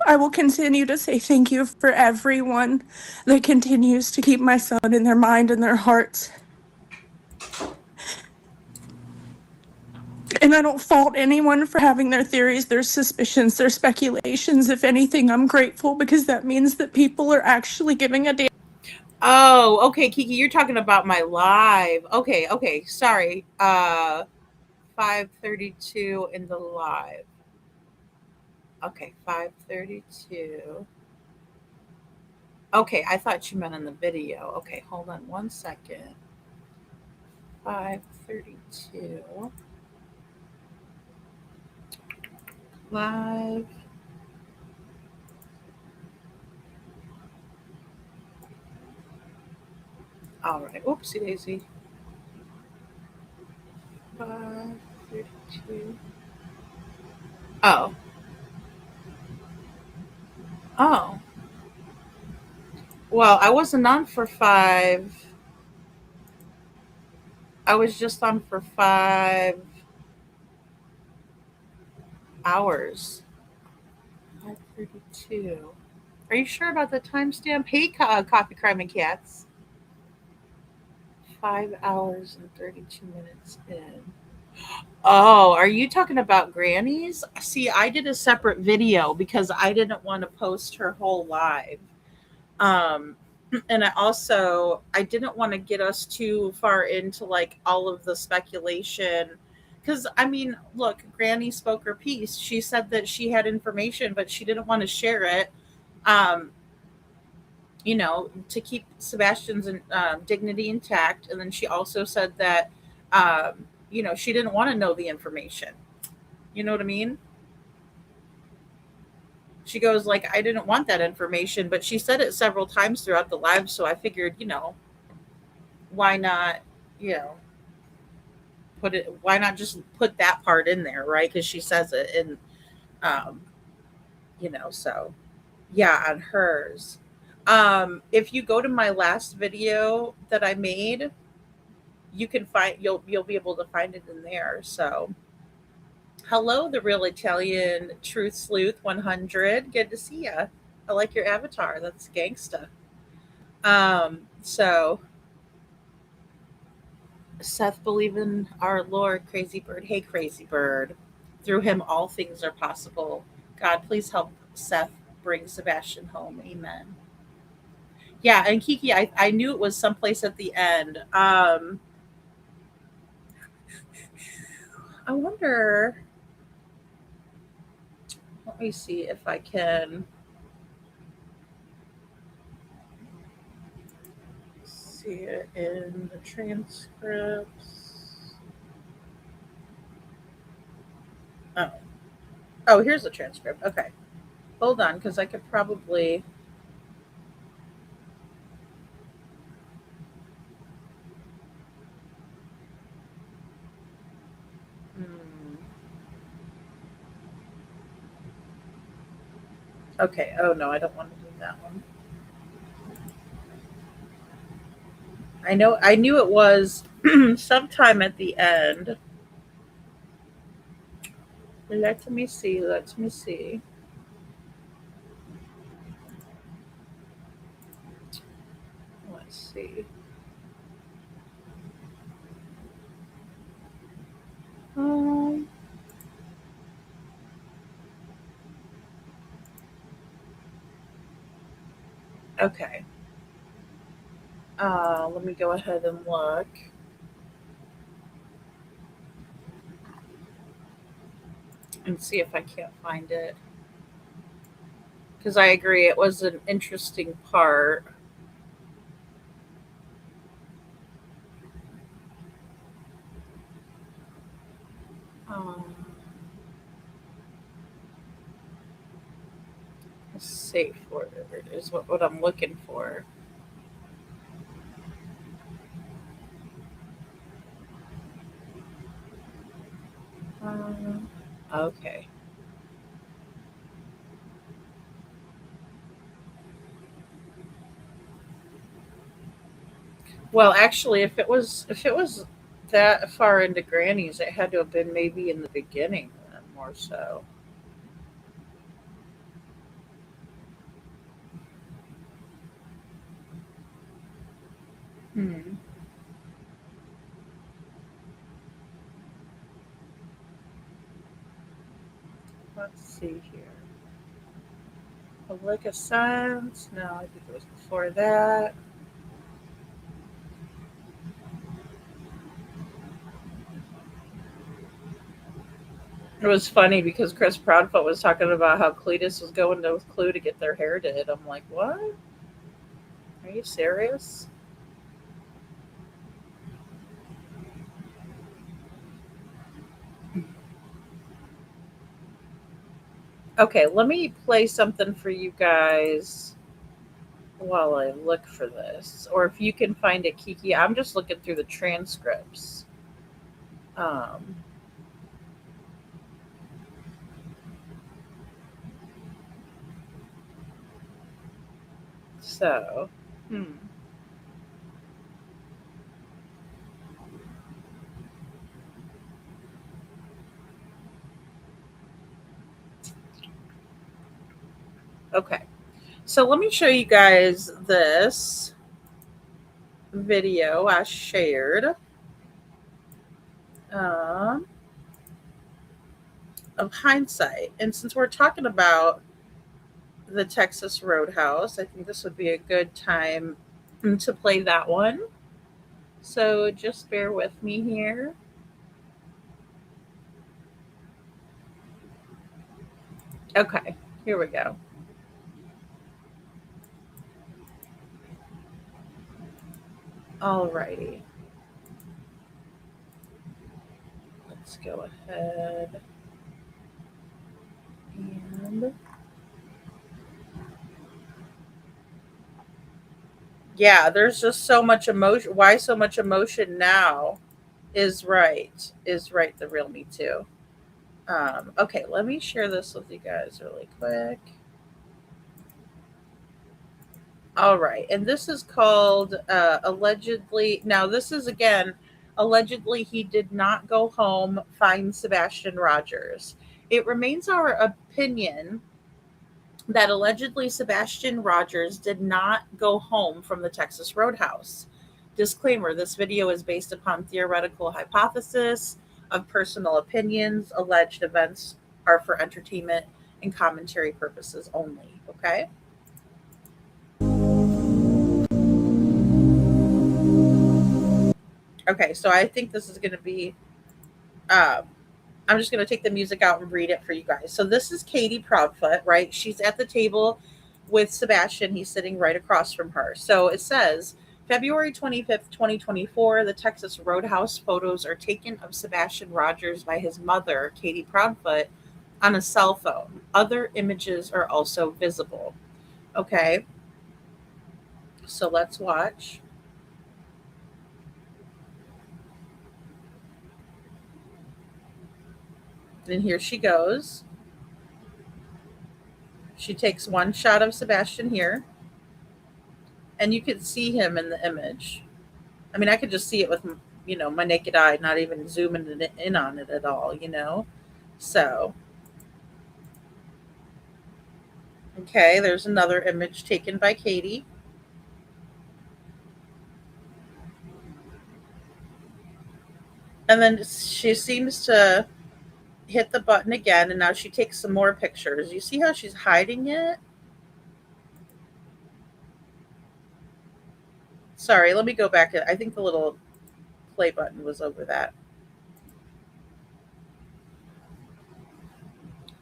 I will continue to say thank you for everyone that continues to keep my son in their mind and their hearts. And I don't fault anyone for having their theories, their suspicions, their speculations. If anything, I'm grateful because that means that people are actually giving a damn. Oh, okay, Kiki, you're talking about my live. Okay, okay, sorry. 5:32 in the live. Okay, 5:32. Okay, I thought you meant in the video. Okay, hold on 1 second. 5:32 live. All right. Oopsie daisy. 5:32. Oh. Oh. Well, I wasn't on for 5. I was just on for 5 hours. 5:32. Are you sure about the timestamp? Hey, Coffee Crime and Cats. 5 hours and 32 minutes in. Oh, are you talking about Granny's? See, I did a separate video because I didn't want to post her whole live. Um, and I didn't want to get us too far into like all of the speculation. Because I mean, look, Granny spoke her piece. She said that she had information, but she didn't want to share it. Um, to keep Sebastian's dignity intact. And then she also said that, she didn't want to know the information. You know what I mean? She goes like, I didn't want that information, but she said it several times throughout the live. So I figured, why not, you know, why not just put that part in there, right? Because she says it, and um, so yeah, on hers. If you go to my last video that I made, you'll be able to find it in there. So hello, the real Italian Truth Sleuth 100. Good to see you. I like your avatar. That's gangsta. So Seth believe in our Lord, Crazy Bird. Hey, Crazy Bird. Through him, all things are possible. God, please help Seth bring Sebastian home. Amen. Yeah, and Kiki, I knew it was someplace at the end. I wonder. Let me see if I can see it in the transcripts. Oh, oh, here's the transcript. Okay, hold on, because I could probably. Hmm. Okay. Oh no, I don't want to do that one. I knew it was sometime at the end. Let me see. Let me see. Let's see. Um. Okay. Let me go ahead and look and see if I can't find it. Because I agree, it was an interesting part. Um, Safe word is what I'm looking for. Okay. Well, actually, if it was that far into Granny's, it had to have been maybe in the beginning, then, more so. Hmm. Let's see here. A Lick of Silence. No, I think it was before that. It was funny because Chris Proudfoot was talking about how Cletus was going to Clue to get their hair did. I'm like, what? Are you serious? Okay, let me play something for you guys while I look for this. Or if you can find it, Kiki. I'm just looking through the transcripts. Um, so Hmm. Okay. So let me show you guys this video I shared um, of hindsight. And since we're talking about the Texas Roadhouse, I think this would be a good time to play that one. So just bear with me here. Okay, here we go. Alrighty, let's go ahead and yeah, there's just so much emotion. Why so much emotion now is right. The real me too. Okay, let me share this with you guys really quick. All right, and this is called allegedly. Now, this is again allegedly he did not go home. Find Sebastian Rogers. It remains our opinion that allegedly Sebastian Rogers did not go home from the Texas Roadhouse. Disclaimer: this video is based upon theoretical hypothesis of personal opinions. Alleged events are for entertainment and commentary purposes only. Okay. Okay, so I think this is going to be. Um, I'm just going to take the music out and read it for you guys. So this is Katie Proudfoot, right? She's at the table with Sebastian. He's sitting right across from her. So it says February 25th, 2024, the Texas Roadhouse photos are taken of Sebastian Rogers by his mother, Katie Proudfoot, on a cell phone. Other images are also visible. Okay, so let's watch. And here she goes. She takes one shot of Sebastian here, and you can see him in the image. I mean, I could just see it with my naked eye, not even zooming it in on it at all. So okay, there's another image taken by Katie, and then she seems to hit the button again, and now she takes some more pictures. You see how she's hiding it? Sorry, let me go back. I think the little play button was over that.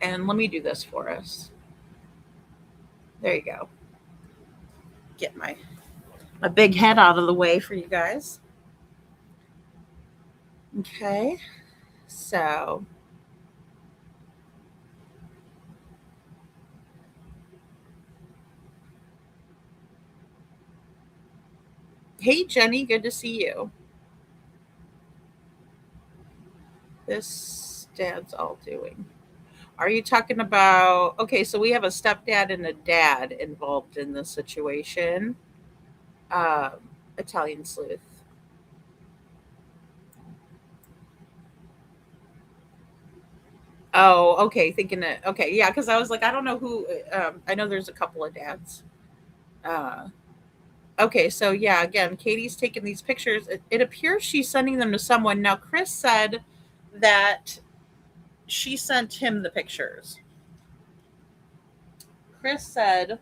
And let me do this for us. There you go. Get my big head out of the way for you guys. Okay, so hey Jenny, good to see you. This dad's all doing. Are you talking about okay, so we have a stepdad and a dad involved in this situation. Um, Italian sleuth. Oh, okay, thinking it. Okay, yeah, because I was like, I don't know who. I know there's a couple of dads. Uh, okay, so yeah, again, Katie's taking these pictures. It appears she's sending them to someone. Now, Chris said that she sent him the pictures. Chris said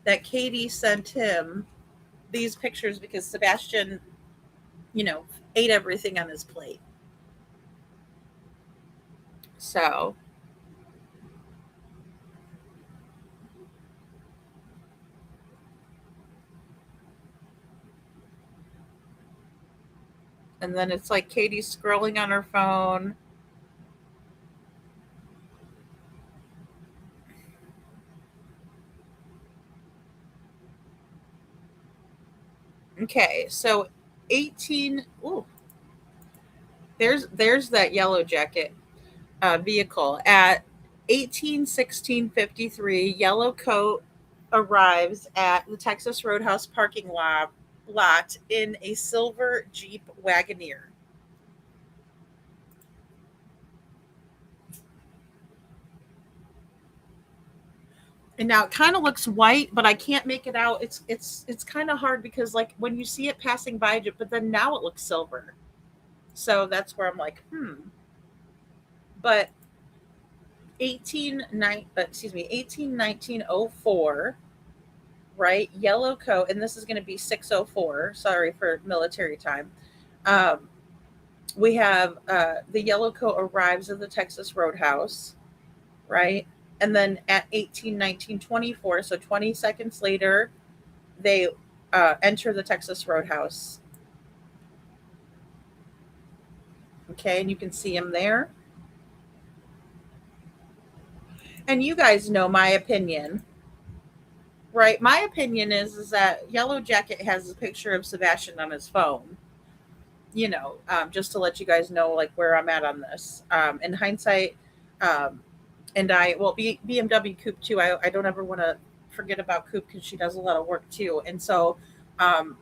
that Katie sent him these pictures because Sebastian, you know, ate everything on his plate. So, and then it's like Katie's scrolling on her phone. Okay, so 18. Ooh, there's that yellow jacket vehicle at 18:16:53. Yellow coat, arrives at the Texas Roadhouse parking lot in a silver Jeep Wagoneer. And now it kind of looks white, but I can't make it out. It's kind of hard because like when you see it passing by, but then now it looks silver. So that's where I'm like, But 181904, right? Yellow coat, and this is going to be 604. Sorry for military time. Um, we have the yellow coat arrives at the Texas Roadhouse, right? And then at 181924, so 20 seconds later, they enter the Texas Roadhouse. Okay, and you can see him there. And you guys know my opinion, right? My opinion is that Yellow Jacket has a picture of Sebastian on his phone. Just to let you guys know like where I'm at on this. In hindsight, um, and BMW Coop too. I don't ever want to forget about Coop because she does a lot of work too. And so um,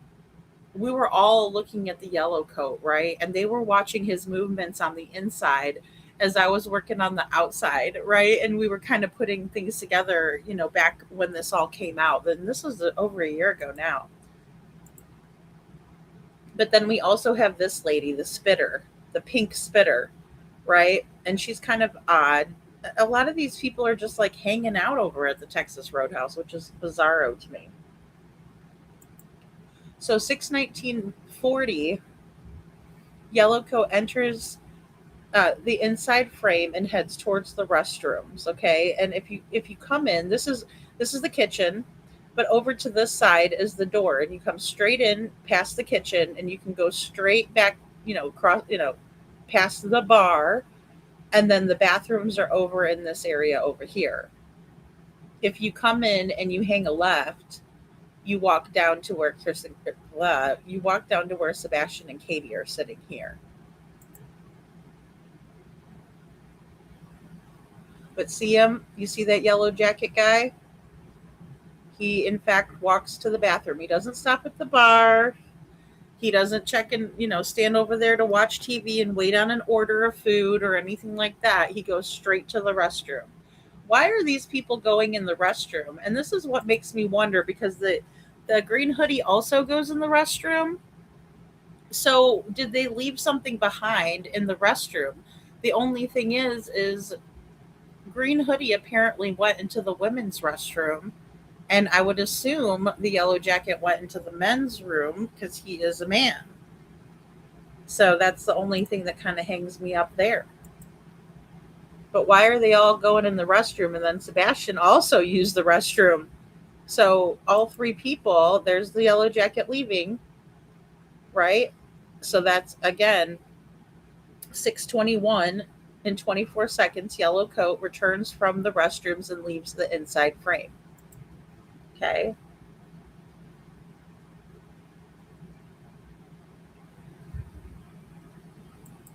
we were all looking at the yellow coat, right? And they were watching his movements on the inside as I was working on the outside, right? And we were kind of putting things together, back when this all came out. And this was over a year ago now. But then we also have this lady, the spitter, the pink spitter, right? And she's kind of odd. A lot of these people are just like hanging out over at the Texas Roadhouse, which is bizarro to me. So 61940, Yellowcoat enters the inside frame and heads towards the restrooms. Okay, and if you come in, this is the kitchen, but over to this side is the door, and you come straight in past the kitchen, and you can go straight back, cross, past the bar, and then the bathrooms are over in this area over here. If you come in and you hang a left, you walk down to where you walk down to where Sebastian and Katie are sitting here. But see him? You see that yellow jacket guy? He, in fact, walks to the bathroom. He doesn't stop at the bar. He doesn't check and, stand over there to watch TV and wait on an order of food or anything like that. He goes straight to the restroom. Why are these people going in the restroom? And this is what makes me wonder, because the green hoodie also goes in the restroom. So did they leave something behind in the restroom? The only thing is green hoodie apparently went into the women's restroom, and I would assume the yellow jacket went into the men's room because he is a man. So that's the only thing that kind of hangs me up there. But why are they all going in the restroom? And then Sebastian also used the restroom. So all three people, there's the yellow jacket leaving, right? So that's again 6:21 in 24 seconds. Yellow coat returns from the restrooms and leaves the inside frame. Okay.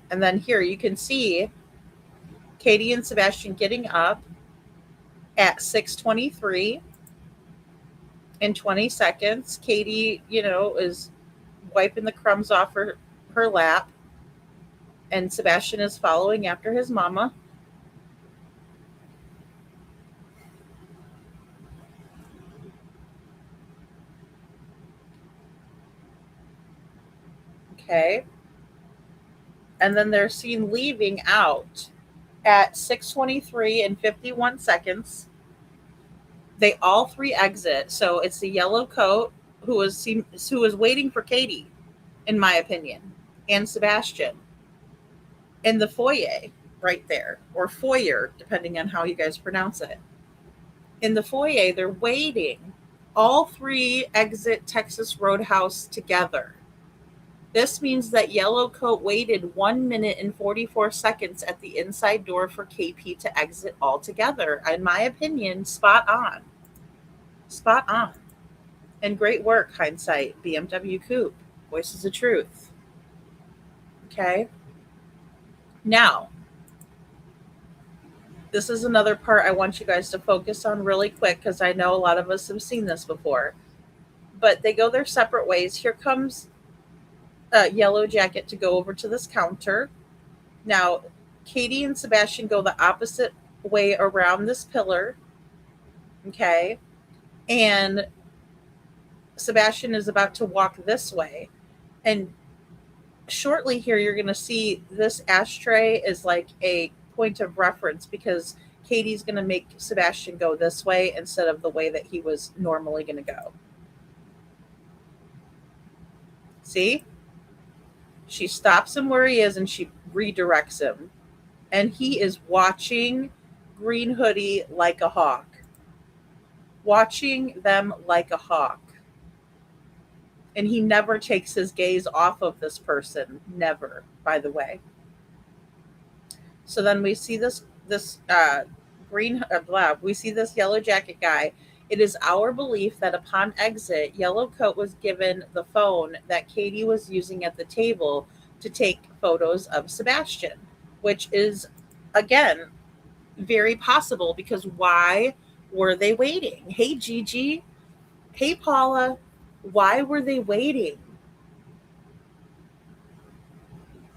And then here you can see Katie and Sebastian getting up at 6:23 in 20 seconds. Katie, is wiping the crumbs off her lap, and Sebastian is following after his mama. Okay. And then they're seen leaving out at 6:23 and 51 seconds. They all three exit. So it's the yellow coat who was waiting for Katie, in my opinion, and Sebastian in the foyer right there, or foyer, depending on how you guys pronounce it. In the foyer, they're waiting. All three exit Texas Roadhouse together. This means that Yellow Coat waited 1 minute and 44 seconds at the inside door for KP to exit altogether. In my opinion, spot on. Spot on. And great work, hindsight, BMW Coupe. Voices of truth. Okay. Now, This is another part I want you guys to focus on really quick because I know a lot of us have seen this before. But they go their separate ways. Here comes Yellow Jacket to go over to this counter. Now, Katie and Sebastian go the opposite way around this pillar. Okay. And Sebastian is about to walk this way. And shortly here, you're going to see this ashtray is like a point of reference because Katie's going to make Sebastian go this way instead of the way that he was normally going to go. See? She stops him where he is and she redirects him. And he is watching Green Hoodie like a hawk. Watching them like a hawk. And he never takes his gaze off of this person. Never, by the way. So then we see this we see this Yellow Jacket guy. It is our belief that upon exit, Yellow Coat was given the phone that Katie was using at the table to take photos of Sebastian, which is, again, very possible because why were they waiting? Hey, Gigi. Hey, Paula. Why were they waiting?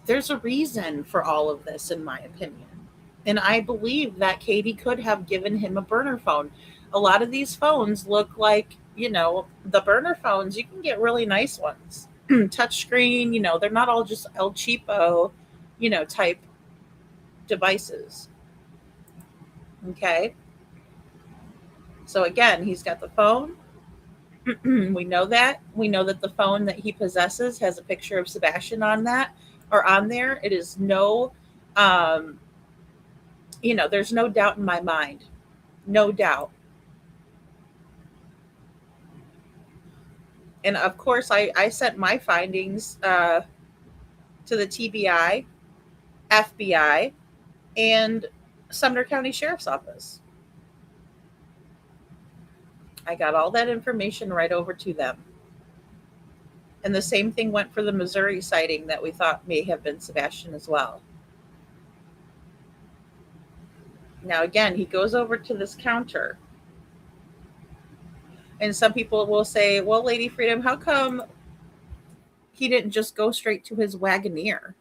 There's a reason for all of this, in my opinion. And I believe that Katie could have given him a burner phone. A lot of these phones look like, the burner phones. You can get really nice ones. Touchscreen, they're not all just El Cheapo, type devices. Okay. So again, he's got the phone. We know that. We know that the phone that he possesses has a picture of Sebastian on that or on there. It is there's no doubt in my mind. No doubt. And of course, I sent my findings to the TBI, FBI, and Sumner County Sheriff's Office. I got all that information right over to them. And the same thing went for the Missouri sighting that we thought may have been Sebastian as well. Now, again, he goes over to this counter. And some people will say, well, Lady Freedom, how come he didn't just go straight to his Wagoneer?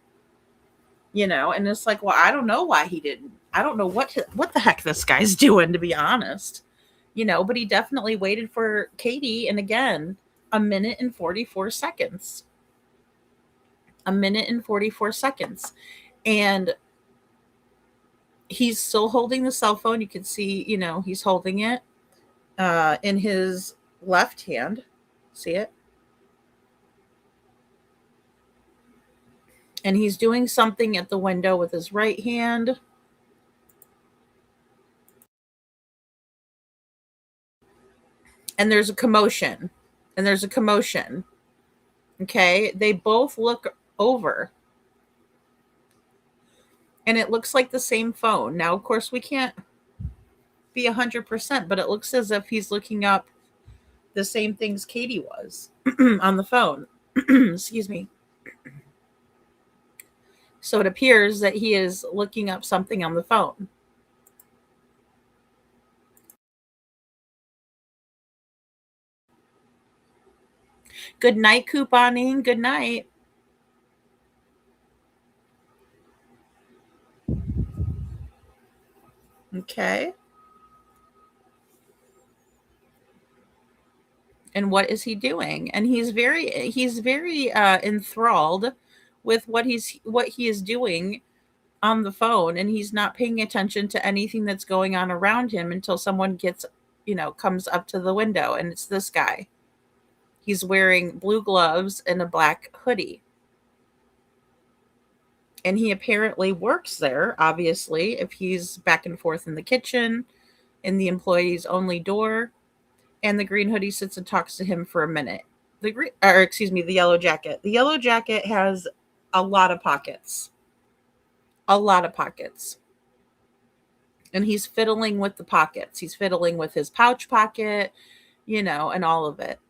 And it's like, well, I don't know why he didn't. I don't know what the heck this guy's doing, to be honest. But he definitely waited for Katie. And again, a minute and 44 seconds. A minute and 44 seconds. And he's still holding the cell phone. You can see, he's holding it in his left hand. See it? And he's doing something at the window with his right hand. And there's a commotion. Okay? They both look over. And it looks like the same phone. Now, of course, we can't be 100%, but it looks as if he's looking up the same things Katie was on the phone. Excuse me. So it appears that he is looking up something on the phone. Good night, couponing. Good night. Okay. And what is he doing? And he's very enthralled with what he is doing on the phone, and he's not paying attention to anything that's going on around him until someone comes up to the window, and it's this guy. He's wearing blue gloves and a black hoodie. And he apparently works there, obviously, if he's back and forth in the kitchen, in the employees only door, and the green hoodie sits and talks to him for a minute. The yellow jacket. The yellow jacket has a lot of pockets. A lot of pockets. And he's fiddling with the pockets. He's fiddling with his pouch pocket, and all of it.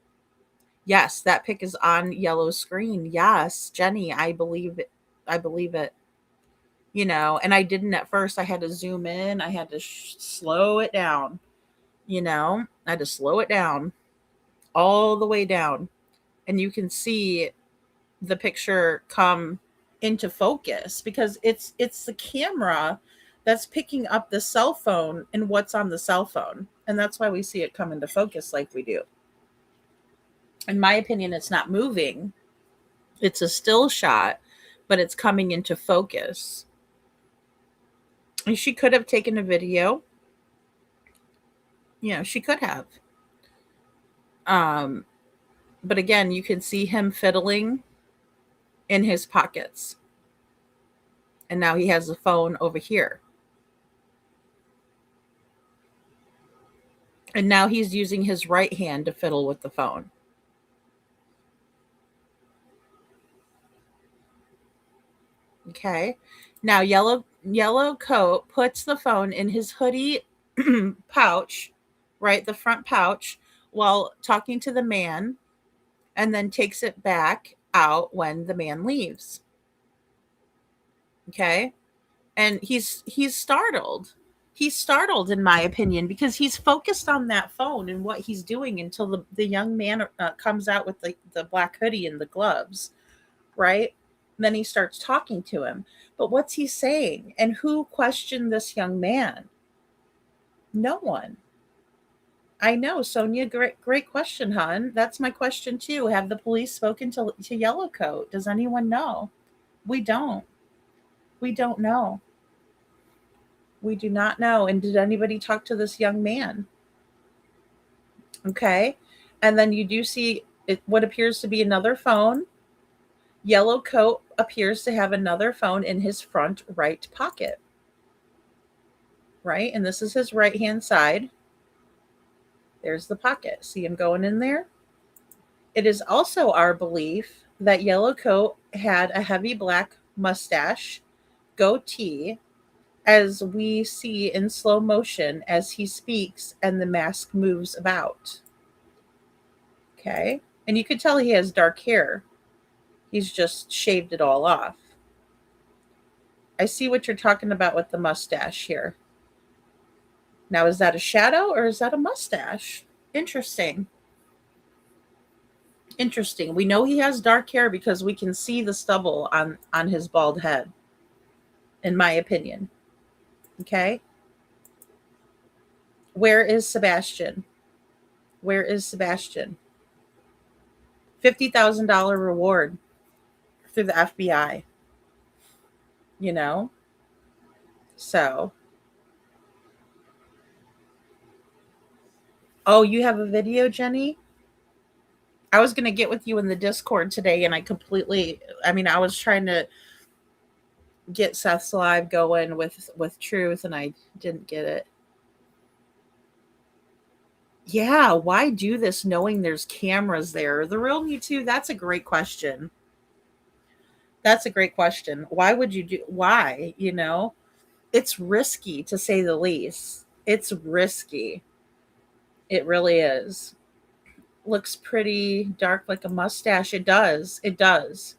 Yes, that pic is on yellow screen. Yes, Jenny, I believe it. And I didn't at first. I had to zoom in, I had to slow it down, I had to slow it down all the way down. And you can see the picture come into focus because it's the camera that's picking up the cell phone and what's on the cell phone. And that's why we see it come into focus like we do. In my opinion, it's not moving. It's a still shot, but it's coming into focus. And she could have taken a video. She could have. Um, but again, you can see him fiddling in his pockets. And now he has the phone over here. And now he's using his right hand to fiddle with the phone. Okay. Now yellow coat puts the phone in his hoodie pouch, right? The front pouch, while talking to the man, and then takes it back out when the man leaves. Okay. And he's startled. He's startled, in my opinion, because he's focused on that phone and what he's doing until the young man comes out with the black hoodie and the gloves, right? And then he starts talking to him. But what's he saying? And who questioned this young man? No one. I know, Sonia. Great question, hon. That's my question too. Have the police spoken to Yellowcoat? Does anyone know? We don't. We don't know. We do not know. And did anybody talk to this young man? Okay. And then you do see what appears to be another phone. Yellowcoat appears to have another phone in his front right pocket. Right? And this is his right hand side. There's the pocket. See him going in there? It is also our belief that Yellowcoat had a heavy black mustache, goatee, as we see in slow motion as he speaks and the mask moves about. Okay. And you could tell he has dark hair. He's just shaved it all off. I see what you're talking about with the mustache here. Now, is that a shadow or is that a mustache? Interesting. Interesting. We know he has dark hair because we can see the stubble on his bald head, in my opinion. Okay. Where is Sebastian? Where is Sebastian? $50,000 reward through the FBI. So. Oh, you have a video, Jenny? I was going to get with you in the Discord today, and I was trying to get Seth's live going with truth, and I didn't get it. Yeah, why do this knowing there's cameras there? The real Me Too, that's a great question. That's a great question. Why would you why? It's risky, to say the least. It's risky. It really is. Looks pretty dark, like a mustache. It does. It does.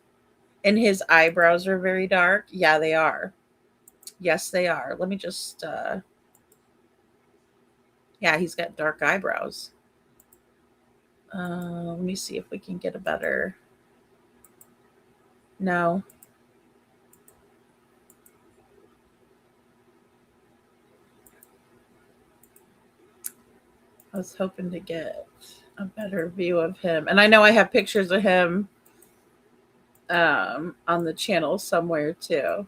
And his eyebrows are very dark. Yeah, they are. Yes, they are. Let me just yeah, he's got dark eyebrows. Let me see if we can get a better. No. I was hoping to get a better view of him. And I know I have pictures of him on the channel somewhere too.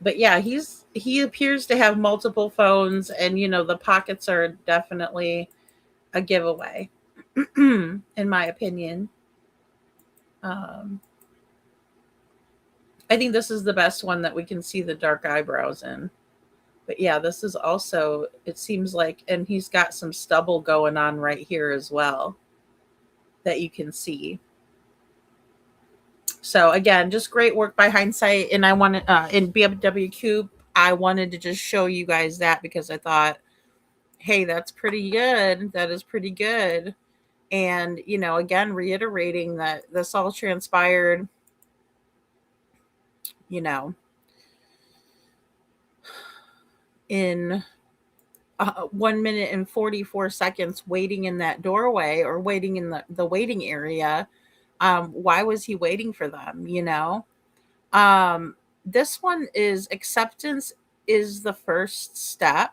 But yeah, he appears to have multiple phones, and the pockets are definitely a giveaway, in my opinion. I think this is the best one that we can see the dark eyebrows in. But yeah, this is also, it seems like, and he's got some stubble going on right here as well that you can see. So again, just great work by Hindsight. And I wanted, in BMW Cube, I wanted to just show you guys that because I thought, hey, that's pretty good. That is pretty good. And, again, reiterating that this all transpired you know, in 1 minute and 44 seconds waiting in that doorway or waiting in the waiting area. Why was he waiting for them? This one is acceptance is the first step.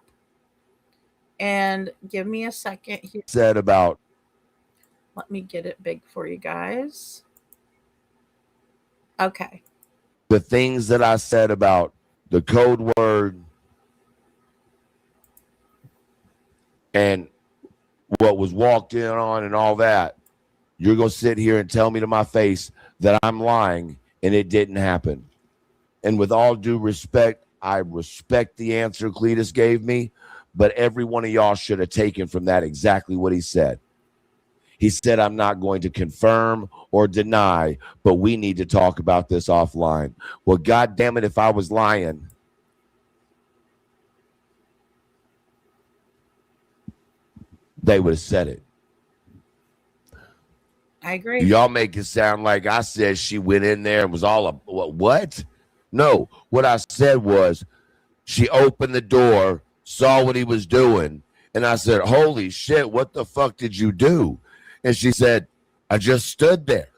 And give me a second here. Said about Let me get it big for you guys. Okay. the things that I said about the code word and what was walked in on and all that, you're going to sit here and tell me to my face that I'm lying and it didn't happen. And with all due respect, I respect the answer Cletus gave me, but every one of y'all should have taken from that exactly what he said. He said, I'm not going to confirm or deny, but we need to talk about this offline. Well, God damn it, if I was lying, they would have said it. I agree. Y'all make it sound like I said she went in there and was all a what? No, what I said was she opened the door, saw what he was doing, and I said, holy shit, what the fuck did you do? And she said, I just stood there.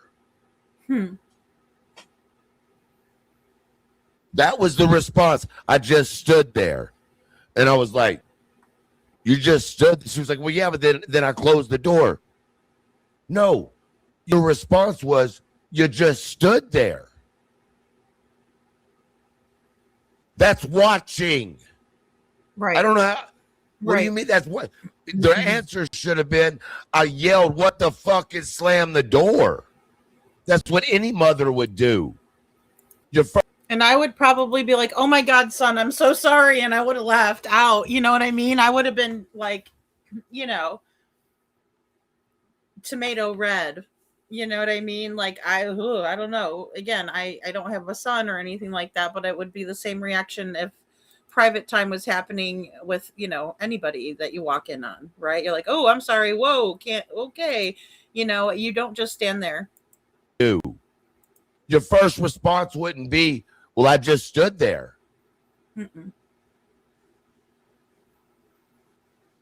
That was the response. I just stood there. And I was like, you just stood. She was like, well, yeah, but then I closed the door. No, your response was, you just stood there. That's watching. Right. I don't know. What do you mean? That's what the answer should have been. I yelled, what the fuck, and slammed the door. That's what any mother would do. And I would probably be like, oh my God, son, I'm so sorry. And I would have laughed out. You know what I mean? I would have been like, tomato red. You know what I mean? Like, I don't know. Again, I don't have a son or anything like that, but it would be the same reaction if private time was happening with, anybody that you walk in on, right? You're like, oh, I'm sorry. Whoa, can't, okay. You don't just stand there. Your first response wouldn't be, well, I just stood there. Mm-mm.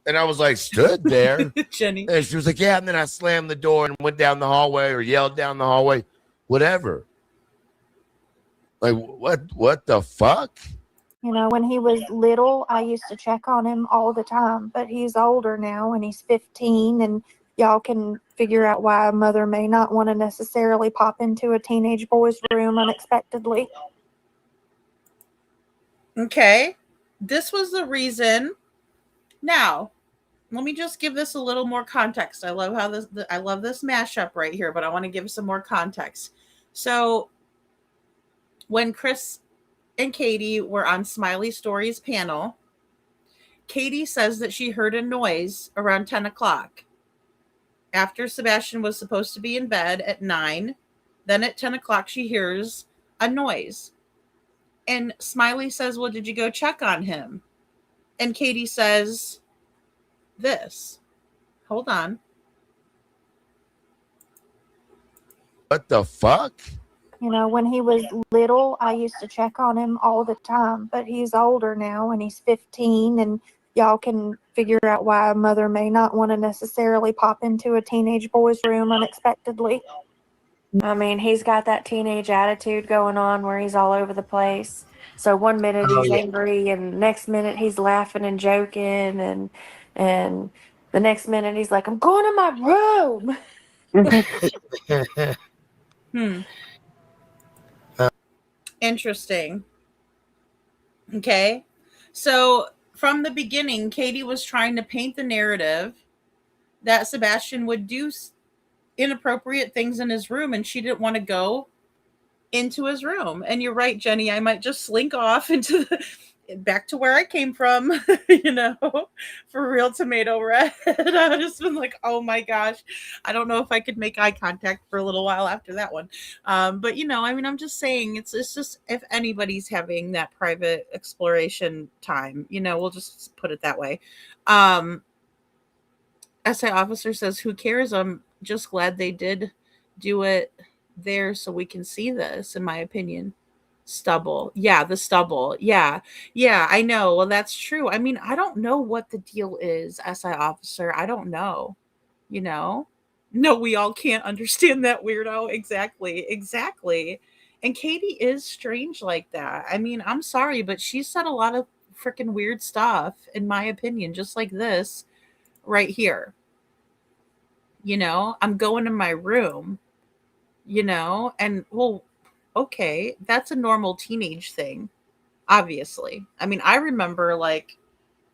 And I was like, stood there? Jenny. And she was like, yeah. And then I slammed the door and went down the hallway or yelled down the hallway, whatever. Like, what the fuck? When he was little, I used to check on him all the time, but he's older now and he's 15, and y'all can figure out why a mother may not want to necessarily pop into a teenage boy's room unexpectedly. Okay. This was the reason. Now, let me just give this a little more context. I love I love this mashup right here, but I want to give some more context. So when Chris and Katie were on Smiley Stories panel, Katie says that she heard a noise around 10 o'clock after Sebastian was supposed to be in bed at 9. Then at 10 o'clock, she hears a noise. And Smiley says, well, did you go check on him? And Katie says this. Hold on. What the fuck? When he was little, I used to check on him all the time, but he's older now and he's 15, and y'all can figure out why a mother may not want to necessarily pop into a teenage boy's room unexpectedly. I mean, he's got that teenage attitude going on where he's all over the place. So one minute he's angry, and next minute he's laughing and joking, and the next minute he's like, I'm going to my room. Interesting. Okay. So from the beginning, Katie was trying to paint the narrative that Sebastian would do inappropriate things in his room, and she didn't want to go into his room. And you're right, Jenny, I might just slink off into back to where I came from, for real, tomato red. I've just been like, oh my gosh, I don't know if I could make eye contact for a little while after that one. But I'm just saying, it's just, if anybody's having that private exploration time, we'll just put it that way. SI officer says, who cares? I'm just glad they did do it there so we can see this, in my opinion. Stubble. Yeah, the stubble. Yeah. Yeah, I know. Well, that's true. I mean, I don't know what the deal is, SI officer. I don't know. You know? No, we all can't understand that weirdo. Exactly. Exactly. And Katie is strange like that. I mean, I'm sorry, but she said a lot of freaking weird stuff, in my opinion, just like this right here. I'm going to my room, and well, okay, that's a normal teenage thing, obviously. I mean, I remember like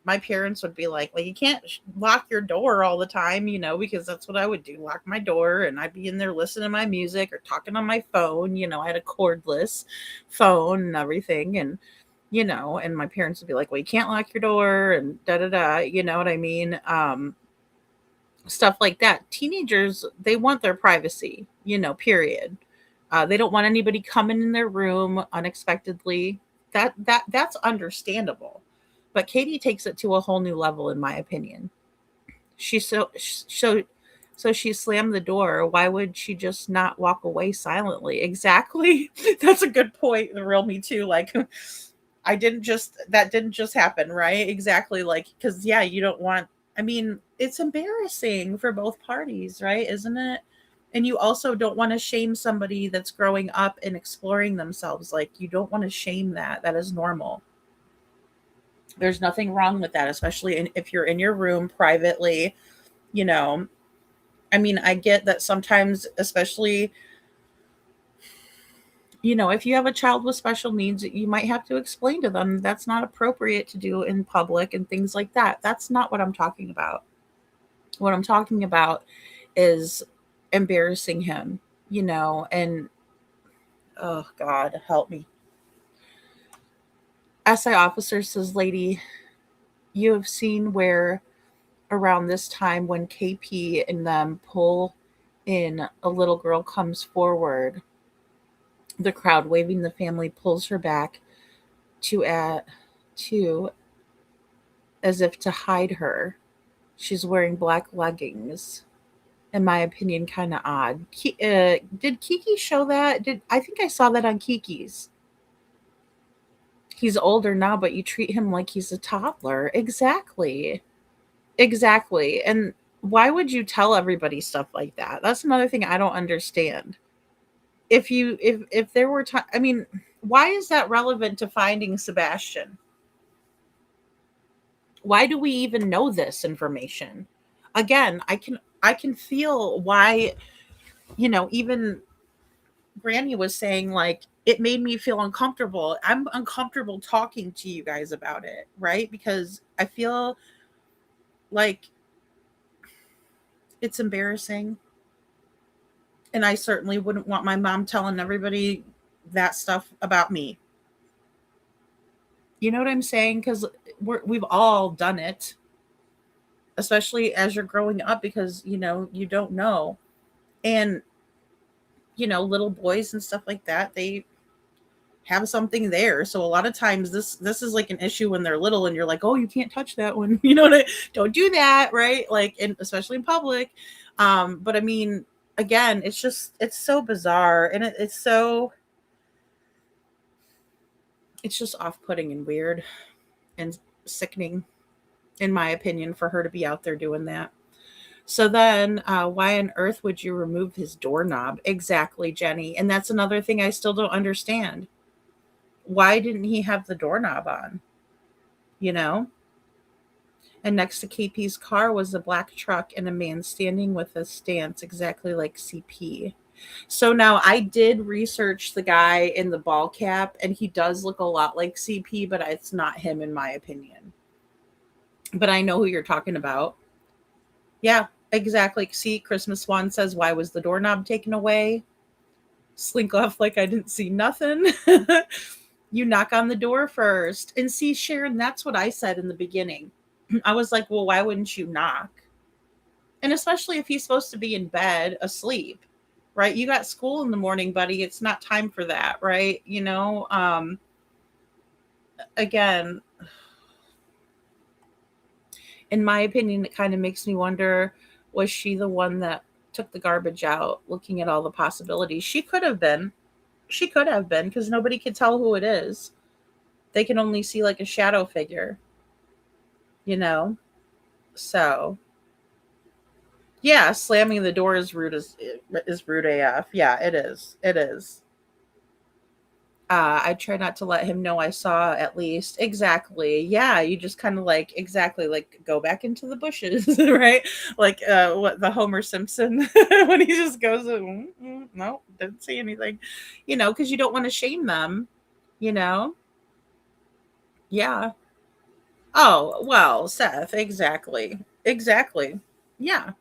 my parents would be like, well, you can't lock your door all the time, because that's what I would do, lock my door, and I'd be in there listening to my music or talking on my phone. I had a cordless phone and everything. And my parents would be like, well, you can't lock your door and da da da. You know what I mean? Stuff like that. Teenagers, they want their privacy, period. They don't want anybody coming in their room unexpectedly. That's understandable. But Katie takes it to a whole new level, in my opinion. She so she slammed the door. Why would she just not walk away silently? Exactly. That's a good point. The real me too. Like, that didn't just happen, right? Exactly. Like, because yeah, you don't want. I mean, it's embarrassing for both parties, right? Isn't it? And you also don't want to shame somebody that's growing up and exploring themselves. Like, you don't want to shame that. That is normal. There's nothing wrong with that, especially if you're in your room privately. You know, I mean, I get that sometimes, especially, if you have a child with special needs, you might have to explain to them that's not appropriate to do in public and things like that. That's not what I'm talking about. What I'm talking about is embarrassing him, and oh God, help me. SI officer says, lady, you have seen where around this time when KP and them pull in, a little girl comes forward. The crowd waving, the family pulls her back to as if to hide her. She's wearing black leggings. In my opinion, kind of odd. Did Kiki show that? Did I think I saw that on Kiki's? He's older now, but you treat him like he's a toddler. Exactly. Exactly. And why would you tell everybody stuff like that? That's another thing I don't understand. If there were time, I mean, why is that relevant to finding Sebastian? Why do we even know this information? Again, I can feel why, even Granny was saying, like, it made me feel uncomfortable. I'm uncomfortable talking to you guys about it, right? Because I feel like it's embarrassing. And I certainly wouldn't want my mom telling everybody that stuff about me. You know what I'm saying? Because we've all done it, especially as you're growing up, because, you don't know. And, little boys and stuff like that, they have something there. So a lot of times this is like an issue when they're little and you're like, oh, you can't touch that one. Don't do that, right? Like, and especially in public. But I mean, again, it's so bizarre, and it's just off-putting and weird and sickening, in my opinion, for her to be out there doing that. So then, why on earth would you remove his doorknob? Exactly, Jenny. And that's another thing I still don't understand. Why didn't he have the doorknob on? You know? And next to KP's car was a black truck and a man standing with a stance exactly like CP. So now I did research the guy in the ball cap, and he does look a lot like CP, but it's not him, in my opinion. But I know who you're talking about. Yeah, exactly. See, Christmas Swan says, why was the doorknob taken away? Slink off like I didn't see nothing. You knock on the door first. And see, Sharon, that's what I said in the beginning. I was like, well, why wouldn't you knock? And especially if he's supposed to be in bed asleep, right? You got school in the morning, buddy. It's not time for that, right? Again, in my opinion, it kind of makes me wonder, was she the one that took the garbage out, looking at all the possibilities? She could have been. She could have been, because nobody could tell who it is. They can only see like a shadow figure, you know? So, yeah, slamming the door is rude AF. Yeah, it is. It is. I try not to let him know I saw at least. Exactly. Yeah, you just kind of like exactly like go back into the bushes, right? Like what the Homer Simpson when he just goes, no, didn't see anything, because you don't want to shame them, you know. Yeah. Oh well, Seth. Exactly. Exactly. Yeah.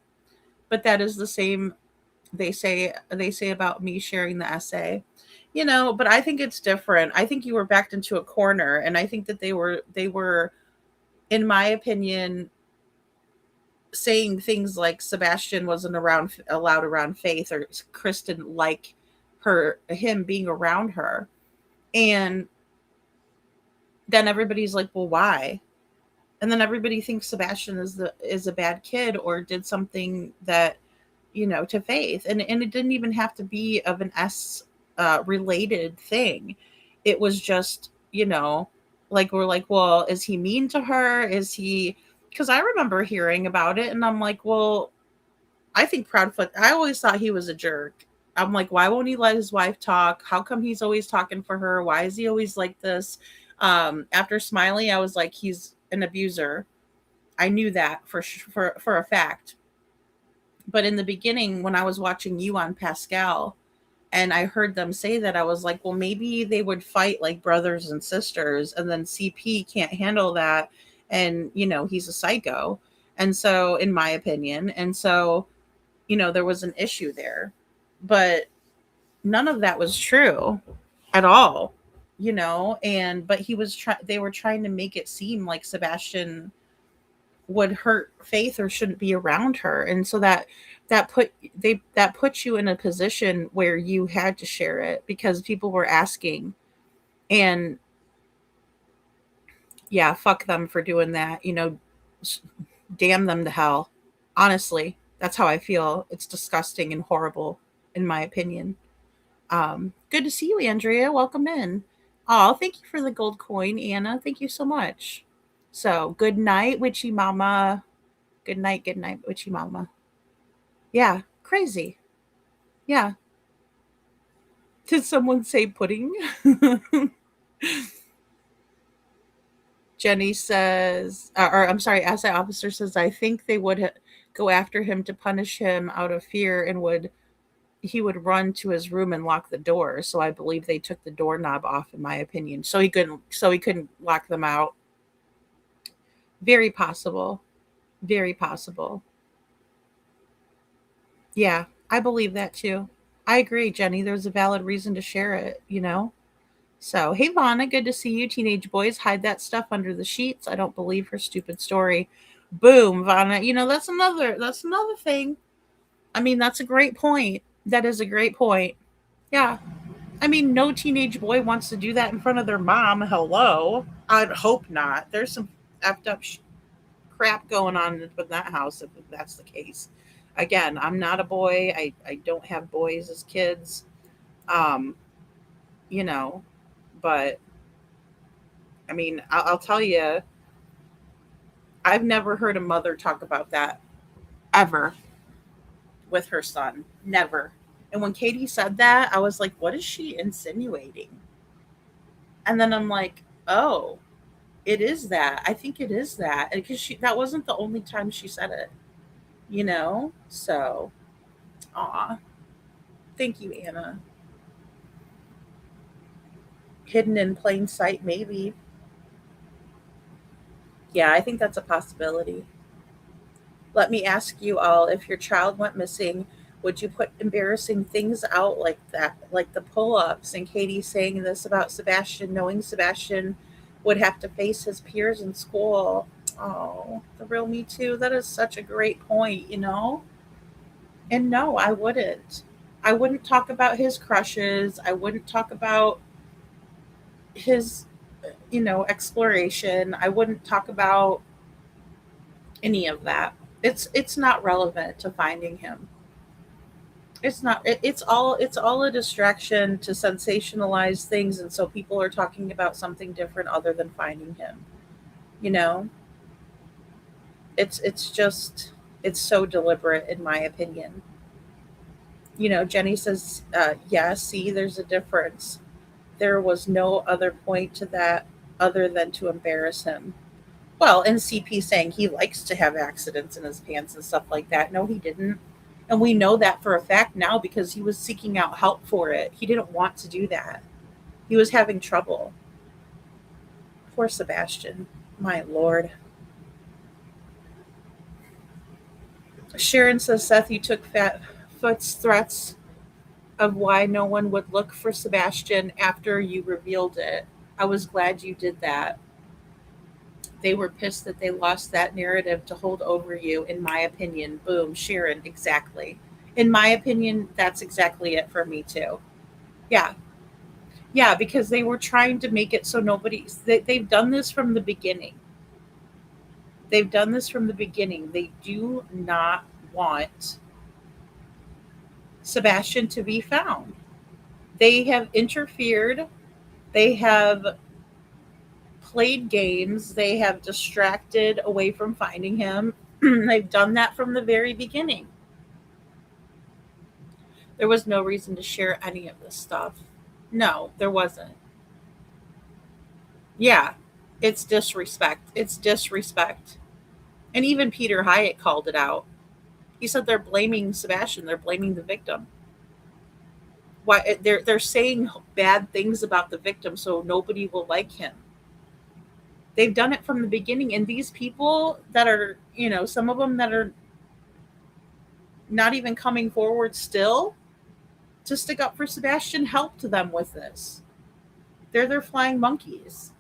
But that is the same they say about me sharing the essay, but I think it's different. I think you were backed into a corner, and I think that they were, in my opinion, saying things like Sebastian wasn't allowed around Faith, or Chris didn't like him being around her. And then everybody's like, well, why? And then everybody thinks Sebastian is a bad kid or did something that, to Faith. And it didn't even have to be of an S related thing. It was just, like, we're like, well, is he mean to her? Is he, because I remember hearing about it and I'm like, well, I think Proudfoot, I always thought he was a jerk. I'm like, why won't he let his wife talk? How come he's always talking for her? Why is he always like this? After Smiley, I was like, he's an abuser. I knew that for a fact. But in the beginning, when I was watching you on Pascal, and I heard them say that, I was like, well, maybe they would fight like brothers and sisters, and then CP can't handle that, and he's a psycho, and so, in my opinion, and so, there was an issue there, but none of that was true at all, and but they were trying to make it seem like Sebastian would hurt Faith or shouldn't be around her. And so that put you in a position where you had to share it because people were asking. And yeah, fuck them for doing that, damn them to hell. Honestly, that's how I feel. It's disgusting and horrible, in my opinion. Good to see you, Andrea. Welcome in. Oh, thank you for the gold coin, Anna. Thank you so much. So, good night, witchy mama. Good night, witchy mama. Yeah, crazy. Yeah. Did someone say pudding? Jenny says, or I'm sorry, Asset Officer says, I think they would go after him to punish him out of fear, and he would run to his room and lock the door. So I believe they took the doorknob off, in my opinion, so he couldn't lock them out. Very possible. Very possible. Yeah, I believe that too. I agree, Jenny. There's a valid reason to share it. So, hey, Vana, good to see you. Teenage boys hide that stuff under the sheets. I don't believe her stupid story. Boom, Vana. That's another thing. I mean, that's a great point. That is a great point. Yeah. I mean, no teenage boy wants to do that in front of their mom. Hello. I'd hope not. There's some effed up crap going on in that house if that's the case. Again, I'm not a boy. I don't have boys as kids. Um, you know, but I mean, I'll tell you, I've never heard a mother talk about that ever with her son. Never. And when Katie said that, I was like, what is she insinuating? And then I'm like, oh, it is that. I think it is that. Because that wasn't the only time she said it. So, aw. Thank you, Anna. Hidden in plain sight, maybe. Yeah, I think that's a possibility. Let me ask you all, if your child went missing, would you put embarrassing things out like that, like the pull ups? And Katie saying this about Sebastian, knowing Sebastian would have to face his peers in school. Oh, the real me too. That is such a great point. And no, I wouldn't. I wouldn't talk about his crushes. I wouldn't talk about his, exploration. I wouldn't talk about any of that. It's not relevant to finding him. It's not. It's all a distraction to sensationalize things, and so people are talking about something different other than finding him. You know, it's just it's so deliberate, in my opinion. Jenny says, "Yeah, see, there's a difference. There was no other point to that other than to embarrass him." Well, and CP saying he likes to have accidents in his pants and stuff like that. No, he didn't. And we know that for a fact now because he was seeking out help for it. He didn't want to do that. He was having trouble. Poor Sebastian. My lord. Sharon says, Seth, you took Foot's threats of why no one would look for Sebastian after you revealed it. I was glad you did that. They were pissed that they lost that narrative to hold over you, in my opinion. Boom, Sharon, exactly. In my opinion, that's exactly it for me too. Yeah. Yeah, because they were trying to make it so they've done this from the beginning. They've done this from the beginning. They do not want Sebastian to be found. They have interfered. They have played games. They have distracted away from finding him. They've done that from the very beginning. There was no reason to share any of this stuff. No, there wasn't. Yeah, it's disrespect. It's disrespect. And even Peter Hyatt called it out. He said they're blaming Sebastian. They're blaming the victim. Why they're saying bad things about the victim so nobody will like him. They've done it from the beginning, and these people that are, some of them that are not even coming forward still to stick up for Sebastian helped them with this. They're their flying monkeys.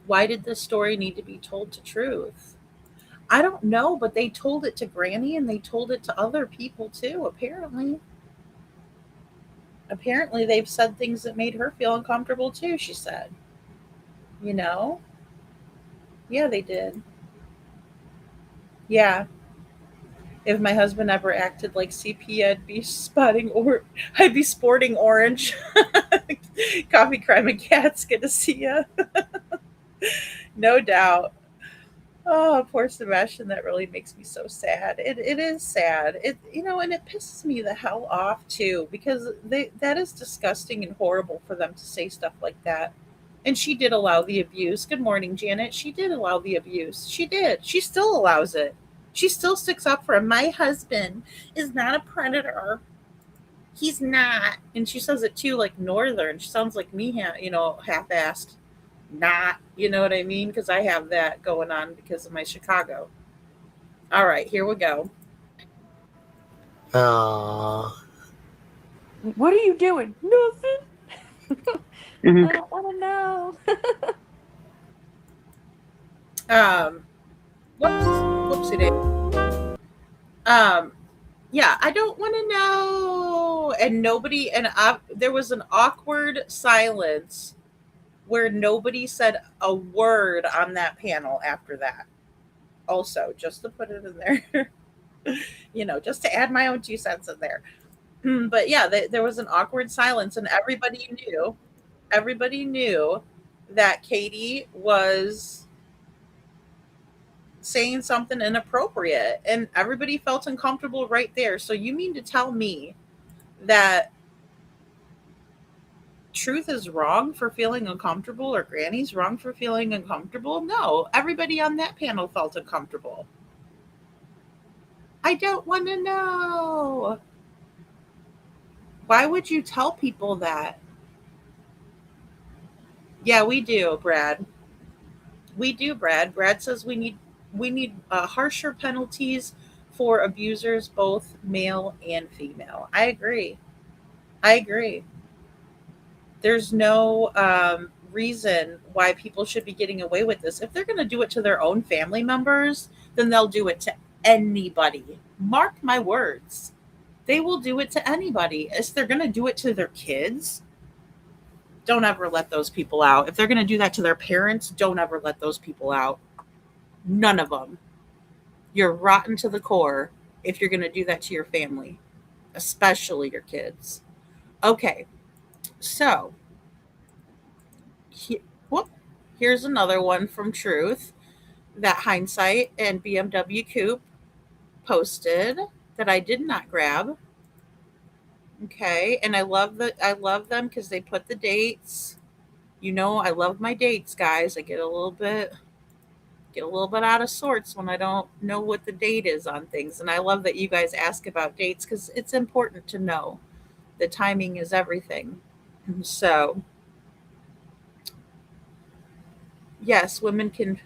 Why did this story need to be told to Truth? I don't know, but they told it to Granny and they told it to other people too, apparently. Apparently, they've said things that made her feel uncomfortable too, she said. You know? Yeah, they did. Yeah. If my husband ever acted like CP, I'd be sporting orange. Coffee, crime, and cats. Good to see you. No doubt. Oh, poor Sebastian. That really makes me so sad. It is sad. And it pisses me the hell off too because that is disgusting and horrible for them to say stuff like that. And she did allow the abuse. Good morning, Janet. She did allow the abuse. She did. She still allows it. She still sticks up for him. My husband is not a predator. He's not. And she says it too, like Northern. She sounds like me, half-assed. Not. You know what I mean? Because I have that going on because of my Chicago. All right, here we go. Aww. What are you doing? Nothing. Mhm. I don't want to know. Whoops. Whoopsie day. Um, yeah, I don't want to know. And there was an awkward silence where nobody said a word on that panel after that. Also, just to put it in there, just to add my own 2 cents in there. But yeah, there was an awkward silence, and everybody knew that Katie was saying something inappropriate, and everybody felt uncomfortable right there. So you mean to tell me that Truth is wrong for feeling uncomfortable or Granny's wrong for feeling uncomfortable? No, everybody on that panel felt uncomfortable. I don't want to know. Why would you tell people that? Yeah, we do, Brad. We do, Brad. Brad says we need harsher penalties for abusers, both male and female. I agree. I agree. There's no reason why people should be getting away with this. If they're going to do it to their own family members, then they'll do it to anybody. Mark my words. They will do it to anybody. If they're going to do it to their kids, don't ever let those people out. If they're going to do that to their parents, don't ever let those people out. None of them. You're rotten to the core. if you're going to do that to your family, especially your kids. Okay, so he, whoop, here's another one from Truth that Hindsight and BMW Coupe posted that I did not grab. Okay, and I love them because they put the dates. You know, I love my dates, guys. I get a little bit out of sorts when I don't know what the date is on things. And I love that you guys ask about dates because it's important to know. The timing is everything. So, yes, women can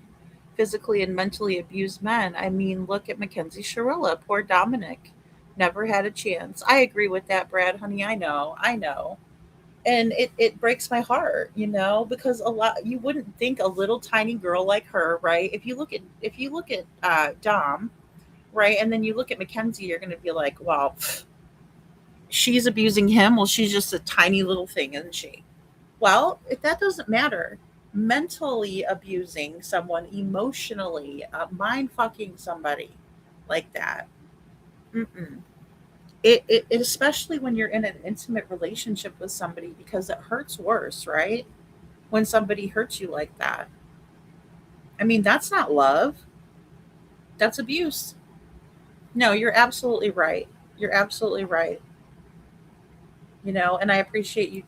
physically and mentally abuse men. I mean, look at Mackenzie Shirilla, poor Dominic. Never had a chance. I agree with that, Brad, honey. I know. And it breaks my heart, because a lot you wouldn't think a little tiny girl like her, right? If you look at Dom, right, and then you look at Mackenzie, you're going to be like, well, she's abusing him. Well, she's just a tiny little thing, isn't she? Well, that doesn't matter. Mentally abusing someone, emotionally, mind fucking somebody like that. Mm-mm. It especially when you're in an intimate relationship with somebody because it hurts worse, right? When somebody hurts you like that. I mean, that's not love. That's abuse. No, you're absolutely right. You're absolutely right. And I appreciate you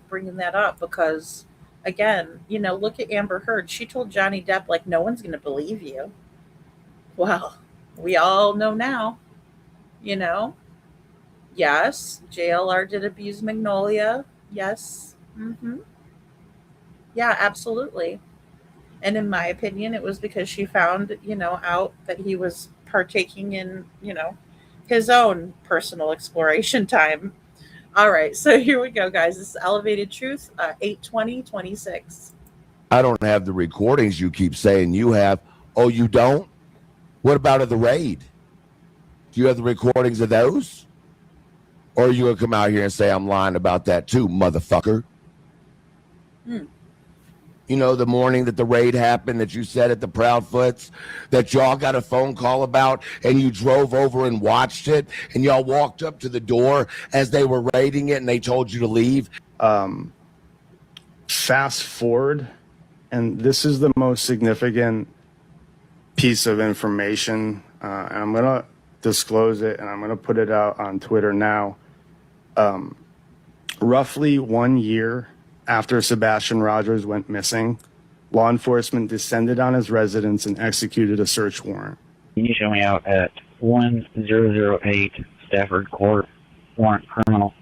bringing that up because, again, look at Amber Heard. She told Johnny Depp, like, no one's going to believe you. Well, we all know now, you know? Yes, JLR did abuse Magnolia. Yes. Yeah, absolutely. And in my opinion, it was because she found, out that he was partaking in, his own personal exploration time. All right, so here we go, guys. This is Elevated Truth, 8/20/26. I don't have the recordings you keep saying you have. Oh, you don't? What about of the raid? Do you have the recordings of those? Or are you going to come out here and say I'm lying about that too, motherfucker? Hmm. The morning that the raid happened that you said at the Proudfoots that y'all got a phone call about and you drove over and watched it and y'all walked up to the door as they were raiding it and they told you to leave. Fast forward, and this is the most significant piece of information, and I'm going to disclose it and I'm going to put it out on Twitter now. Roughly 1 year after Sebastian Rogers went missing, law enforcement descended on his residence and executed a search warrant. Can you show me out at 1008 Stafford Court, warrant criminal?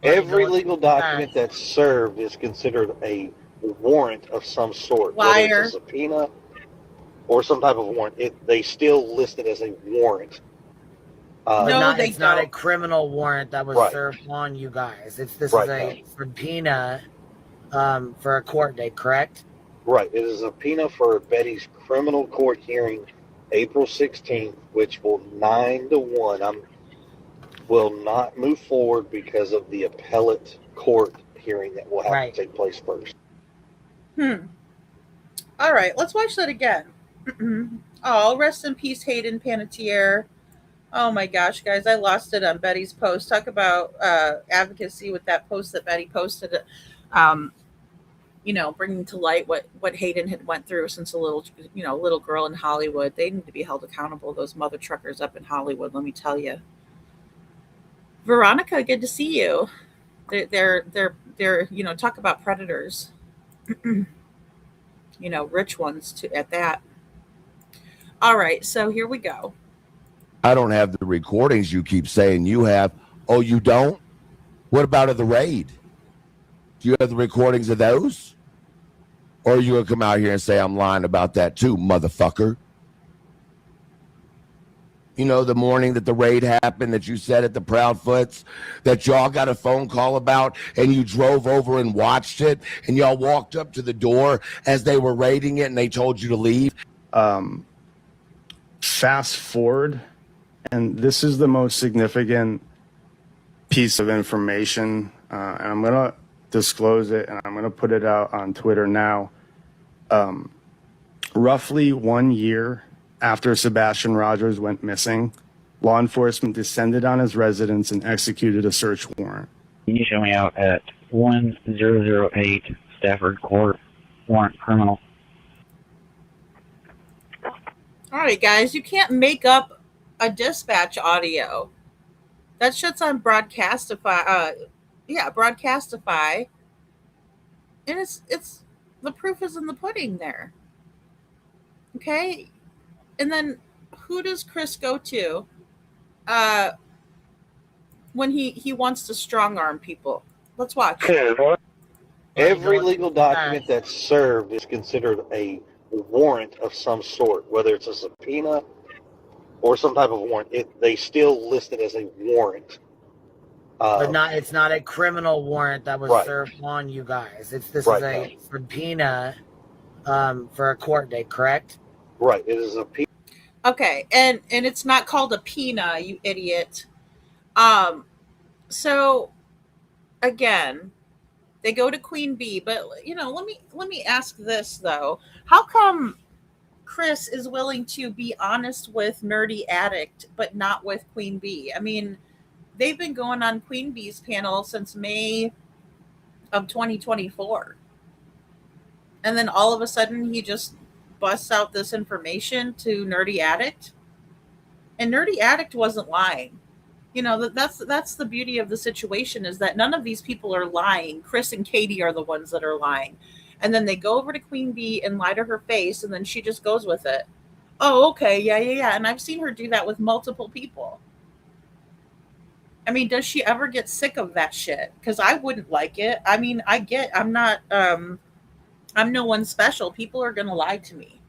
Every legal document that's served is considered a warrant of some sort, Liar. whether it's a subpoena or some type of warrant. They still list it as a warrant. No, It's not a criminal warrant that was served on you guys. This is a subpoena for a court date, correct? Right. It is a subpoena for Betty's criminal court hearing April 16th, which will 9-1. Will not move forward because of the appellate court hearing that will have to take place first. All right, let's watch that again. Oh, rest in peace, Hayden Panettiere. Oh my gosh, guys, I lost it on Betty's post. Talk about advocacy with that post that Betty posted. Bringing to light what Hayden had went through since a little girl in Hollywood. They need to be held accountable. Those mother truckers up in Hollywood. Let me tell you. Veronica, good to see you. They're talk about predators. Rich ones too at that. All right, so here we go. I don't have the recordings you keep saying you have. Oh, you don't? What about of the raid? Do you have the recordings of those? Or are you going to come out here and say I'm lying about that too, motherfucker? The morning that the raid happened that you said at the Proudfoots that y'all got a phone call about and you drove over and watched it and y'all walked up to the door as they were raiding it and they told you to leave. Fast forward, and this is the most significant piece of information, and I'm going to disclose it and I'm going to put it out on Twitter now. Roughly 1 year after Sebastian Rogers went missing, law enforcement descended on his residence and executed a search warrant. Can you show me out at 1008 Stafford Court, warrant criminal? All right, guys, you can't make up a dispatch audio. That shit's on Broadcastify. Broadcastify, and it's the proof is in the pudding there. Okay, and then who does Chris go to when he wants to strong arm people? Let's watch. Every legal document that's served is considered a warrant of some sort, whether it's a subpoena or some type of warrant. They still list it as a warrant. But it's not a criminal warrant that was served on you guys. This is a subpoena for a court date, correct? Right. It is a subpoena. Okay, and it's not called a PINA, you idiot. So again, they go to Queen Bee, but let me ask this though. How come Chris is willing to be honest with Nerdy Addict, but not with Queen Bee? I mean, they've been going on Queen Bee's panel since May of 2024. And then all of a sudden he just busts out this information to Nerdy Addict. And Nerdy Addict wasn't lying. That's the beauty of the situation, is that none of these people are lying. Chris and Katie are the ones that are lying. And then they go over to Queen Bee and lie to her face, and then she just goes with it. Oh, okay, yeah. And I've seen her do that with multiple people. I mean, does she ever get sick of that shit? Because I wouldn't like it. I mean, I'm no one special. People are going to lie to me,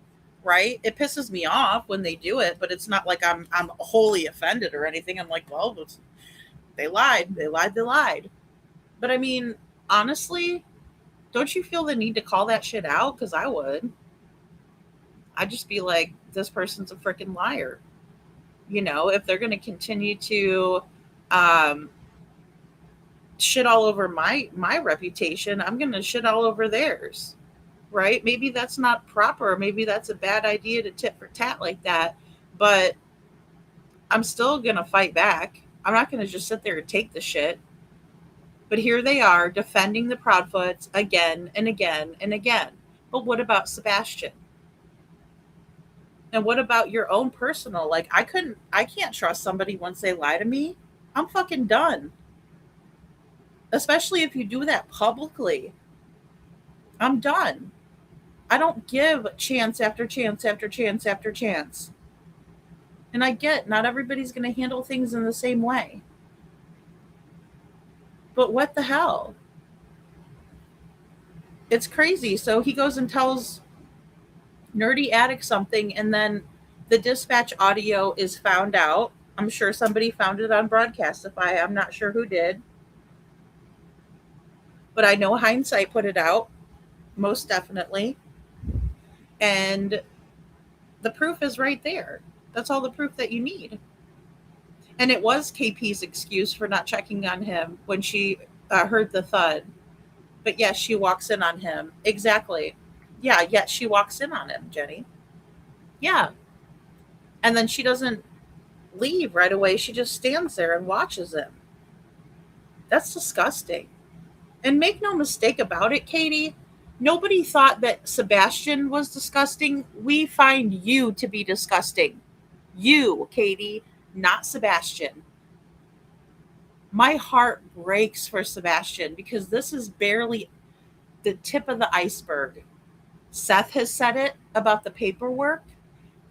right? It pisses me off when they do it, but it's not like I'm wholly offended or anything. I'm like, well, they lied. But I mean, honestly, don't you feel the need to call that shit out? Because I would. I'd just be like, this person's a freaking liar. If they're going to continue to shit all over my reputation, I'm going to shit all over theirs. Right? Maybe that's not proper. Maybe that's a bad idea to tit for tat like that. But I'm still going to fight back. I'm not going to just sit there and take the shit. But here they are defending the Proudfoots again and again and again. But what about Sebastian? And what about your own personal? Like, I can't trust somebody once they lie to me. I'm fucking done. Especially if you do that publicly. I'm done. I don't give chance after chance after chance after chance. And I get not everybody's going to handle things in the same way. But what the hell? It's crazy. So he goes and tells Nerdy Addict something, and then the dispatch audio is found out. I'm sure somebody found it on Broadcastify. I'm not sure who did. But I know Hindsight put it out. Most definitely. And the proof is right there. That's all the proof that you need. And it was KP's excuse for not checking on him when she heard the thud. But yes, she walks in on him. Exactly. Yeah, yet she walks in on him, Jenny. Yeah. And then she doesn't leave right away. She just stands there and watches him. That's disgusting. And make no mistake about it, Katie. Nobody thought that Sebastian was disgusting. We find you to be disgusting. You, Katie, not Sebastian. My heart breaks for Sebastian because this is barely the tip of the iceberg. Seth has said it about the paperwork,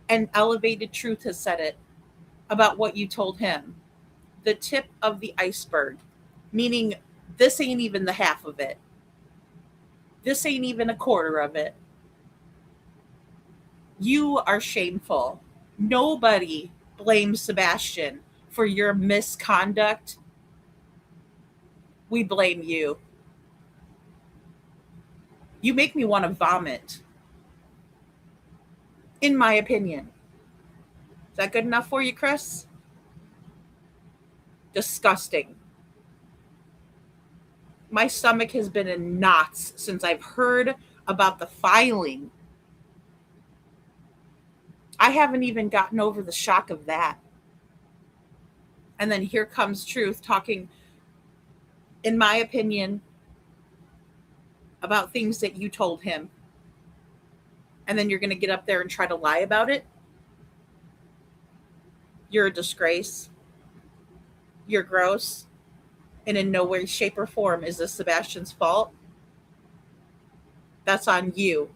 and Elevated Truth has said it about what you told him. The tip of the iceberg, meaning this ain't even the half of it. This ain't even a quarter of it. You are shameful. Nobody blames Sebastian for your misconduct. We blame you. You make me want to vomit. In my opinion. Is that good enough for you, Chris? Disgusting. My stomach has been in knots since I've heard about the filing I haven't even gotten over the shock of that. And then here comes Truth talking, in my opinion, about things that you told him. And then you're going to get up there and try to lie about it. You're a disgrace. You're gross. And in no way, shape, or form is this Sebastian's fault. That's on you.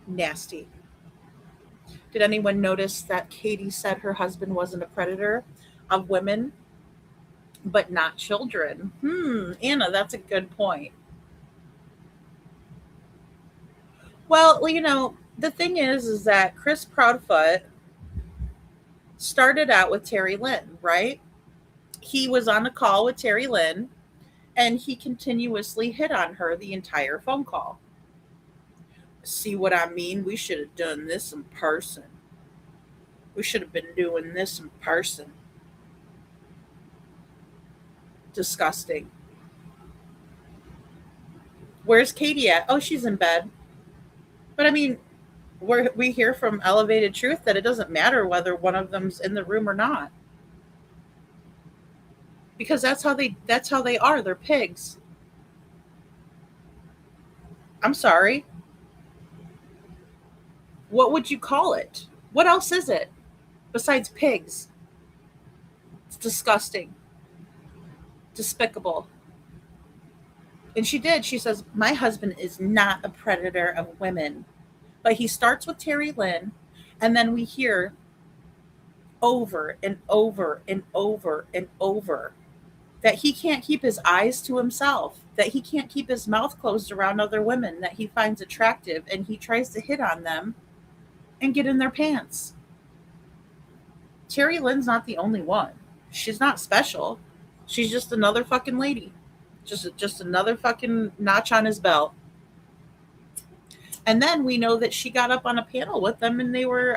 Nasty. Did anyone notice that Katie said her husband wasn't a predator of women, but not children? Anna, that's a good point. Well, the thing is that Chris Proudfoot started out with Terry Lynn, right? He was on a call with Terry Lynn, and he continuously hit on her the entire phone call. See what I mean? We should have done this in person. We should have been doing this in person. Disgusting. Where's Katie at? Oh, she's in bed. But I mean, we hear from Elevated Truth that it doesn't matter whether one of them's in the room or not. Because that's how they are. They're pigs. I'm sorry. What would you call it? What else is it besides pigs? It's disgusting. Despicable. And she did. She says, my husband is not a predator of women. But he starts with Terry Lynn, and then we hear over and over and over and over that he can't keep his eyes to himself, that he can't keep his mouth closed around other women that he finds attractive, and he tries to hit on them and get in their pants. Terry Lynn's not the only one. She's not special. She's just another fucking lady. Just another fucking notch on his belt. And then we know that she got up on a panel with them, and they were,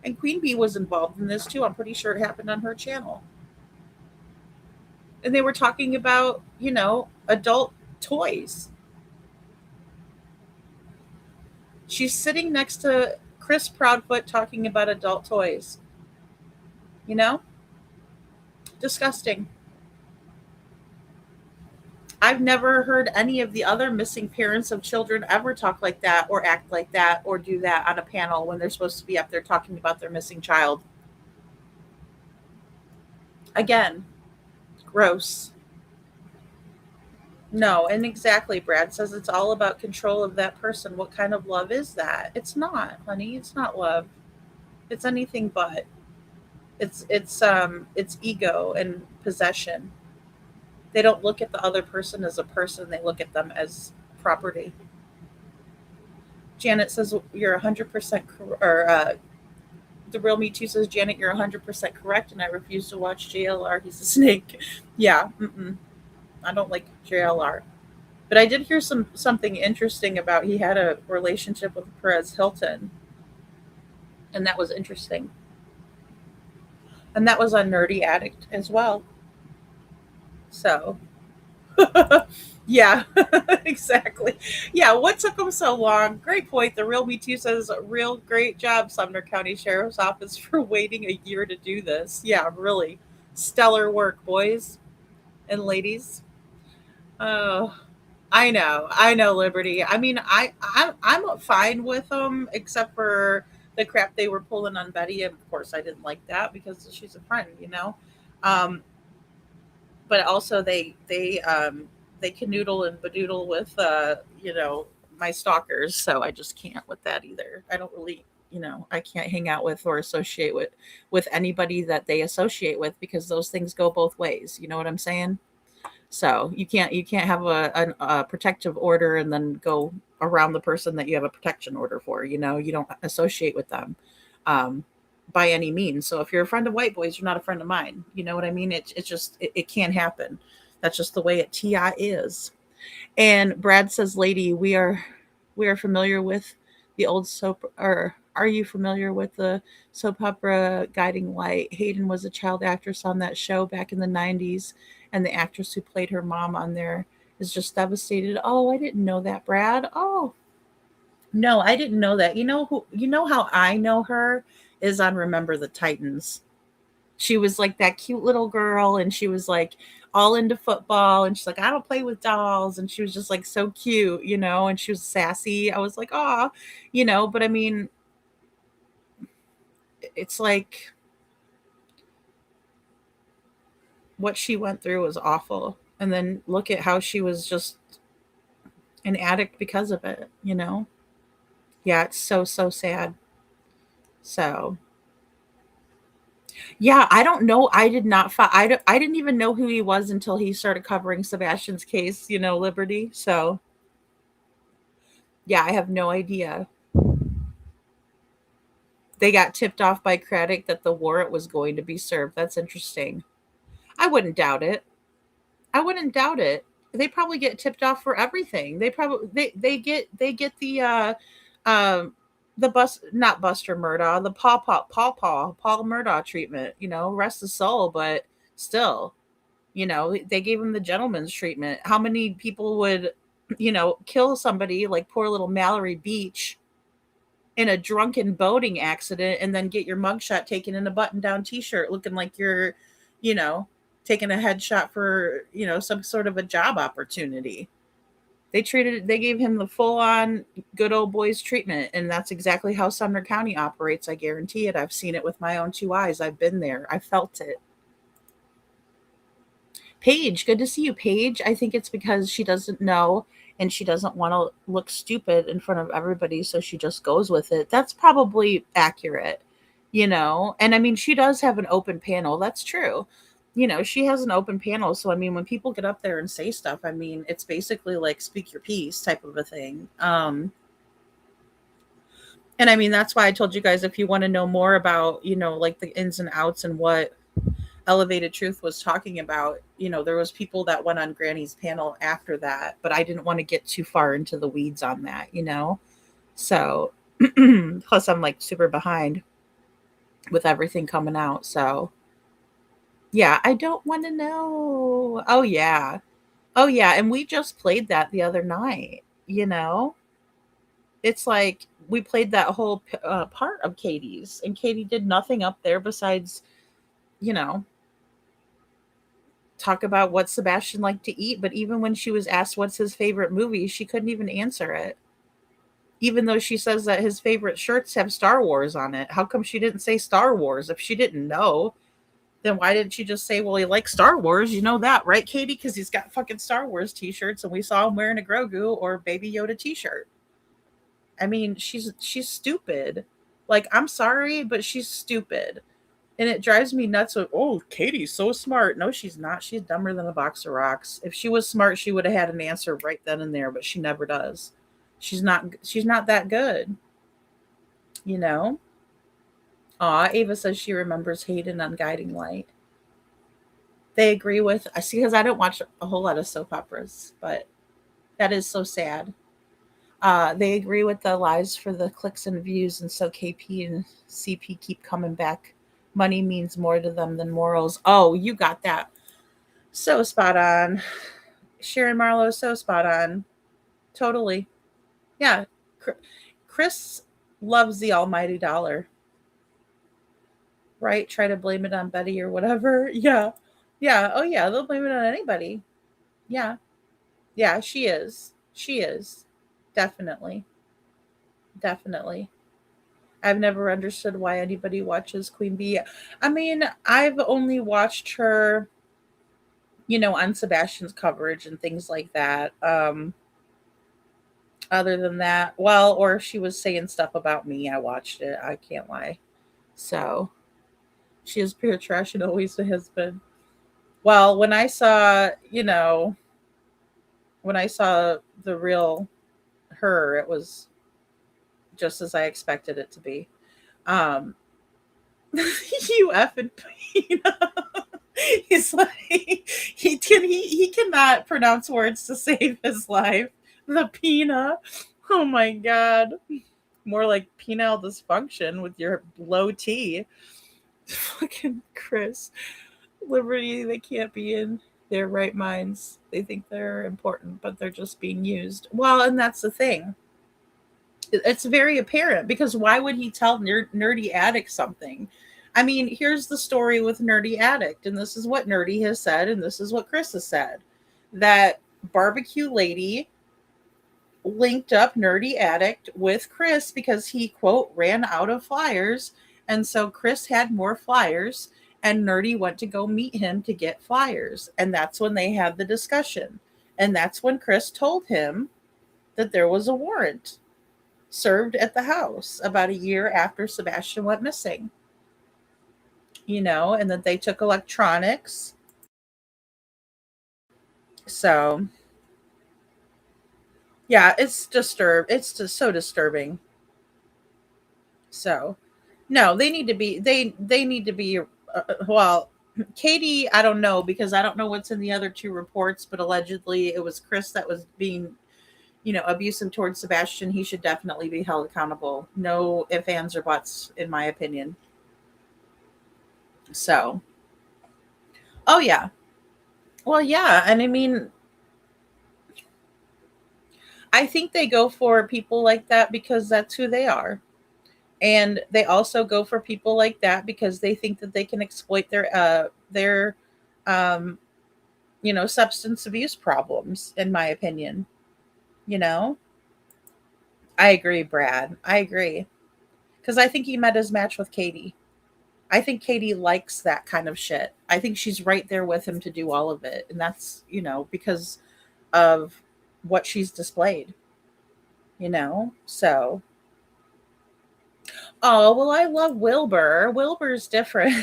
and Queen Bee was involved in this too. I'm pretty sure it happened on her channel. And they were talking about, adult toys. She's sitting next to Chris Proudfoot talking about adult toys. Disgusting. I've never heard any of the other missing parents of children ever talk like that or act like that or do that on a panel when they're supposed to be up there talking about their missing child. Again, gross. No, and exactly, Brad says it's all about control of that person. What kind of love is that? It's not, honey. It's not love. It's anything but. It's ego and possession. They don't look at the other person as a person. They look at them as property. Janet says you're 100% the real Me Too says, Janet, you're 100% correct, and I refuse to watch JLR. He's a snake. Yeah, I don't like JLR. But I did hear something interesting about he had a relationship with Perez Hilton, and that was interesting. And that was on Nerdy Addict as well. So, yeah, exactly. Yeah, what took them so long? Great point. The real Me Too says, real great job, Sumner County Sheriff's Office, for waiting a year to do this. Yeah, really. Stellar work, boys and ladies. Oh, I know, Liberty. I mean, I'm fine with them, except for the crap they were pulling on Betty. And of course, I didn't like that because she's a friend, But also they canoodle and badoodle with my stalkers, so I just can't with that either. I don't really, I can't hang out with or associate with anybody that they associate with, because those things go both ways. You know what I'm saying? So you can't have a protective order and then go around the person that you have a protection order for. You don't associate with them by any means. So if you're a friend of white boys, you're not a friend of mine. You know what I mean? It's just it can't happen. That's just the way it TI is. And Brad says, "Lady, we are familiar with the old soap, or are you familiar with the soap opera Guiding Light? Hayden was a child actress on that show back in the 90s, and the actress who played her mom on there is just devastated." Oh, I didn't know that, Brad. Oh, No, I didn't know that. You know how I know her is on Remember the Titans. She was like that cute little girl, and she was like all into football, and she's like, I don't play with dolls, and she was just like so cute, and she was sassy. I was like, "Ah," but I mean, it's like what she went through was awful. And then look at how she was just an addict because of it. Yeah, it's so, so sad. So, yeah, I don't know. I did not, I didn't even know who he was until he started covering Sebastian's case, Liberty. So, yeah, I have no idea. They got tipped off by Craddock that the warrant was going to be served. That's interesting. I wouldn't doubt it. I wouldn't doubt it. They probably get tipped off for everything. They get um the bus not Buster Murdaugh, the Paul Murdaugh treatment, rest his soul, but still, they gave him the gentleman's treatment. How many people would, kill somebody like poor little Mallory Beach in a drunken boating accident and then get your mugshot taken in a button-down t-shirt looking like you're, you know, taking a headshot for, some sort of a job opportunity. They gave him the full-on good old boys treatment, and that's exactly how Sumner County operates. I guarantee it. I've seen it with my own two eyes. I've been there. I felt it. Paige, good to see you, Paige. I think it's because she doesn't know and she doesn't want to look stupid in front of everybody, so she just goes with it. That's probably accurate. And I mean, she does have an open panel. That's true. She has an open panel. So, I mean, when people get up there and say stuff, I mean, it's basically like speak your piece type of a thing. And I mean, that's why I told you guys if you want to know more about, like the ins and outs and what Elevated Truth was talking about, there was people that went on Granny's panel after that, but I didn't want to get too far into the weeds on that. So plus I'm like super behind with everything coming out. So yeah, I don't want to know. Oh yeah. Oh yeah, and we just played that the other night. It's like we played that whole part of Katie's, and Katie did nothing up there besides, you know, talk about what Sebastian liked to eat, but even when she was asked what's his favorite movie, she couldn't even answer it. Even though she says that his favorite shirts have Star Wars on it. How come she didn't say Star Wars? If she didn't know, then why didn't she just say, well, he likes Star Wars? You know that, right, Katie? Because he's got fucking Star Wars t-shirts and we saw him wearing a Grogu or Baby Yoda t-shirt. I mean, she's stupid. Like, I'm sorry, but she's stupid. And it drives me nuts. Oh, Katie's so smart. No, she's not. She's dumber than a box of rocks. If she was smart, she would have had an answer right then and there, but she never does. She's not that good. You know? Aw, Ava says she remembers Hayden on Guiding Light. They agree with, I see, because I don't watch a whole lot of soap operas, but that is so sad. They agree with the lies for the clicks and views, and so KP and CP keep coming back. Money means more to them than morals. Oh, you got that. So spot on. Sharon Marlowe, so spot on. Totally. Yeah. Chris loves the almighty dollar. Right? Try to blame it on Betty or whatever. Yeah. Yeah. Oh, yeah. They'll blame it on anybody. Yeah. Yeah, she is. She is. Definitely. Definitely. I've never understood why anybody watches Queen Bee. I mean, I've only watched her, on Sebastian's coverage and things like that. Other than that, well, or if she was saying stuff about me, I watched it. I can't lie. So she is pure trash and always has been. Well, when I saw the real her, it was just as I expected it to be. Um, you effing peanut. He's like he cannot pronounce words to save his life. The peanut. Oh my god. More like penile dysfunction with your low T. Fucking Chris. Liberty, they can't be in their right minds. They think they're important, but they're just being used. Well, and that's the thing. It's very apparent, because why would he tell Nerdy Addict something? I mean, here's the story with Nerdy Addict, and this is what Nerdy has said, and this is what Chris has said, that Barbecue Lady linked up Nerdy Addict with Chris because he, quote, ran out of flyers. And so Chris had more flyers, and Nerdy went to go meet him to get flyers. And that's when they had the discussion. And that's when Chris told him that there was a warrant served at the house about a year after Sebastian went missing. And that they took electronics. So, yeah, it's just so disturbing. So, no, they need to be well, Katie, I don't know, because I don't know what's in the other two reports, but allegedly it was Chris that was being, abusive towards Sebastian. He should definitely be held accountable. No ifs, ands, or buts, in my opinion. So, oh yeah. Well, yeah, and I mean, I think they go for people like that because that's who they are. And they also go for people like that because they think that they can exploit their substance abuse problems, in my opinion. I agree, Brad. I agree. Because I think he met his match with Katie. I think Katie likes that kind of shit. I think she's right there with him to do all of it. And that's, because of what she's displayed. So. Oh, well, I love Wilbur. Wilbur's different.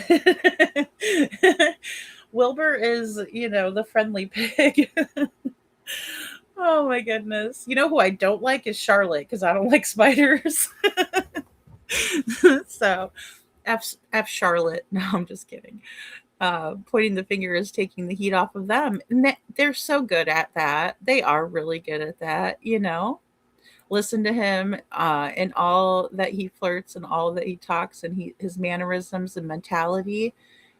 Wilbur is, the friendly pig. Oh my goodness. You know who I don't like is Charlotte, because I don't like spiders. So F Charlotte. No, I'm just kidding. Pointing the finger is taking the heat off of them. And they're so good at that. They are really good at that, Listen to him and all that he flirts and all that he talks and his mannerisms and mentality.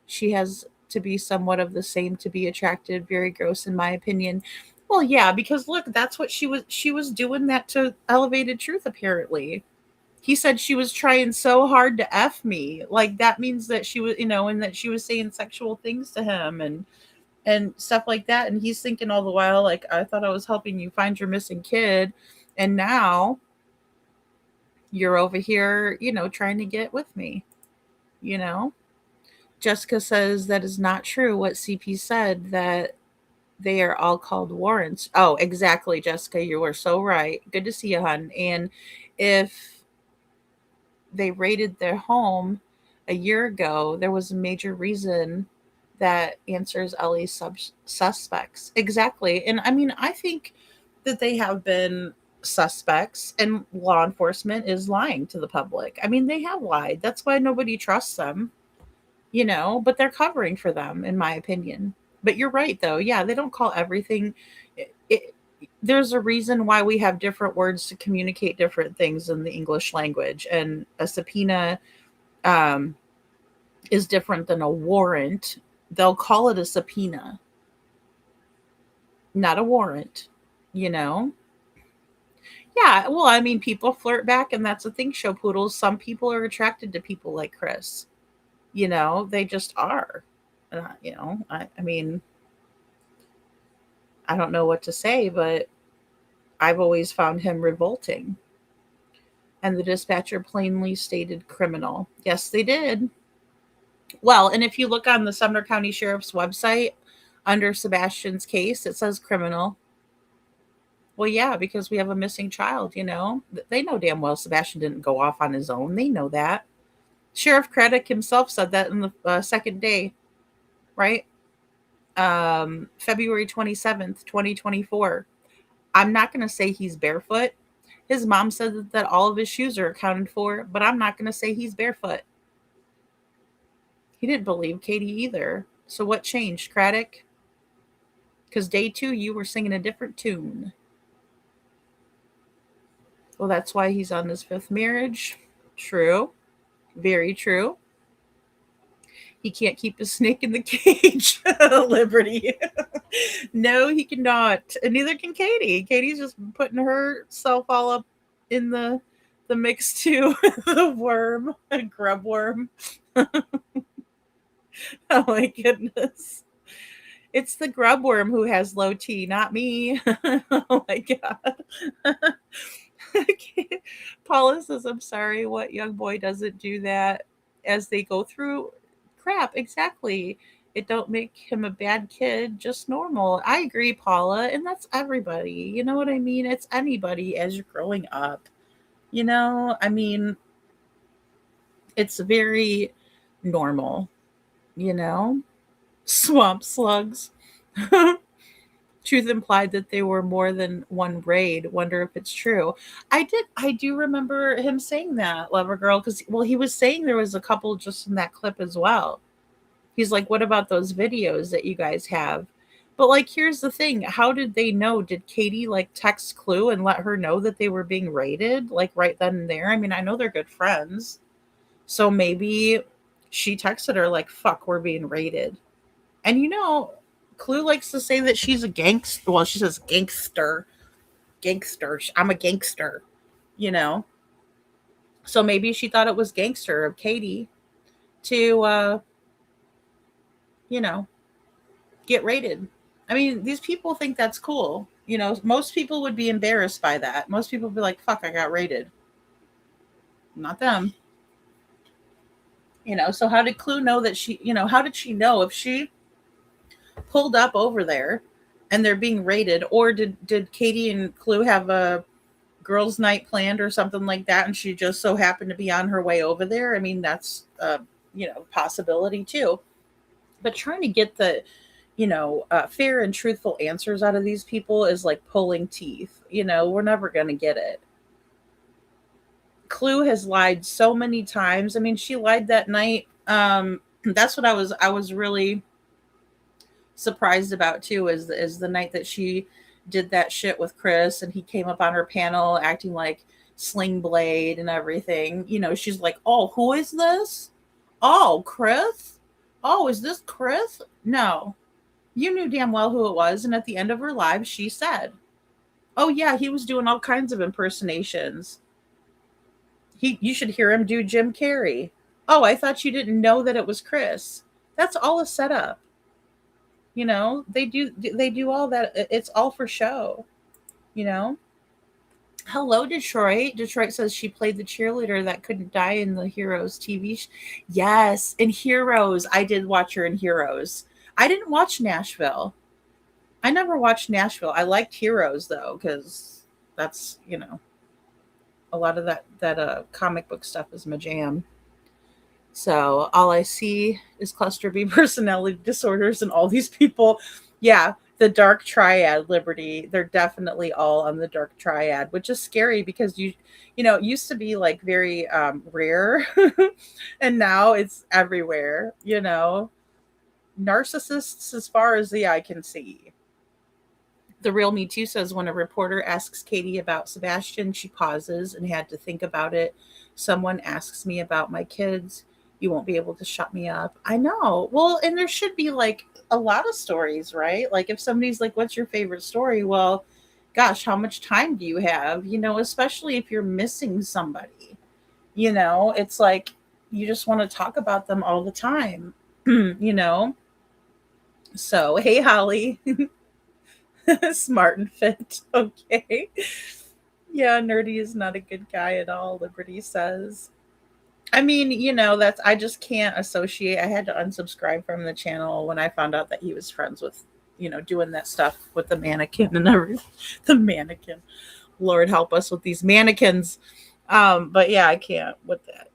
She has to be somewhat of the same to be attracted. Very gross, in my opinion. Well, yeah, because look, that's what she was doing that to Elevated Truth, apparently. He said she was trying so hard to F me. Like, that means that she was, and that she was saying sexual things to him and stuff like that. And he's thinking all the while, like, I thought I was helping you find your missing kid. And now you're over here, trying to get with me, Jessica says that is not true what CP said, that they are all called warrants. Oh, exactly, Jessica. You are so right. Good to see you, hon. And if they raided their home a year ago, there was a major reason that answers Ellie's suspects. Exactly. And I mean, I think that they have been suspects, and law enforcement is lying to the public. I mean, they have lied. That's why nobody trusts them, but they're covering for them, in my opinion. But you're right, though. Yeah, they don't call everything. There's a reason why we have different words to communicate different things in the English language. And a subpoena is different than a warrant. They'll call it a subpoena, not a warrant, Yeah, well, I mean, people flirt back, and that's the thing, show poodles. Some people are attracted to people like Chris. They just are. I mean, I don't know what to say, but I've always found him revolting. And the dispatcher plainly stated criminal. Yes, they did. Well, and if you look on the Sumner County Sheriff's website under Sebastian's case, it says criminal. Well, yeah, because we have a missing child, They know damn well Sebastian didn't go off on his own. They know that. Sheriff Craddock himself said that in the second day, right? February 27th, 2024. I'm not going to say he's barefoot. His mom said that all of his shoes are accounted for, but I'm not going to say he's barefoot. He didn't believe Katie either. So what changed, Craddock? Because day 2, you were singing a different tune. Well, that's why he's on his 5th marriage. True. Very true. He can't keep his snake in the cage. Liberty. No, he cannot. And neither can Katie. Katie's just putting herself all up in the the mix to the worm, a grub worm. Oh my goodness. It's the grub worm who has low T, not me. Oh my God. Paula says, I'm sorry, what young boy doesn't do that as they go through crap? Exactly. It don't make him a bad kid, just normal. I agree, Paula, and that's everybody. You know what I mean? It's anybody as you're growing up. You know, I mean, it's very normal, you know? Swamp slugs. Truth implied that they were more than one raid. Wonder if it's true. I do remember him saying that, Lover Girl, because well, he was saying there was a couple just in that clip as well. He's like, what about those videos that you guys have? But like, here's the thing. How did they know? Did Katie like text Clue and let her know that they were being raided? Like right then and there? I mean, I know they're good friends. So maybe she texted her like, fuck, we're being raided. And you know, Clue likes to say that she's a gangster. Well, she says gangster. Gangster. I'm a gangster, you know. So maybe she thought it was gangster of Katie to you know, get raided. I mean, these people think that's cool. You know, most people would be embarrassed by that. Most people would be like, fuck, I got raided. Not them. You know, so how did Clue know that she, you know, how did she know if she pulled up over there and they're being raided, or did Katie and Clue have a girls' night planned or something like that, and she just so happened to be on her way over there? I mean, that's you know, possibility too. But trying to get the, you know, fair and truthful answers out of these people is like pulling teeth. You know, we're never going to get it. Clue has lied so many times. I mean, she lied that night. That's what I was really surprised about too, is the night that she did that shit with Chris and he came up on her panel acting like Sling Blade and everything. You know, she's like, "Oh, who is this? Oh, Chris? Oh, is this Chris?" No. You knew damn well who it was, and at the end of her live she said, "Oh yeah, he was doing all kinds of impersonations. You should hear him do Jim Carrey." "Oh, I thought you didn't know that it was Chris." That's all a setup. You know, they do all that. It's all for show, you know? Hello, Detroit. Detroit says she played the cheerleader that couldn't die in the Heroes TV. Yes, in Heroes. I did watch her in Heroes. I didn't watch Nashville. I never watched Nashville. I liked Heroes though, because that's, you know, a lot of that comic book stuff is my jam. So all I see is cluster B personality disorders and all these people. Yeah, the dark triad, Liberty. They're definitely all on the dark triad, which is scary because you know, it used to be like very rare and now it's everywhere, you know. Narcissists as far as the eye can see. The Real Me Too says when a reporter asks Katie about Sebastian, she pauses and had to think about it. Someone asks me about my kids. You won't be able to shut me up. I know. Well, and there should be like a lot of stories, right? Like if somebody's like, what's your favorite story? Well, gosh, how much time do you have? You know, especially if you're missing somebody, you know, it's like you just want to talk about them all the time, you know? So, hey, Holly. Smart and fit. Okay. Yeah, Nerdy is not a good guy at all, Liberty says. I mean, you know, that's, I just can't associate. I had to unsubscribe from the channel when I found out that he was friends with, you know, doing that stuff with the mannequin and everything. The mannequin. Lord help us with these mannequins. But yeah, I can't with that.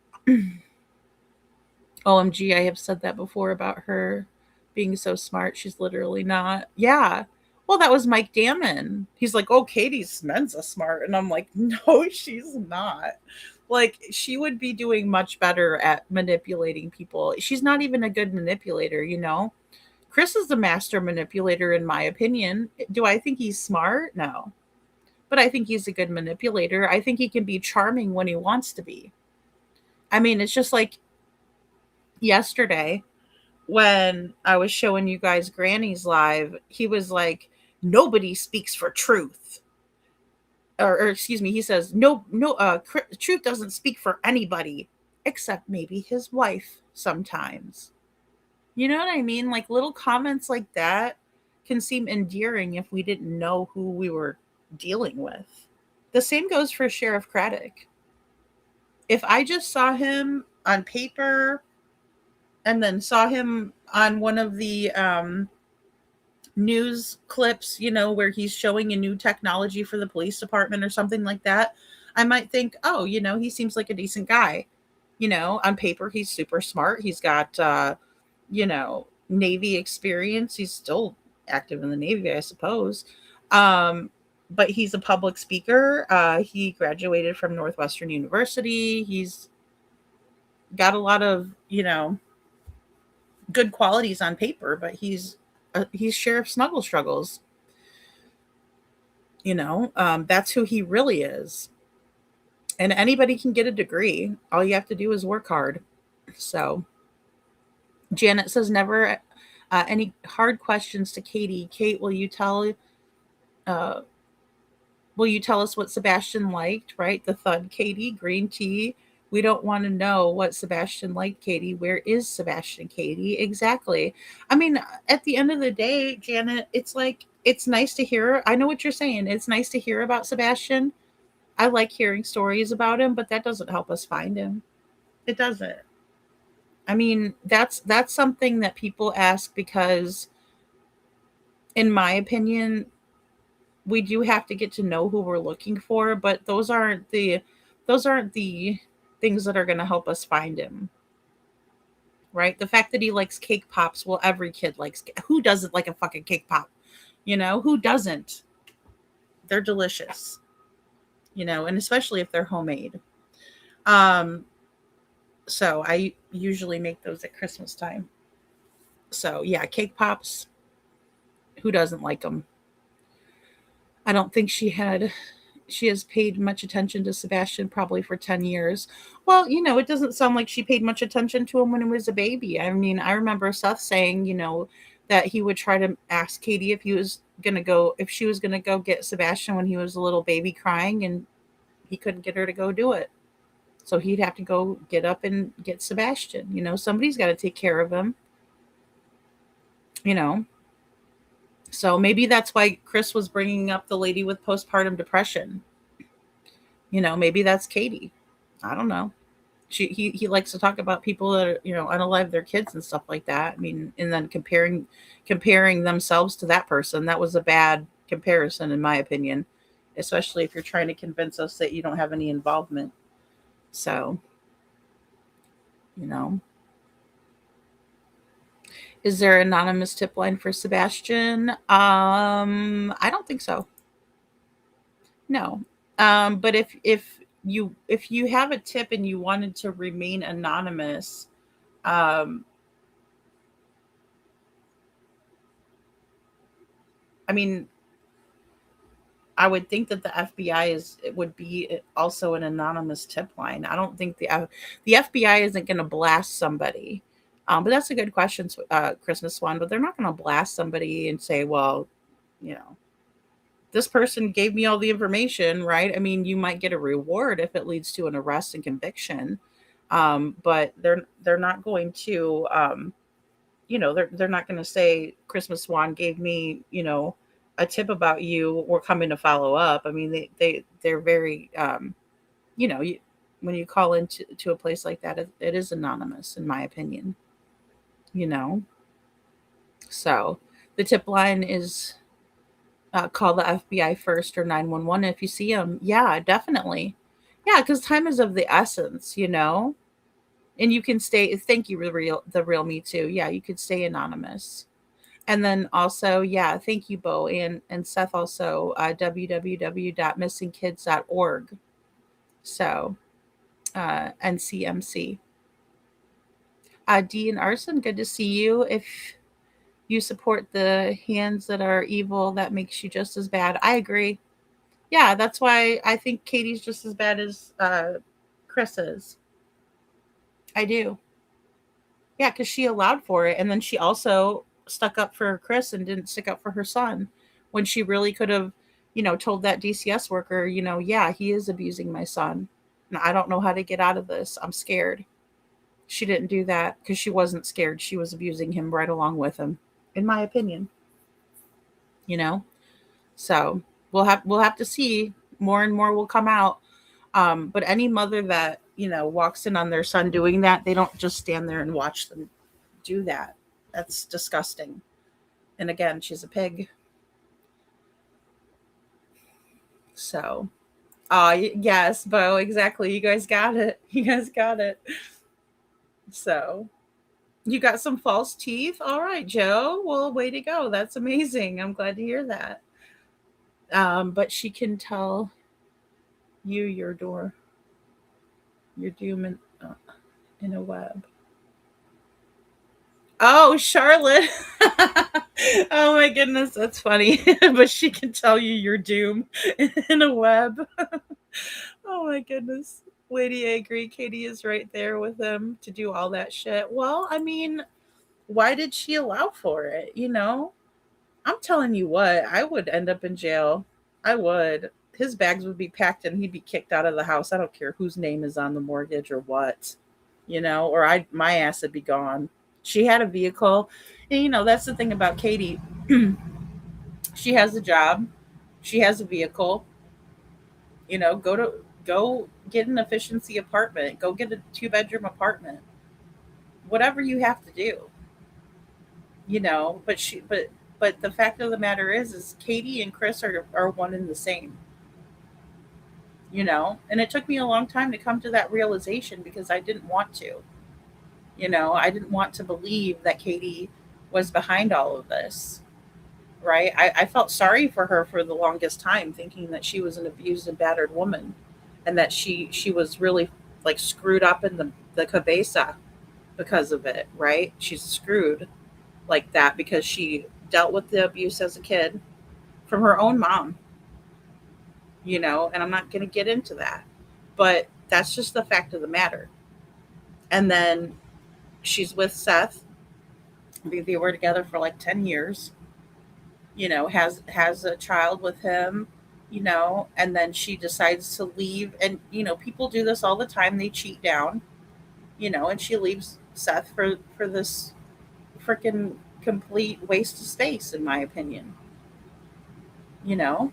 OMG, I have said that before about her being so smart. She's literally not. Yeah. Well, that was Mike Damon. He's like, oh, Katie's Mensa smart. And I'm like, no, she's not. Like, she would be doing much better at manipulating people. She's not even a good manipulator, you know? Chris is the master manipulator, in my opinion. Do I think he's smart? No. But I think he's a good manipulator. I think he can be charming when he wants to be. I mean, it's just like yesterday when I was showing you guys Granny's live, he was like, nobody speaks for truth. or excuse me, he says, no, truth doesn't speak for anybody except maybe his wife sometimes. You know what I mean? Like little comments like that can seem endearing if we didn't know who we were dealing with. The same goes for Sheriff Craddock. If I just saw him on paper and then saw him on one of the news clips, where he's showing a new technology for the police department or something like that, I might think, oh, he seems like a decent guy. On paper, he's super smart. He's got, Navy experience. He's still active in the Navy, I suppose. But he's a public speaker. He graduated from Northwestern University. He's got a lot of, good qualities on paper, but he's Sheriff Snuggle Struggles. That's who he really is. And anybody can get a degree. All you have to do is work hard. So Janet says, never any hard questions to Katie. Kate, will you tell us what Sebastian liked? Right, the thud, Katie. Green tea. We don't want to know what Sebastian liked, Katie. Where is Sebastian, Katie? Exactly. I mean, at the end of the day, Janet, it's like, it's nice to hear. I know what you're saying. It's nice to hear about Sebastian. I like hearing stories about him, but that doesn't help us find him. It doesn't. I mean, that's something that people ask because, in my opinion, we do have to get to know who we're looking for, but those aren't the things that are going to help us find him. Right? The fact that he likes cake pops, well, every kid likes. Who doesn't like a fucking cake pop? Who doesn't? They're delicious. And especially if they're homemade. So I usually make those at Christmas time. So yeah, cake pops. Who doesn't like them? I don't think she has paid much attention to Sebastian probably for 10 years. Well, it doesn't sound like she paid much attention to him when he was a baby. I mean, I remember Seth saying, that he would try to ask Katie if she was going to go get Sebastian when he was a little baby crying, and he couldn't get her to go do it. So he'd have to go get up and get Sebastian. Somebody's got to take care of him. So maybe that's why Chris was bringing up the lady with postpartum depression. Maybe that's Katie. I don't know. He likes to talk about people that are, unalive their kids and stuff like that. I mean, and then comparing themselves to that person. That was a bad comparison, in my opinion, especially if you're trying to convince us that you don't have any involvement. So, is there an anonymous tip line for Sebastian? I don't think so. No. But if you have a tip and you wanted to remain anonymous, I mean, I would think that the FBI would be also an anonymous tip line. I don't think the FBI isn't going to blast somebody. But that's a good question, Christmas Swan. But they're not going to blast somebody and say, well, this person gave me all the information, right? I mean, you might get a reward if it leads to an arrest and conviction. But they're not going to, they're not going to say Christmas Swan gave me, a tip about you. We're coming to follow up. I mean, they're very, when you call into a place like that, it is anonymous, in my opinion. So the tip line is call the FBI first or 911 if you see them. Yeah, definitely. Yeah, because time is of the essence, and you can stay. Thank you, the real me too. Yeah, you could stay anonymous. And then also, yeah, thank you, Bo and Seth. Also, www.missingkids.org. So, NCMC. D and Arson, good to see you. If you support the hands that are evil, that makes you just as bad. I agree. Yeah, that's why I think Katie's just as bad as Chris is. I do. Yeah, because she allowed for it, and then she also stuck up for Chris and didn't stick up for her son when she really could have told that DCS worker, yeah, he is abusing my son. And I don't know how to get out of this. I'm scared. She didn't do that because she wasn't scared. She was abusing him right along with him, in my opinion. You know, so we'll have to see. More and more will come out. But any mother that walks in on their son doing that, they don't just stand there and watch them do that. That's disgusting. And again, she's a pig. So, yes, Bo, exactly. You guys got it. You guys got it. So, you got some false teeth? All right, Joe. Well, way to go. That's amazing. I'm glad to hear that. But she can tell you your doom in a web. Oh, Charlotte. Oh my goodness, that's funny. But she can tell you your doom in a web. Oh my goodness. Lady, I agree. Katie is right there with him to do all that shit. Well, I mean, why did she allow for it? I'm telling you what, I would end up in jail. I would. His bags would be packed and he'd be kicked out of the house. I don't care whose name is on the mortgage or what, or my ass would be gone. She had a vehicle. And that's the thing about Katie. She has a job. She has a vehicle. Go get an efficiency apartment. Go get a 2-bedroom apartment. Whatever you have to do. But the fact of the matter is Katie and Chris are one and the same. And it took me a long time to come to that realization because I didn't want to. I didn't want to believe that Katie was behind all of this. Right? I felt sorry for her for the longest time, thinking that she was an abused and battered woman, and that she was really like screwed up in the cabeza because of it. Right? She's screwed like that because she dealt with the abuse as a kid from her own mom. And I'm not going to get into that, but that's just the fact of the matter. And then she's with Seth. They were together for like 10 years. Has a child with him, and then she decides to leave. And people do this all the time. They cheat down, and she leaves Seth for this freaking complete waste of space, in my opinion. you know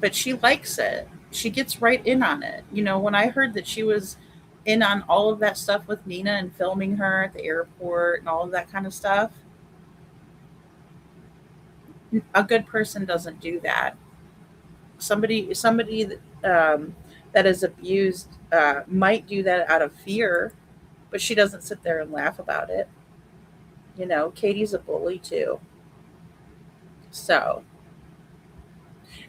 but she likes it. She gets right in on it. When I heard that she was in on all of that stuff with Nina and filming her at the airport and all of that kind of stuff, a good person doesn't do that. Somebody that is abused might do that out of fear, but she doesn't sit there and laugh about it. Katie's a bully too. So,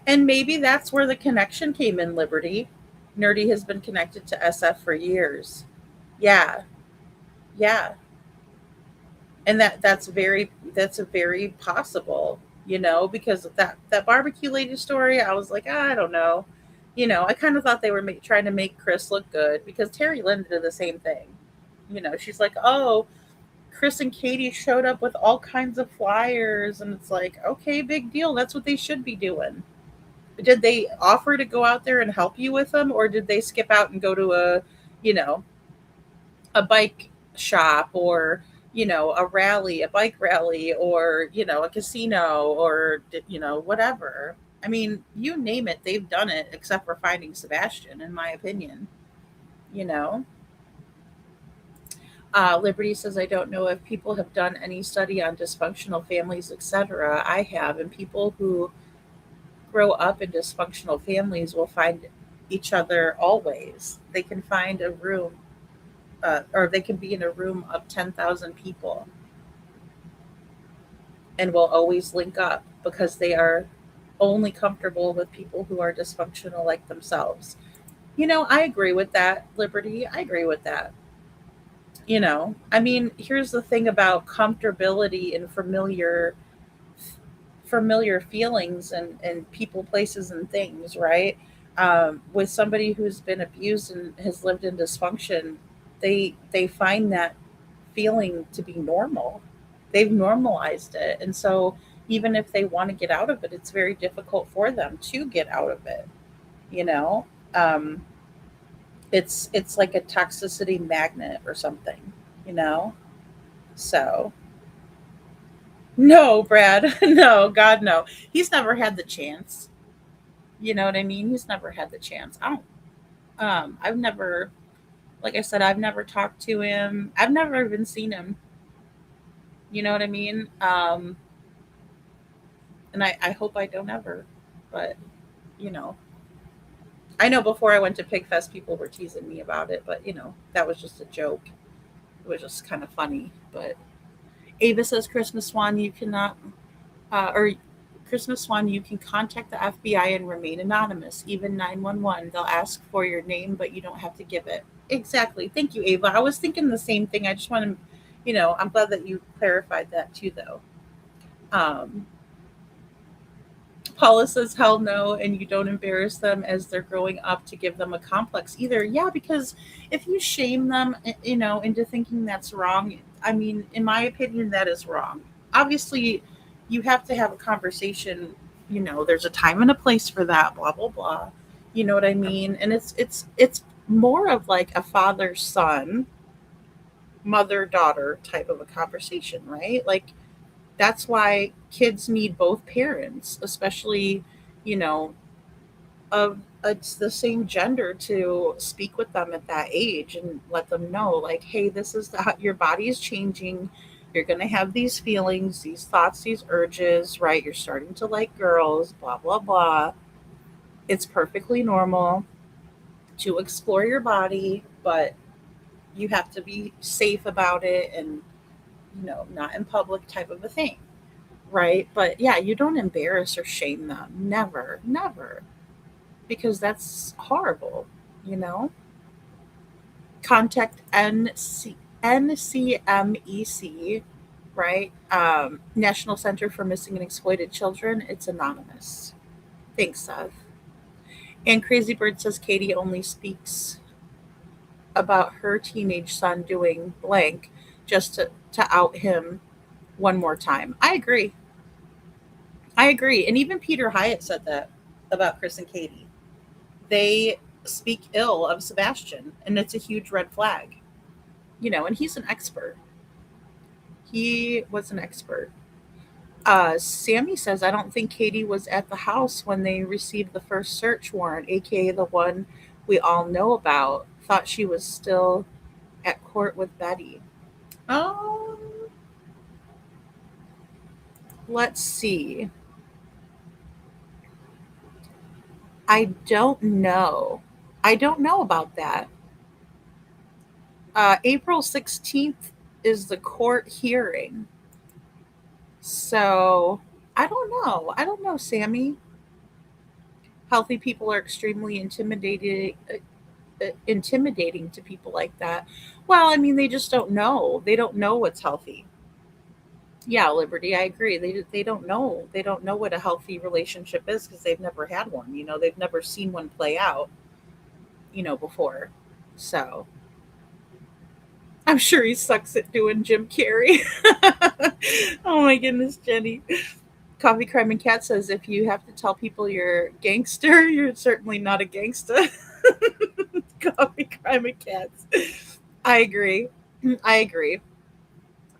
and maybe that's where the connection came in, Liberty. Nerdy has been connected to SF for years. Yeah, yeah. And that's a very possible, because of that barbecue lady story. I was like, I don't know. I kind of thought they were trying to make Chris look good because Terry Lynn did the same thing. She's like, oh, Chris and Katie showed up with all kinds of flyers, and it's like, okay, big deal. That's what they should be doing. Did they offer to go out there and help you with them, or did they skip out and go to you know, a bike shop, or a bike rally, or a casino, or whatever? I mean, you name it, they've done it, except for finding Sebastian, in my opinion. you know Liberty says, I don't know if people have done any study on dysfunctional families, etc. I have, and people who grow up in dysfunctional families will find each other always. They can find a room, or they can be in a room of 10,000 people and will always link up because they are only comfortable with people who are dysfunctional like themselves. I agree with that, Liberty. I agree with that. I mean, here's the thing about comfortability and familiar feelings and people, places, and things, right? With somebody who's been abused and has lived in dysfunction, they find that feeling to be normal. They've normalized it, and so Even if they want to get out of it, it's very difficult for them to get out of it, you know? Um, it's like a toxicity magnet or something, you know? So, no, Brad. No, God no. He's never had the chance. You know what I mean? He's never had the chance. I don't I've never, like I said, I've never talked to him. I've never even seen him. You know what I mean? And I hope I don't ever. But, you know, I know before I went to Pig Fest, people were teasing me about it, but, that was just a joke. It was just kind of funny. But Ava says, Christmas Swan, you cannot, or Christmas Swan, you can contact the FBI and remain anonymous, even 911. They'll ask for your name, but you don't have to give it. Exactly. Thank you, Ava. I was thinking the same thing. I just want to, I'm glad that you clarified that too, though. Um, Paula says, hell no, and you don't embarrass them as they're growing up to give them a complex either. Yeah, because if you shame them, into thinking that's wrong, I mean, in my opinion, that is wrong. Obviously, you have to have a conversation, there's a time and a place for that, blah, blah, blah. You know what I mean? And it's more of like a father son, mother daughter type of a conversation, right? Like, that's why kids need both parents, especially, you know, of it's the same gender, to speak with them at that age and let them know, like, hey, this is your body is changing. You're going to have these feelings, these thoughts, these urges, right? You're starting to like girls, blah, blah, blah. It's perfectly normal to explore your body, but you have to be safe about it and, not in public type of a thing. Right? But yeah, you don't embarrass or shame them. Never, never. Because that's horrible, you know? Contact NCMEC, right? National Center for Missing and Exploited Children. It's anonymous. Thanks, Seth. And Crazy Bird says Katie only speaks about her teenage son doing blank just to out him one more time. I agree. I agree. And even Peter Hyatt said that about Chris and Katie. They speak ill of Sebastian, and it's a huge red flag. And he's an expert. He was an expert. Sammy says, I don't think Katie was at the house when they received the first search warrant, aka the one we all know about. Thought she was still at court with Betty. Um, let's see. I don't know. I don't know about that. April 16th is the court hearing. So I don't know. I don't know, Sammy. Healthy people are extremely intimidating to people like that. Well, I mean, they just don't know. They don't know what's healthy. Yeah, Liberty, I agree. They don't know. They don't know what a healthy relationship is because they've never had one. They've never seen one play out, before. So I'm sure he sucks at doing Jim Carrey. Oh my goodness, Jenny. Coffee Crime and Cat says, if you have to tell people you're a gangster, you're certainly not a gangsta. Coffee Crime and Cats. I agree. I agree.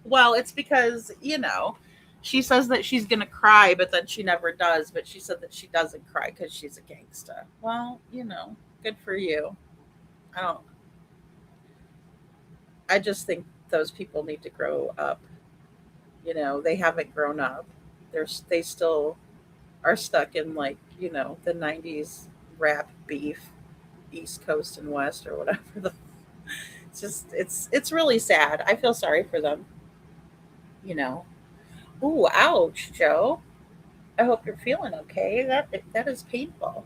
Well, it's because, she says that she's going to cry, but then she never does. But she said that she doesn't cry because she's a gangsta. Well, good for you. I don't, I just think those people need to grow up. They haven't grown up. They still are stuck in, like, the 90s rap beef, East Coast and West, or whatever. It's just it's really sad. I feel sorry for them. you know Ooh, ouch, Joe. I hope you're feeling okay. That is painful.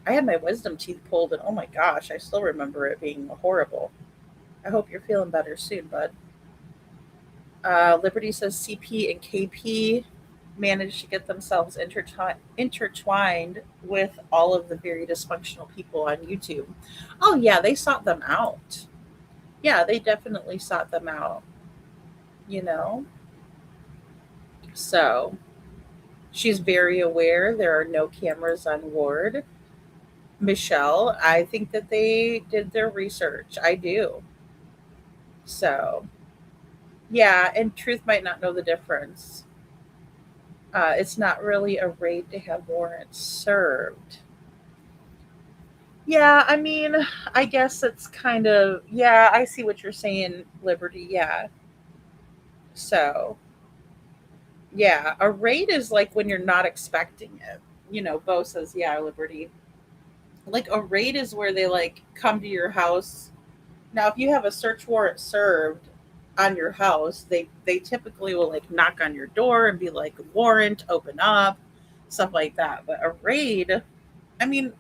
I had my wisdom teeth pulled, and oh my gosh, I still remember it being horrible. I hope you're feeling better soon, bud. Liberty says CP and KP managed to get themselves intertwined with all of the very dysfunctional people on YouTube. Oh, yeah, they sought them out. Yeah, they definitely sought them out, you know? So, She's very aware there are no cameras on ward. Michelle, I think that they did their research. I do. So, yeah, and Truth might not know the difference. It's not really a raid to have warrants served. Yeah, I mean, I guess it's kind of, yeah, I see what you're saying, Liberty. Yeah. So, yeah, a raid is like when you're not expecting it. Bo says, yeah, Liberty. Like a raid is where they like come to your house. Now, if you have a search warrant served on your house, they typically will like knock on your door and be like, warrant, open up, stuff like that. But a raid, I mean,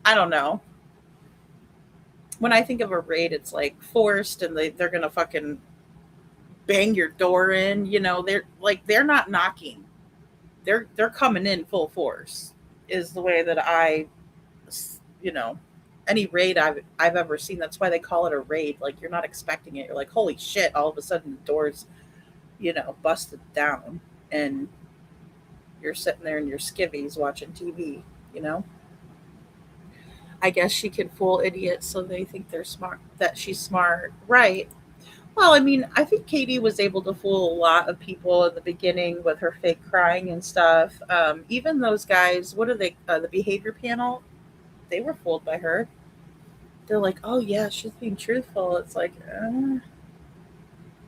I don't know. When I think of a raid, it's like forced and they're gonna fucking bang your door in. They're not knocking. They're coming in full force. Is the way that you know, any raid I've ever seen. That's why they call it a raid. Like you're not expecting it. You're like, holy shit! All of a sudden the doors, busted down, and you're sitting there in your skivvies watching TV. You know. I guess she can fool idiots so they think they're smart. That she's smart, right? Well, I mean, I think Katie was able to fool a lot of people in the beginning with her fake crying and stuff. Even those guys, what are they? The behavior panel, they were fooled by her. They're like, oh yeah, she's being truthful. It's like,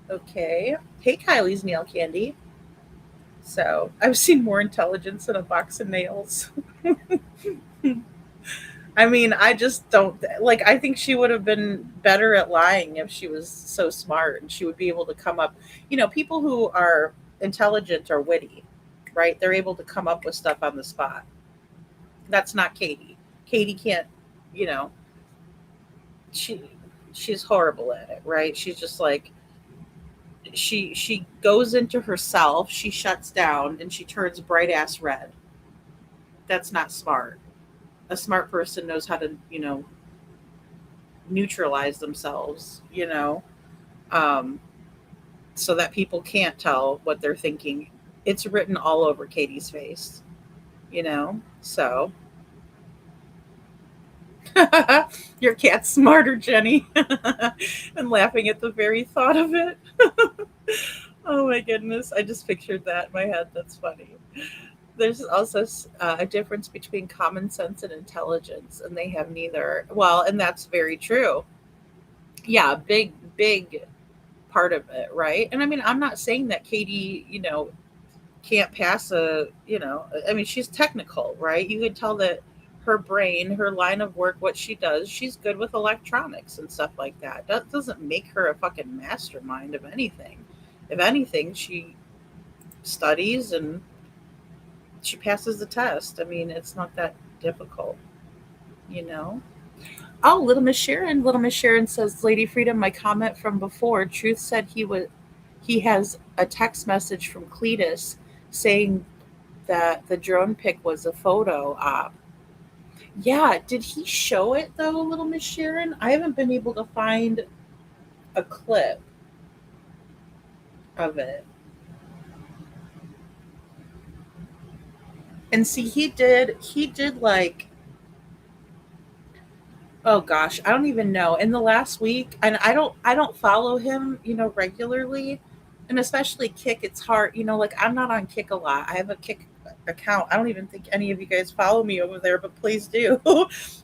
okay. Hey, Kylie's nail candy. So I've seen more intelligence in a box of nails. I mean, I just don't like. I think she would have been better at lying if she was so smart and she would be able to come up. People who are intelligent or witty, right? They're able to come up with stuff on the spot. That's not Katie. Katie can't, you know, she she's horrible at it, right? She's just like she goes into herself, she shuts down, and she turns bright ass red. That's not smart. A smart person knows how to, neutralize themselves, um, so that people can't tell what they're thinking. It's written all over Katie's face, So your cat's smarter, Jenny, and laughing at the very thought of it. Oh my goodness, I just pictured that in my head. That's funny. There's also a difference between common sense and intelligence, and they have neither. Well, and that's very true. Yeah, big part of it, right? And I mean, I'm not saying that Katie, can't pass I mean, she's technical, right? You could tell that her brain, her line of work, what she does, she's good with electronics and stuff like that. That doesn't make her a fucking mastermind of anything. If anything, she studies and she passes the test. I mean, it's not that difficult, you know? Oh, Little Miss Sharon. Little Miss Sharon says, Lady Freedom, my comment from before, Truth said he has a text message from Cletus saying that the drone pic was a photo op. Yeah, did he show it though, Little Miss Sharon? I haven't been able to find a clip of it. And see, he did like, oh gosh, I don't even know. In the last week, and I don't follow him, regularly. And especially Kick, it's hard, like I'm not on Kick a lot. I have a Kick account. I don't even think any of you guys follow me over there, but please do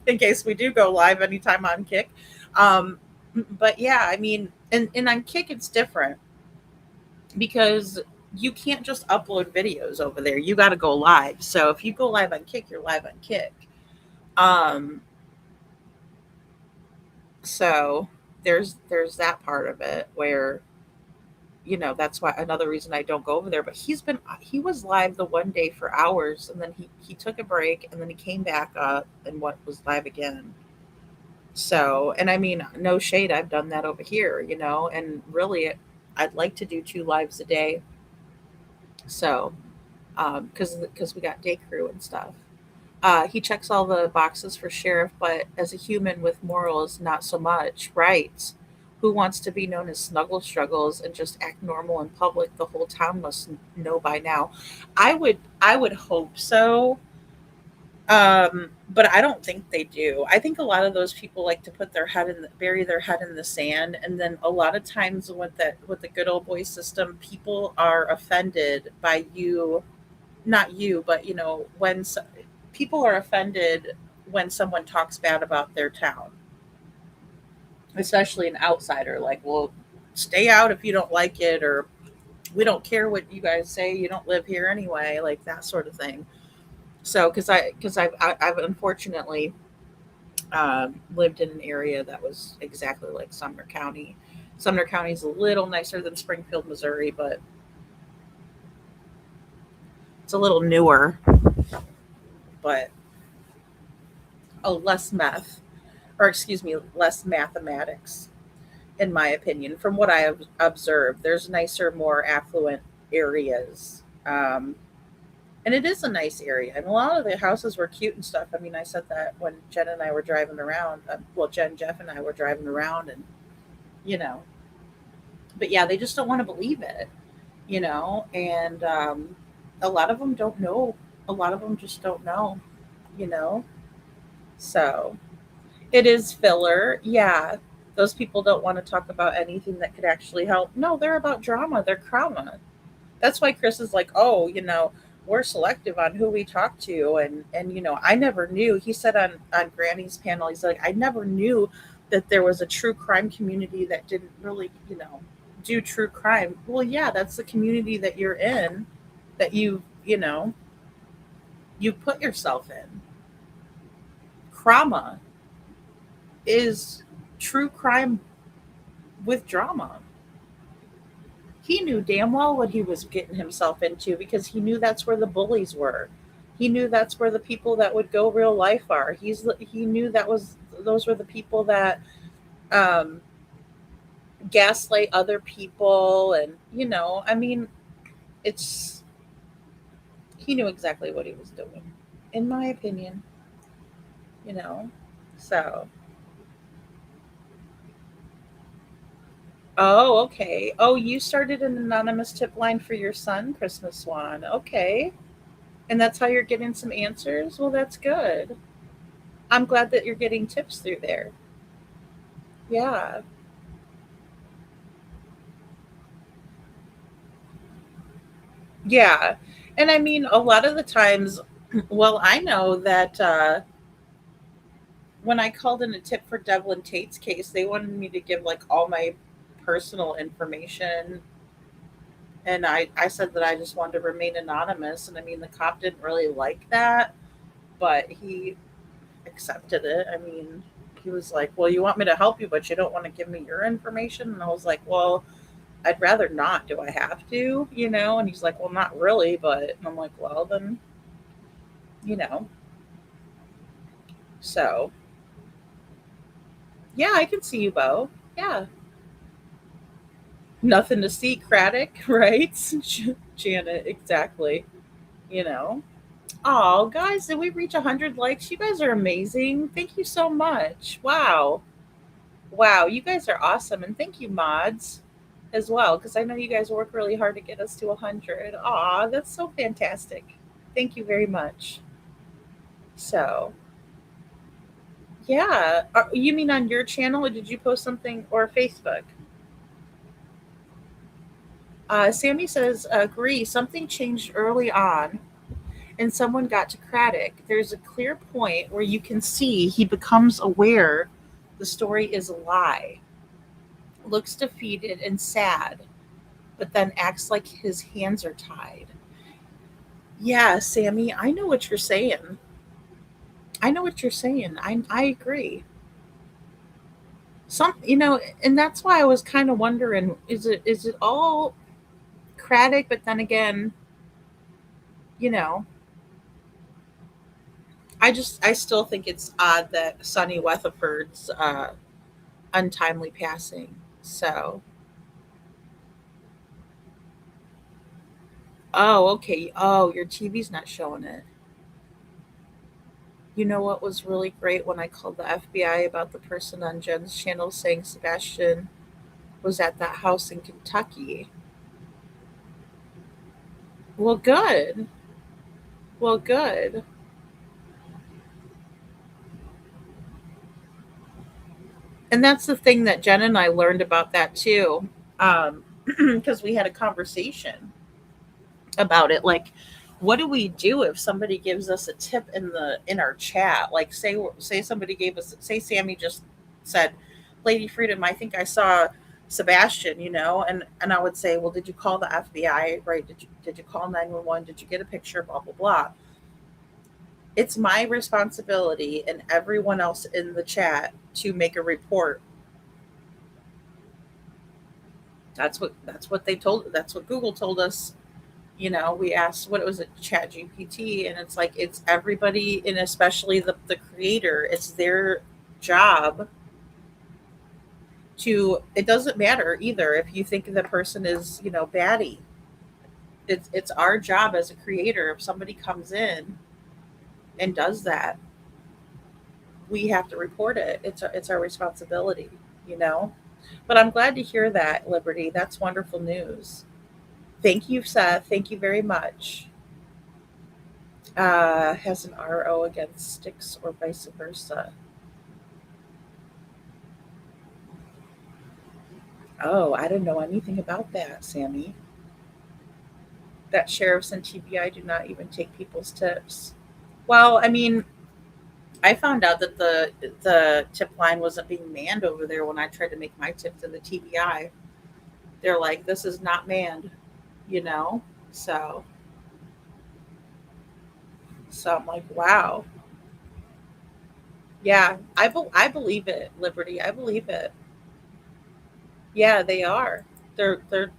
in case we do go live anytime on Kick. But yeah, I mean, and on Kick it's different because you can't just upload videos over there. You got to go live. So if you go live on Kick, you're live on Kick. Um, So there's that part of it where that's why another reason I don't go over there. But he was live the one day for hours, and then he took a break, and then he came back up and was live again. So, and I mean, no shade, I've done that over here, and really I'd like to do 2 lives a day. So, because we got day crew and stuff. He checks all the boxes for sheriff, but as a human with morals, not so much. Right. who wants to be known as Snuggle Struggles and just act normal in public? The whole town must know by now. I would hope so. But I don't think they do. I think a lot of those people like to put their head in bury their head in the sand, and then a lot of times with the good old boy system, people are offended by you, not you, but people are offended when someone talks bad about their town, especially an outsider. Like, well, stay out if you don't like it, or we don't care what you guys say. You don't live here anyway, like that sort of thing. So, I've unfortunately lived in an area that was exactly like Sumner County. Sumner County is a little nicer than Springfield, Missouri, but it's a little newer, but less meth, or excuse me, less mathematics, in my opinion. From what I have observed, there's nicer, more affluent areas. And it is a nice area, and a lot of the houses were cute and stuff. I mean, I said that when Jen and I were driving around. Well, Jen, Jeff, and I were driving around, and you know, but yeah, they just don't want to believe it, and a lot of them don't know. A lot of them just don't know, you know. So it is filler. Yeah, those people don't want to talk about anything that could actually help. No, they're about drama. They're trauma. That's why Chris is like, oh, we're selective on who we talk to, and I never knew. He said on Granny's panel, he's like, I never knew that there was a true crime community that didn't really, do true crime. Well, yeah, that's the community that you're in, that you put yourself in. Trauma is true crime with drama. He knew damn well what he was getting himself into, because he knew that's where the bullies were. He knew that's where the people that would go real life are. He knew those were the people that um, gaslight other people, and I mean, it's he knew exactly what he was doing, in my opinion. You know, so. Oh, okay. Oh, you started an anonymous tip line for your son, Christmas Swan. Okay. And that's how you're getting some answers? Well, that's good. I'm glad that you're getting tips through there. Yeah. Yeah. And I mean, a lot of the times, well, I know that when I called in a tip for Devlin Tate's case, they wanted me to give like all my personal information. And I said that I just wanted to remain anonymous. And I mean, the cop didn't really like that, but he accepted it. I mean, he was like, well, you want me to help you, but you don't want to give me your information? And I was like, well, I'd rather not. Do I have to? And he's like, well, not really. But and I'm like, well, then, you know. So, yeah, I can see you, Bo. Yeah. Nothing to see, Craddock, right? Janet, exactly. You know. Oh, guys, did we reach 100 likes? You guys are amazing. Thank you so much. Wow. Wow, you guys are awesome. And thank you, mods, as well, because I know you guys work really hard to get us to 100. Aw, that's so fantastic. Thank you very much. So, yeah. You mean on your channel, or did you post something, or Facebook? Sammy says, agree. Something changed early on, and someone got to Craddock. There's a clear point where you can see he becomes aware the story is a lie, looks defeated and sad, but then acts like his hands are tied. Yeah, Sammy, I know what you're saying. I know what you're saying. I agree. And that's why I was kind of wondering, is it all Craddock? But then again, you know, I still think it's odd that Sonny Weatherford's untimely passing. So, oh, okay. Oh, your TV's not showing it. You know what was really great when I called the FBI about the person on Jen's channel saying Sebastian was at that house in Kentucky. Well, good. Well, good. And that's the thing that Jen and I learned about that too. Because we had a conversation about it. Like, what do we do if somebody gives us a tip in our chat? Like, say somebody gave us, say Sammy just said, "Lady Freedom, I think I saw Sebastian," and I would say, "Well, did you call the FBI? Right? Did you call 911? Did you get a picture? Blah blah blah." It's my responsibility and everyone else in the chat to make a report. That's what Google told us. We asked, what was it, Chat GPT, and it's like, it's everybody, and especially the creator, it's their job to, it doesn't matter either if you think the person is, baddie. It's our job as a creator. If somebody comes in and does that, we have to report it. It's our responsibility, you know. But I'm glad to hear that, Liberty. That's wonderful news. Thank you, Seth. Thank you very much. Has an RO against sticks or vice versa. Oh, I didn't know anything about that, Sammy. That sheriffs and TBI do not even take people's tips. Well, I mean, I found out that the tip line wasn't being manned over there when I tried to make my tip to the TBI. They're like, this is not manned, you know? So I'm like, wow. Yeah, I believe it, Liberty. I believe it. Yeah, they are. They're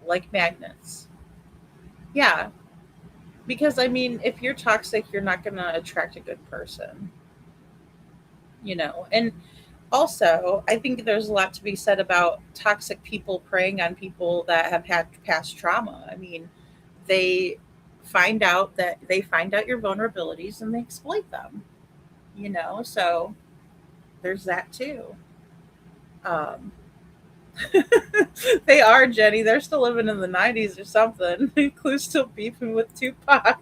like magnets. Yeah, because I mean, if you're toxic, you're not going to attract a good person, you know. And also, I think there's a lot to be said about toxic people preying on people that have had past trauma. I mean, they they find out your vulnerabilities and they exploit them, you know. So there's that too. Um, they are, Jenny. They're still living in the 90s or something. Clue's still beefing with Tupac.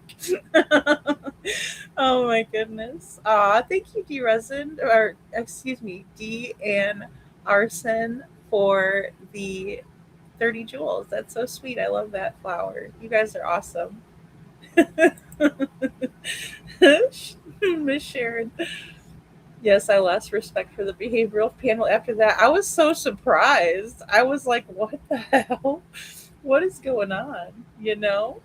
Oh my goodness. Thank you, D Resin, or excuse me, D and Arson, for the 30 jewels. That's so sweet. I love that flower. You guys are awesome. Miss Sharon. Yes, I lost respect for the behavioral panel after that. I was so surprised. I was like, what the hell? What is going on? You know?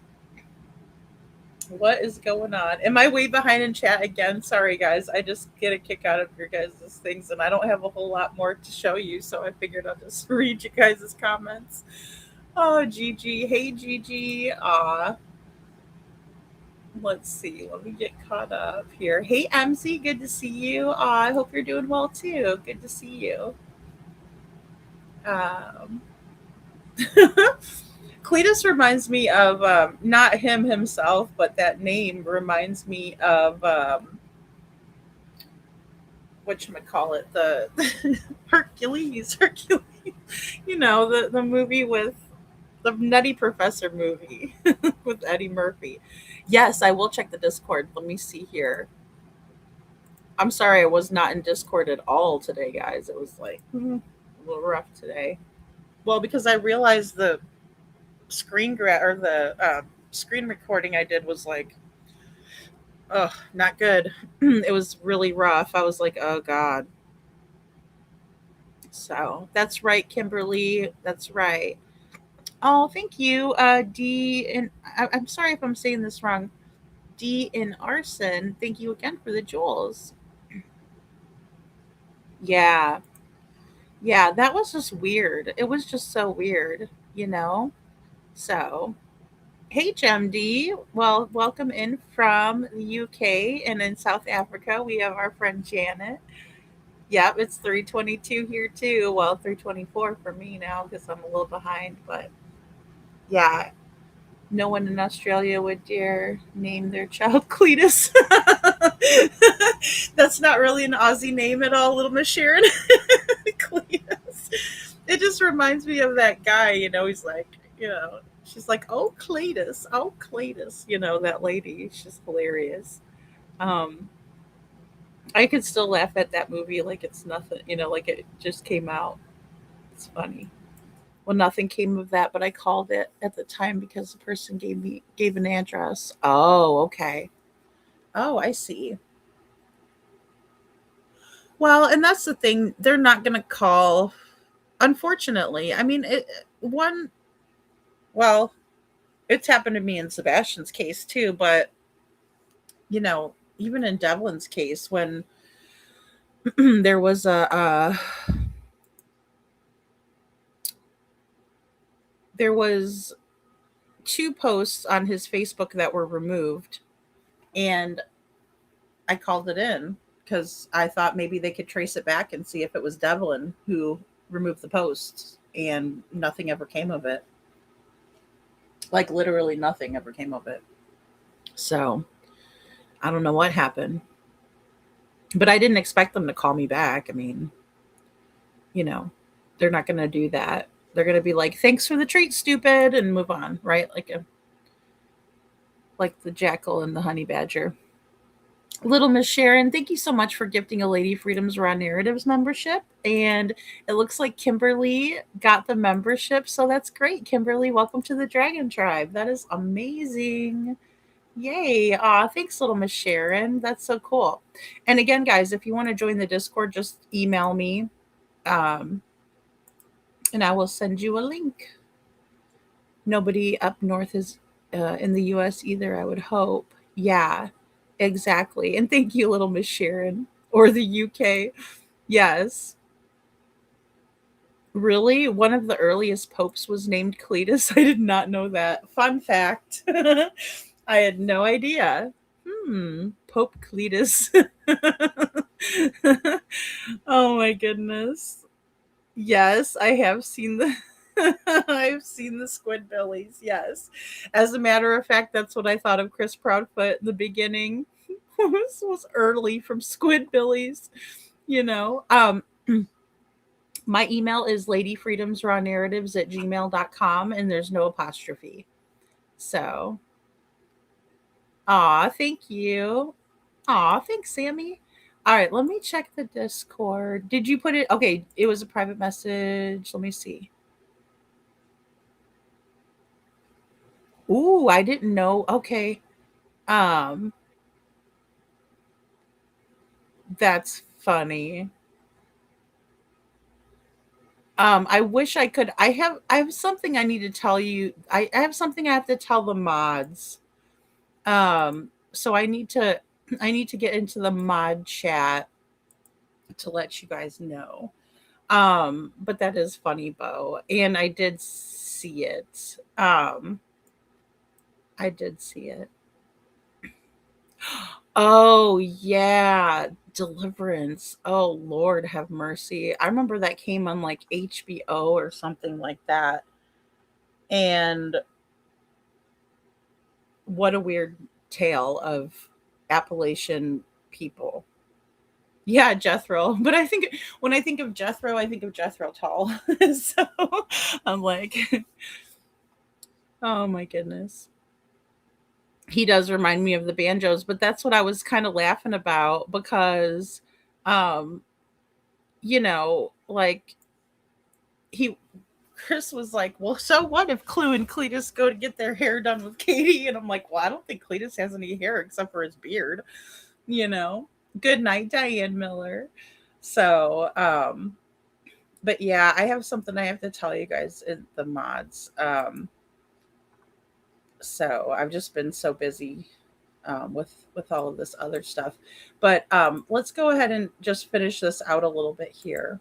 What is going on? Am I way behind in chat again? Sorry, guys. I just get a kick out of your guys' things, and I don't have a whole lot more to show you, so I figured I'll just read you guys' comments. Oh, Gigi. Hey, Gigi. Aw. Let's see. Let me get caught up here. Hey, MC. Good to see you. I hope you're doing well, too. Good to see you. Um, Cletus reminds me of, not him himself, but that name reminds me of, whatchamacallit, the Hercules. You know, the movie with the Nutty Professor movie with Eddie Murphy. Yes, I will check the Discord. Let me see here. I'm sorry I was not in Discord at all today, guys. It was like a little rough today. Well, because I realized the screen recording I did was like, oh, not good. It was really rough. I was like, oh god. So that's right, Kimberly. That's right. Oh, thank you, D. And I'm sorry if I'm saying this wrong. D in Arson. Thank you again for the jewels. Yeah, yeah. That was just weird. It was just so weird, you know. So, hey, GemD. Well, welcome in from the UK, and in South Africa we have our friend Janet. Yep, it's 3:22 here too. Well, 3:24 for me now because I'm a little behind. But yeah, no one in Australia would dare name their child Cletus. That's not really an Aussie name at all, little Miss Sharon. Cletus. It just reminds me of that guy, he's like, she's like, oh, Cletus, that lady. She's hilarious. Um, I could still laugh at that movie like it's nothing, like it just came out. It's funny. Well, nothing came of that, but I called it at the time because the person gave an address. Oh, okay. Oh, I see. Well, and that's the thing. They're not going to call. Unfortunately, I mean, one. Well, it's happened to me in Sebastian's case too, but even in Devlin's case, when there was there was two posts on his Facebook that were removed, and I called it in because I thought maybe they could trace it back and see if it was Devlin who removed the posts, and nothing ever came of it. Like literally nothing ever came of it. So I don't know what happened, but I didn't expect them to call me back. I mean, you know, they're not going to do that. They're going to be like, "Thanks for the treat, stupid," and move on, right? Like the jackal and the honey badger. Little Miss Sharon, thank you so much for gifting a Lady Freedom's Raw Narratives membership. And it looks like Kimberly got the membership, so that's great. Kimberly, welcome to the Dragon Tribe. That is amazing. Yay. Aw, thanks, Little Miss Sharon. That's so cool. And again, guys, if you want to join the Discord, just email me. Um, and I will send you a link. Nobody up north is in the US either, I would hope. Yeah, exactly. And thank you, Little Miss Sharon. Or the UK. Yes. Really? One of the earliest popes was named Cletus? I did not know that. Fun fact. I had no idea. Pope Cletus. Oh my goodness. Yes, I have seen the I've seen the Squidbillies, yes. As a matter of fact, that's what I thought of Chris Proudfoot in the beginning. was early from Squidbillies, you know. My email is ladyfreedomsrawnarratives@gmail.com, and there's no apostrophe. So, thank you. Thanks, Sammy. All right, let me check the Discord. Did you put it? Okay, it was a private message. Let me see. Ooh, I didn't know. Okay. Um, that's funny. I wish I could. I have something I need to tell you. I have something I have to tell the mods. So I need to get into the mod chat to let you guys know. But that is funny, Bo. And I did see it. I did see it. Oh yeah, Deliverance. Oh Lord have mercy. I remember that came on like HBO or something like that. And what a weird tale of Appalachian people. Yeah, Jethro. But I think when I think of Jethro, I think of Jethro Tull. So I'm like, oh my goodness. He does remind me of the banjos, but that's what I was kind of laughing about because, um, like he Chris was like, "Well, so what if Clue and Cletus go to get their hair done with Katie?" And I'm like, "Well, I don't think Cletus has any hair except for his beard." You know. Good night, Diane Miller. So, but yeah, I have something I have to tell you guys in the mods. So I've just been so busy with all of this other stuff. But let's go ahead and just finish this out a little bit here.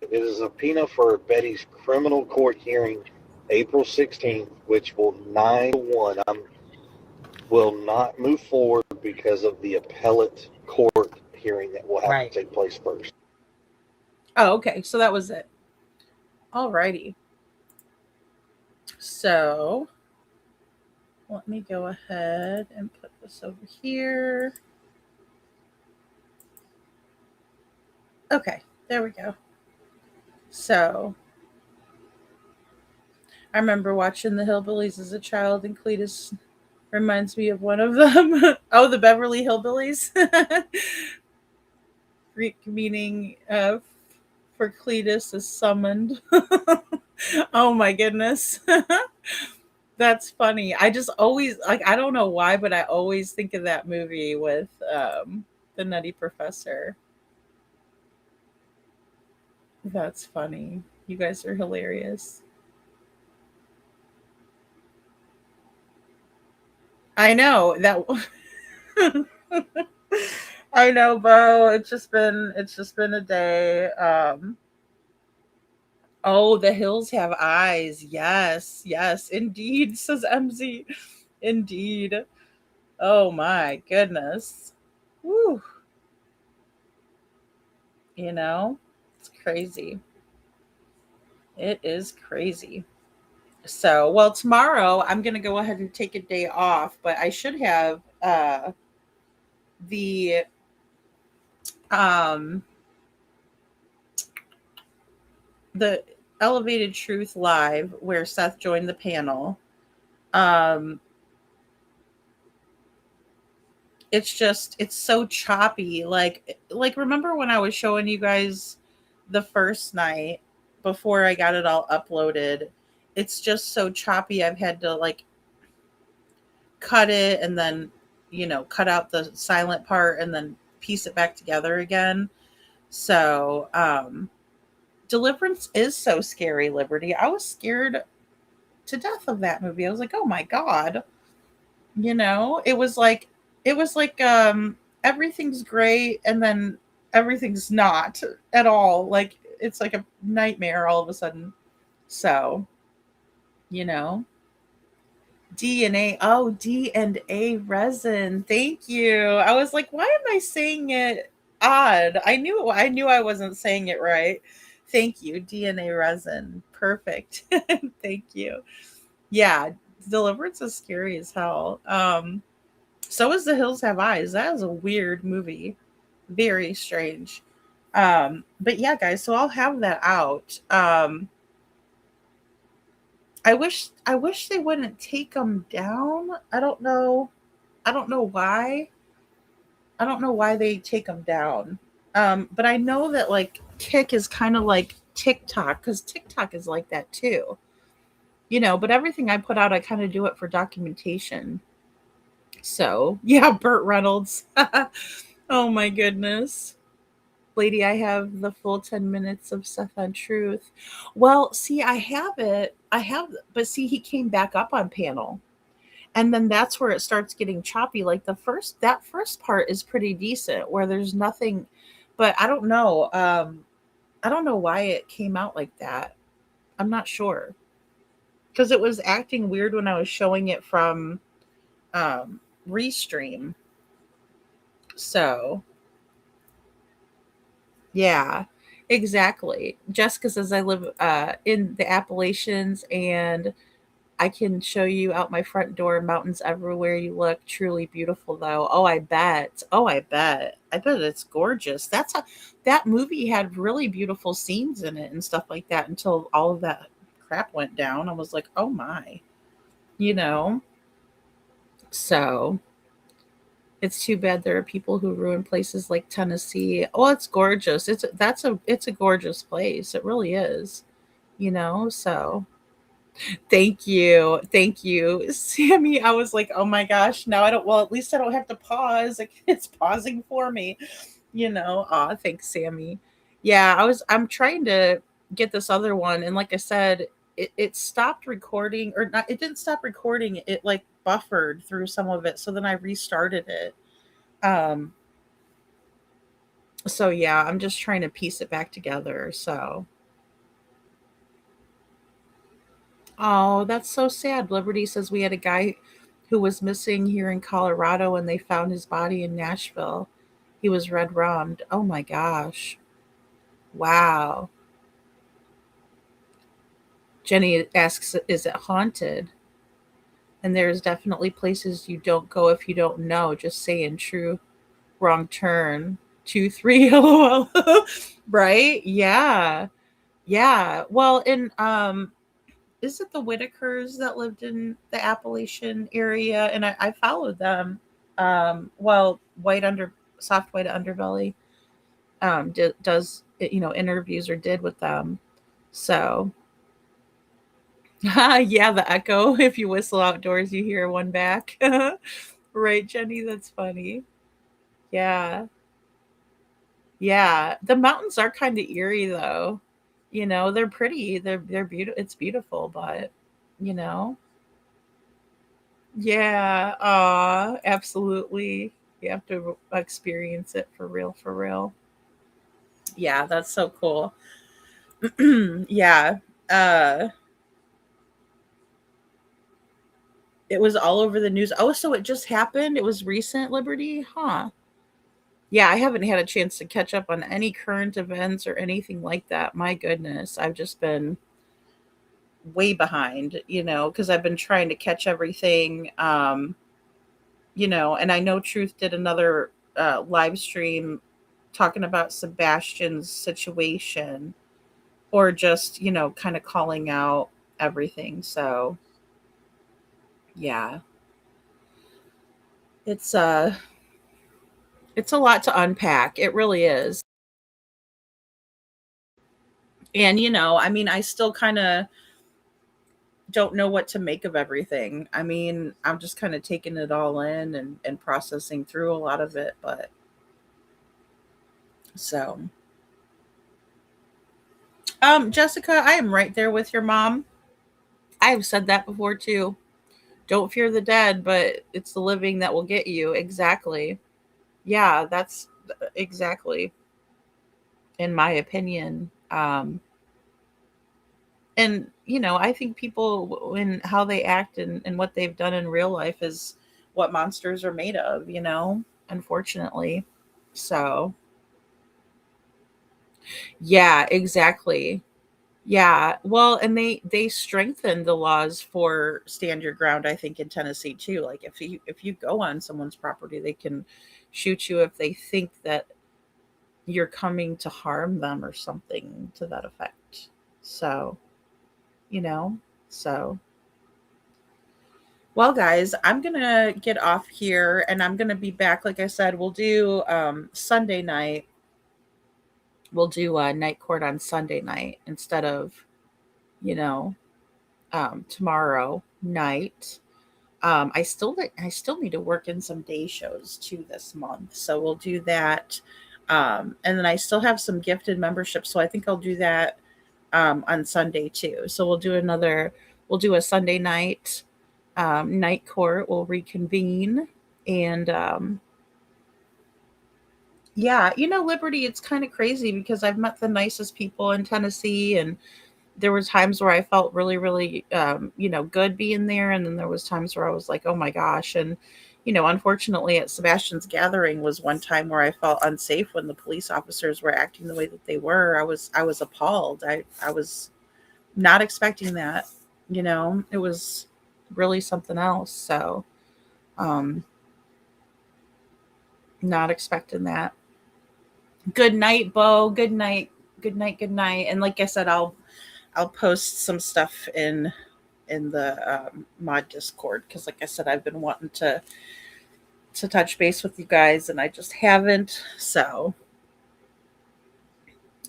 It is a subpoena for Betty's criminal court hearing April 16th, which will 9-1. Will not move forward because of the appellate court hearing that will have to take place first. Oh, okay. So that was it. Alrighty. So let me go ahead and put this over here. Okay, there we go. So I remember watching the Hillbillies as a child, and Cletus reminds me of one of them. Oh, the Beverly Hillbillies. Greek meaning for Cletus is summoned. Oh my goodness. That's funny. I just always like, I don't know why, but I always think of that movie with the Nutty Professor. That's funny. You guys are hilarious. I know that. I know, Bo. It's just been a day. Oh, the hills have eyes. Yes, yes, indeed, says MZ. Indeed. Oh my goodness. Woo. You know, it's crazy. It is crazy. So, well, tomorrow I'm going to go ahead and take a day off, but I should have the um the Elevated Truth live where Seth joined the panel. Um it's so choppy. Like remember when I was showing you guys the first night before I got it all uploaded? It's just so choppy. I've had to like cut it and then, cut out the silent part and then piece it back together again. So, Deliverance is so scary, Liberty. I was scared to death of that movie. I was like, "Oh my god." It was like everything's great and then everything's not at all. Like it's like a nightmare all of a sudden. So, you know, DNA. Oh, D&A resin. Thank you. I was like, why am I saying it odd? I knew I wasn't saying it right. Thank you. DNA resin. Perfect. Thank you. Yeah, Deliverance is scary as hell. So is The Hills Have Eyes. That is a weird movie. Very strange. But yeah, guys, so I'll have that out. I wish they wouldn't take them down. I don't know. I don't know why. I don't know why they take them down. But I know that like Kick is kind of like TikTok because TikTok is like that too. But everything I put out, I kind of do it for documentation. So yeah, Burt Reynolds. Oh my goodness. Lady, I have the full 10 minutes of Seth on Truth. Well, see, I have it. But see, he came back up on panel. And then that's where it starts getting choppy. Like that first part is pretty decent where there's nothing, but I don't know. I don't know why it came out like that. I'm not sure. Because it was acting weird when I was showing it from Restream. So yeah, exactly. Jessica says I live in the Appalachians and I can show you out my front door mountains everywhere you look. Truly beautiful though. Oh, I bet. Oh, I bet. I bet it's gorgeous. That movie had really beautiful scenes in it and stuff like that until all of that crap went down. I was like, "Oh my." You know. So, it's too bad there are people who ruin places like Tennessee. Oh, it's gorgeous. It's a gorgeous place. It really is. So thank you. Thank you. Sammy, I was like, oh my gosh, now I don't well, at least I don't have to pause. Like it's pausing for me. Aw, thanks, Sammy. Yeah, I'm trying to get this other one, and like I said, it stopped recording or not it didn't stop recording, it like buffered through some of it, so then I restarted it. Um, so yeah, I'm just trying to piece it back together. So, oh, that's so sad. Liberty says we had a guy who was missing here in Colorado and they found his body in Nashville. He was red rummed. Oh my gosh. Wow. Jenny asks, is it haunted? And there's definitely places you don't go if you don't know. Just saying true. Wrong turn. 2, 3, lol. Right? Yeah. Yeah. Well, in is it the Whitakers that lived in the Appalachian area? And I followed them. Well, white under soft white underbelly does interviews or did with them. So yeah, the echo. If you whistle outdoors, you hear one back. Right, Jenny? That's funny. Yeah. Yeah. The mountains are kind of eerie though. They're pretty. They're beautiful. It's beautiful, but you know. Yeah. Absolutely. You have to experience it for real, for real. Yeah, that's so cool. Yeah. Uh it was all over the news. Oh, so it just happened? It was recent, Liberty? Huh. Yeah, I haven't had a chance to catch up on any current events or anything like that. My goodness, I've just been way behind, because I've been trying to catch everything. And I know Truth did another live stream talking about Sebastian's situation or just, kind of calling out everything. So, yeah. It's it's a lot to unpack. It really is. And I mean, I still kind of don't know what to make of everything. I mean, I'm just kind of taking it all in and processing through a lot of it. But so, Jessica, I am right there with your mom. I have said that before too. Don't fear the dead, but it's the living that will get you. Exactly. Yeah, that's exactly in my opinion. And I think people in how they act and what they've done in real life is what monsters are made of, unfortunately. So yeah, exactly. Yeah, well, and they strengthened the laws for stand your ground, I think, in Tennessee too. Like if you go on someone's property, they can shoot you if they think that you're coming to harm them or something to that effect. So, you know, so well, guys, I'm gonna get off here and I'm gonna be back. Like I said, we'll do Sunday night. We'll do night court on Sunday night instead of, you know, tomorrow night. I still need to work in some day shows too this month, so we'll do that. And then I still have some gifted memberships, so I think I'll do that on Sunday too. So we'll do a Sunday night night court. We'll reconvene and yeah, Liberty. It's kind of crazy because I've met the nicest people in Tennessee, and there was times where I felt really, really, good being there, and then there was times where I was like, oh my gosh, and unfortunately, at Sebastian's gathering was one time where I felt unsafe when the police officers were acting the way that they were. I was appalled. I was not expecting that. It was really something else. So, um, not expecting that. Good night, Bo. Good night. Good night. Good night. And like I said, I'll post some stuff in the mod Discord because, like I said, I've been wanting to touch base with you guys, and I just haven't. So,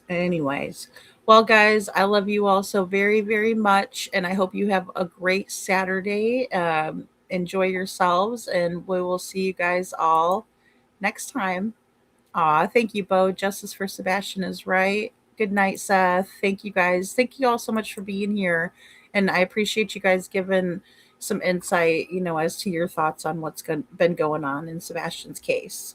anyways, well, guys, I love you all so very, very much, and I hope you have a great Saturday. Enjoy yourselves, and we will see you guys all next time. Aw, thank you, Bo. Justice for Sebastian is right. Good night, Seth. Thank you guys. Thank you all so much for being here. And I appreciate you guys giving some insight, as to your thoughts on what's been going on in Sebastian's case.